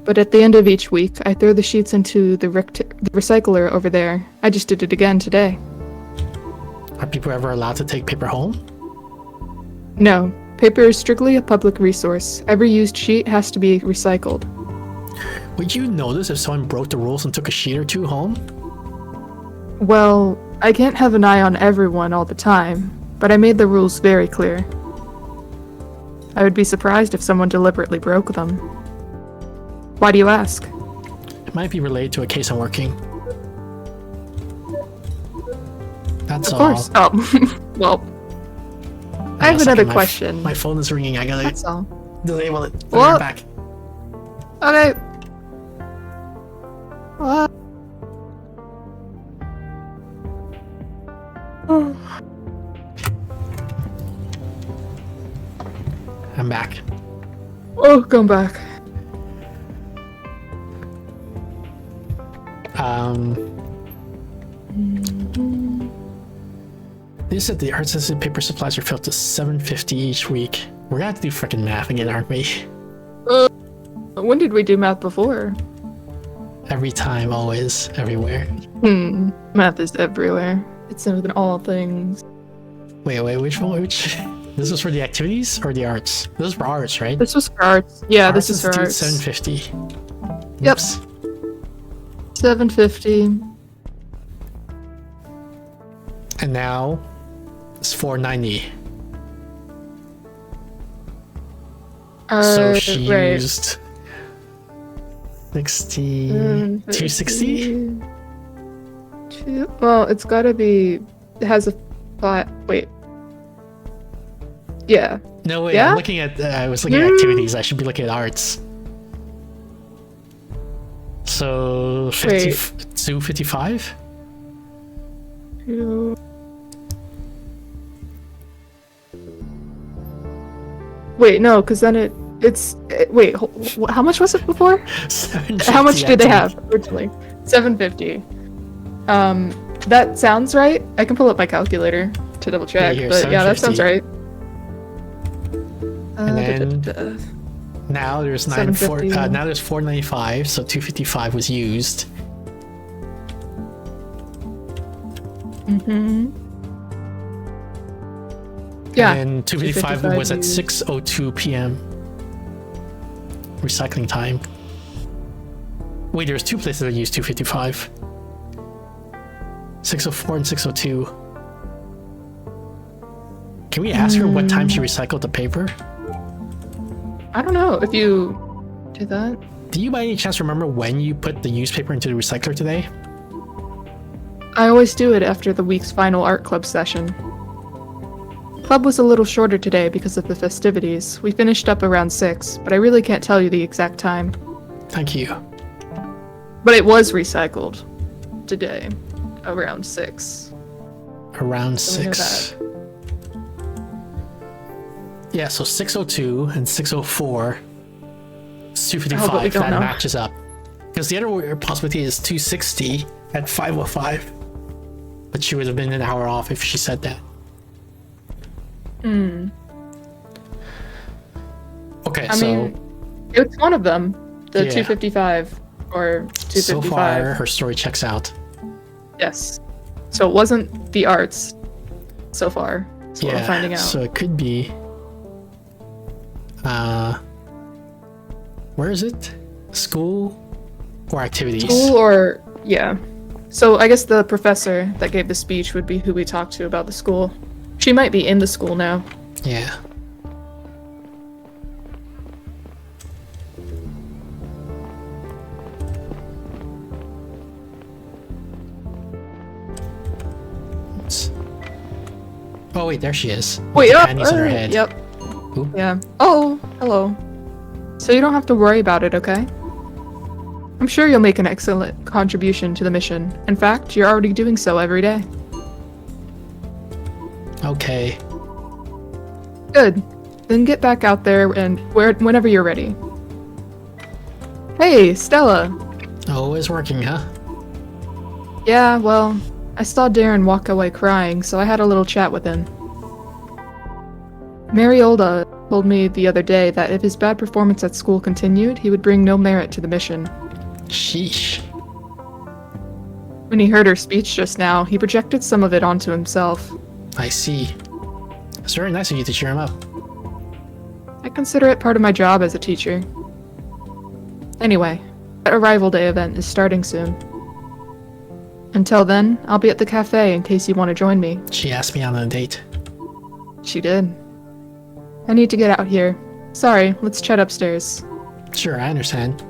But at the end of each week, I throw the sheets into the recycler over there. I just did it again today. Are people ever allowed to take paper home? No, paper is strictly a public resource. Every used sheet has to be recycled. Would you notice if someone broke the rules and took a sheet or two home? Well, I can't have an eye on everyone all the time, but I made the rules very clear. I would be surprised if someone deliberately broke them. Why do you ask? It might be related to a case I'm working. That's Of all. course. Oh, well, I have another question. My phone is ringing. I gotta That's all. disable it. I'll be What? right back. Okay. What? Oh. I'm back. Oh, come back. They said the art sensitive paper supplies are filled to $7.50 each week. We're gonna have to do freaking math again, aren't we? When did we do math before? Every time, always, everywhere. Math is everywhere. It's in all things. Wait, which one? Which? This is for the activities or the arts? This is for arts, right? This was for arts. Yeah, this is for arts. $7.50. Yep. Oops. $7.50. And now it's $4.90. So she right. used 260. Well, it's gotta be. It has a flat. Wait. Yeah. No, wait, Yeah? I'm looking at. I was looking at activities. I should be looking at arts. So 255. Wait, no, because then wait, how much was it before? How much did they have originally? $7.50. That sounds right. I can pull up my calculator to double check, here, but yeah, that sounds $7.50. right. And then now there's now there's $4.95, so $2.55 was used. Yeah. And $2.55 was at 6:02 p.m. recycling time. Wait, there's two places that use $2.55. 6:04 and 6:02. Can we ask her what time she recycled the paper? I don't know if you did that. Do you by any chance remember when you put the used paper into the recycler today? I always do it after the week's final art club session. Club was a little shorter today because of the festivities. We finished up around 6, but I really can't tell you the exact time. Thank you. But it was recycled today, around 6. Around So we know 6. Yeah, so 6:02 and 6:04. It's Oh, but we 2:55. don't That know. matches up. Because the other possibility is 2:60 at 5:05. But she would have been an hour off if she said that. Okay, I so mean, it's one of them. The Yeah. 255 or 255. so far her story checks out. Yes. So it wasn't the arts so far. That's what we're finding out. So it could be. Where is it? School or activities? School or, yeah. So I guess the professor that gave the speech would be who we talked to about the school. She might be in the school now. Yeah. Oops. Oh wait, there she is. With Wait, the up! panties on her head. Yep. Oop. Yeah. Oh, hello. So you don't have to worry about it, okay? I'm sure you'll make an excellent contribution to the mission. In fact, you're already doing so every day. Okay. Good. Then get back out there and whenever you're ready. Hey, Stella. Always working, huh? Yeah, well, I saw Darren walk away crying, so I had a little chat with him. Mariolda told me the other day that if his bad performance at school continued, he would bring no merit to the mission. Sheesh. When he heard her speech just now, he projected some of it onto himself. I see. It's very nice of you to cheer him up. I consider it part of my job as a teacher. Anyway, that Arrival Day event is starting soon. Until then, I'll be at the cafe in case you want to join me. She asked me out on a date. She did. I need to get out here. Sorry, let's chat upstairs. Sure, I understand.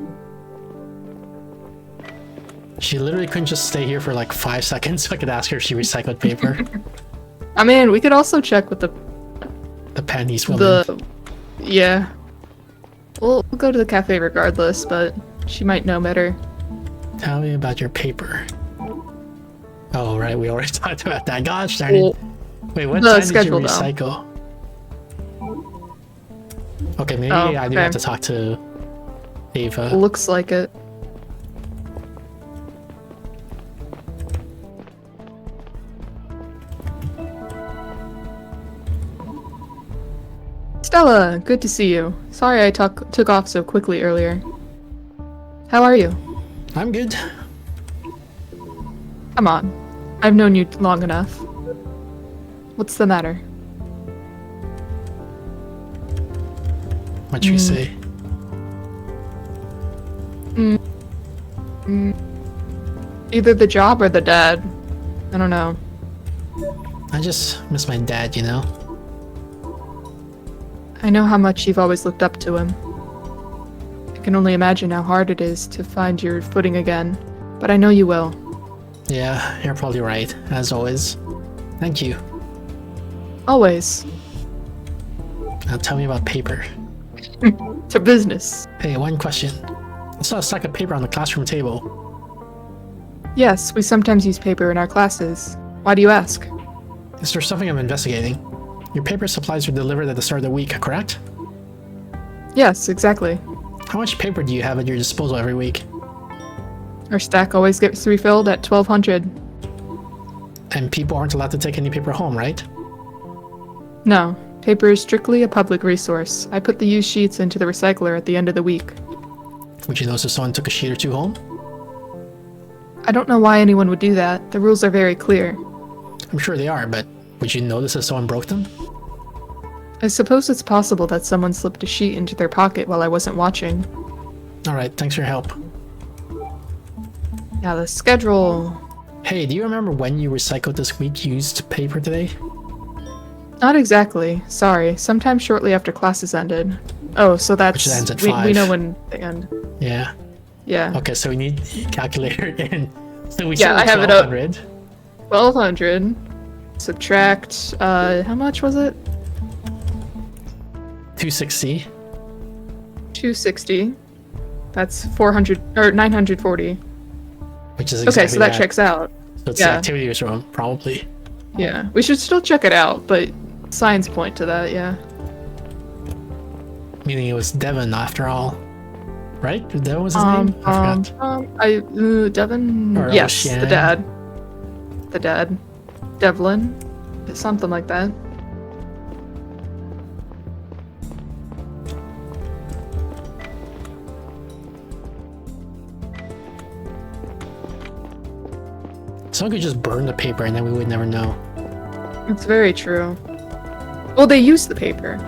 She literally couldn't just stay here for like 5 seconds so I could ask her if she recycled paper. I mean, we could also check with The pennies woman. Yeah. We'll go to the cafe regardless, but she might know better. Tell me about your paper. Oh, right, we already talked about that. Gosh darn it. Well, Wait, what the time did you schedule, though. recycle? Okay, maybe Oh, I do okay. have to talk to Ava. Looks like it. Stella, good to see you. Sorry I took off so quickly earlier. How are you? I'm good. Come on. I've known you long enough. What's the matter? What you say? Either the job or the dad. I don't know. I just miss my dad, you know? I know how much you've always looked up to him. I can only imagine how hard it is to find your footing again, but I know you will. Yeah, you're probably right, as always. Thank you. Always. Now tell me about paper. To business. Hey, one question. I saw a stack of paper on the classroom table. Yes, we sometimes use paper in our classes. Why do you ask? Is there something I'm investigating? Your paper supplies were delivered at the start of the week, correct? Yes, exactly. How much paper do you have at your disposal every week? Our stack always gets refilled at 1200. And people aren't allowed to take any paper home, right? No, paper is strictly a public resource. I put the used sheets into the recycler at the end of the week. Would you notice if someone took a sheet or two home? I don't know why anyone would do that. The rules are very clear. I'm sure they are, but would you notice if someone broke them? I suppose it's possible that someone slipped a sheet into their pocket while I wasn't watching. Alright, thanks for your help. Now the schedule... Hey, do you remember when you recycled this week used paper today? Not exactly. Sorry. Sometime shortly after classes ended. Oh, so that's... Which ends at we 5. know when they end. Yeah. Yeah. Okay, so we need a calculator again. So we Yeah, said I have it up. 1200. 1200. Subtract... how much was it? 260. 260. That's 400... or 940. Which is Okay, exactly so that checks out. So it's yeah. the activity was wrong, probably. Yeah. We should still check it out, but signs point to that, yeah. Meaning it was Devon after all. Right? Devon was his name? I forgot. Devin? Or Yes, the Ocean. dad. The dad. Devlin? Something like that. Someone could just burn the paper and then we would never know. It's very true. Well, they use the paper.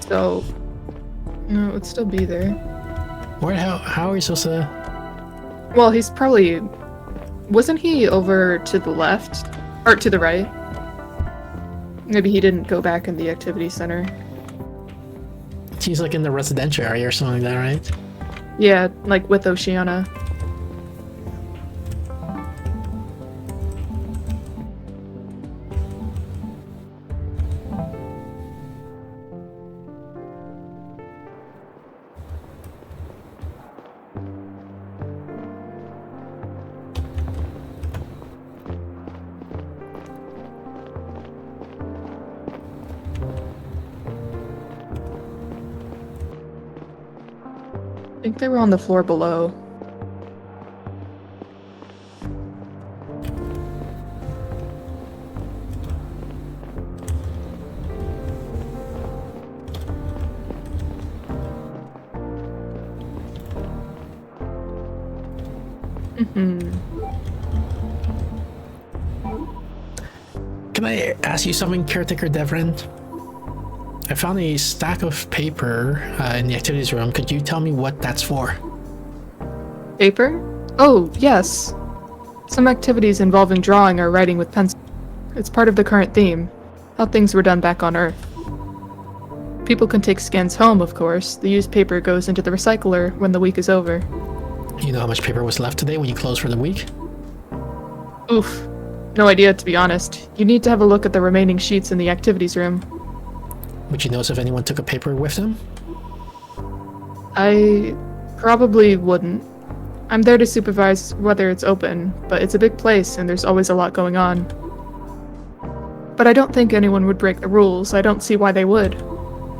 So... No, it would still be there. How are we supposed to... Well, he's probably... Wasn't he over to the left? Or to the right? Maybe he didn't go back in the activity center. He's like in the residential area or something like that, right? Yeah, like with Oceana. I think they were on the floor below. Can I ask you something, Caretaker Devrin? I found a stack of paper in the activities room. Could you tell me what that's for? Paper? Oh, yes. Some activities involving drawing or writing with pencil. It's part of the current theme, how things were done back on Earth. People can take scans home, of course. The used paper goes into the recycler when the week is over. You know how much paper was left today when you closed for the week? Oof. No idea, to be honest. You need to have a look at the remaining sheets in the activities room. Would you notice if anyone took a paper with them? I probably wouldn't. I'm there to supervise whether it's open, but it's a big place and there's always a lot going on. But I don't think anyone would break the rules. I don't see why they would.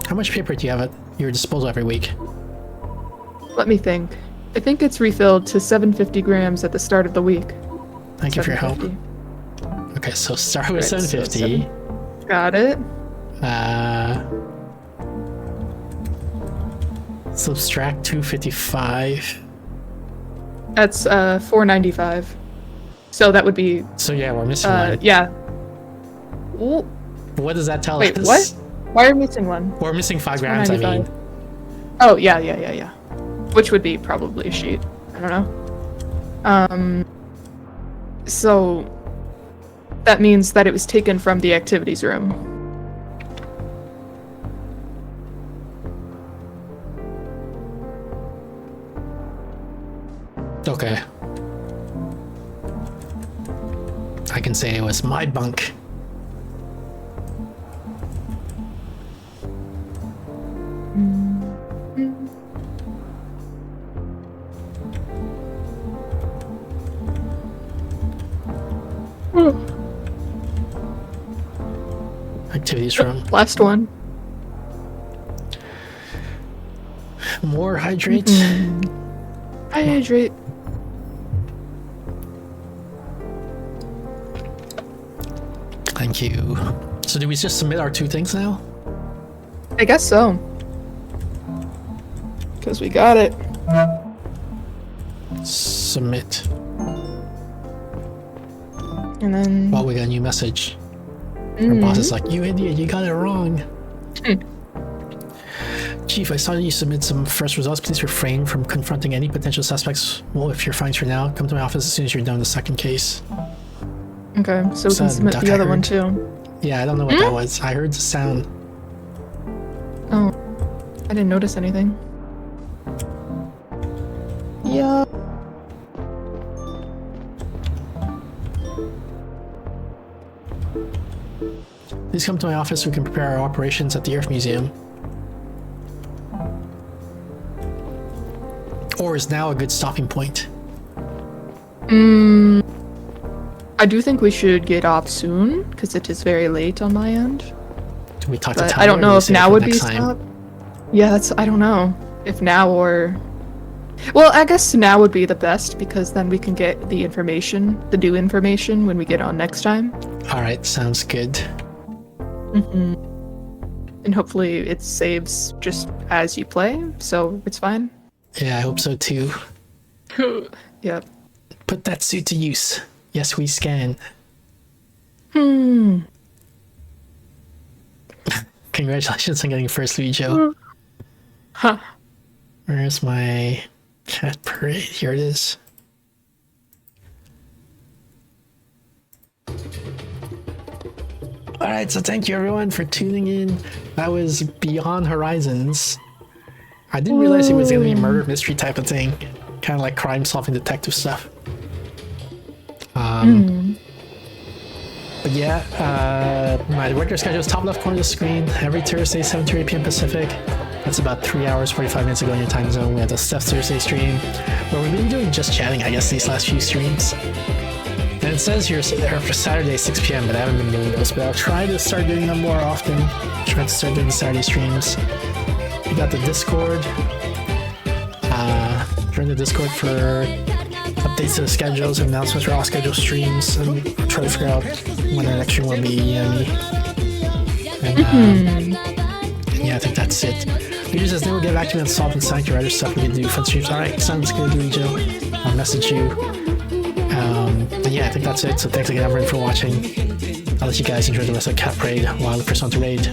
How much paper do you have at your disposal every week? Let me think. I think it's refilled to 750 grams at the start of the week. Thank you for your help. 750. Okay, so start with Right, so 750. Got it. Subtract 255. That's 495. So that would be So yeah, we're missing one. yeah. Ooh, What does that tell wait, us? what? Why are we missing one? We're missing 5 grams, I mean. 495. Oh, yeah. Which would be probably a sheet. I don't know. So that means that it was taken from the activities room. Okay. I can say it was my bunk. Activities room. Last one. More hydrate. Hydrate. Thank you. So do we just submit our 2 things now? I guess so. Because we got it. Submit. And then. Well, we got a new message. Our boss is like, you idiot, you got it wrong. Chief, I saw you submit some first results. Please refrain from confronting any potential suspects. Well, if you're fine for now, come to my office as soon as you're done with the second case. Okay, so we can submit duck the I other one heard. too. Yeah, I don't know what that was. I heard the sound. Oh, I didn't notice anything. Yeah. Please come to my office so we can prepare our operations at the Earth Museum. Or is now a good stopping point? I do think we should get off soon, because it is very late on my end. Do we talk to But Tyler? I don't or do know we if save it now for would be next time? stop. Yeah, I don't know. If now or... Well, I guess now would be the best, because then we can get the information, the new information, when we get on next time. Alright, sounds good. And hopefully it saves just as you play, so it's fine. Yeah, I hope so too. Yep. Put that suit to use. Yes, we scan. Congratulations on getting first Louis Joe. Huh. Where's my cat parade? Here it is. Alright, so thank you everyone for tuning in. That was Beyond Horizons. I didn't realize it was going to be a murder mystery type of thing. Kind of like crime solving detective stuff. But yeah, my regular schedule is top left corner of the screen. Every Thursday, 7 to 8 p.m. Pacific. That's about 3 hours, 45 minutes ago in your time zone. We have the Steph Thursday stream, where we've been doing just chatting, I guess, these last few streams. And it says here for Saturday, 6 p.m., but I haven't been doing those. But I'll try to start doing them more often. Try to start doing Saturday streams. We got the Discord. Join the Discord for updates to the schedules and announcements for all scheduled streams, and try to figure out when the next stream will be. You know what I mean? And yeah, I think that's it. Luigi says they will get back to me on Salt and Sanctuary, other stuff we can do, fun streams. Alright, sounds good, Luigi. I'll message you. And yeah, I think that's it. So thanks again, everyone, for watching. I'll let you guys enjoy the rest of Cat Parade while I look for someone to raid.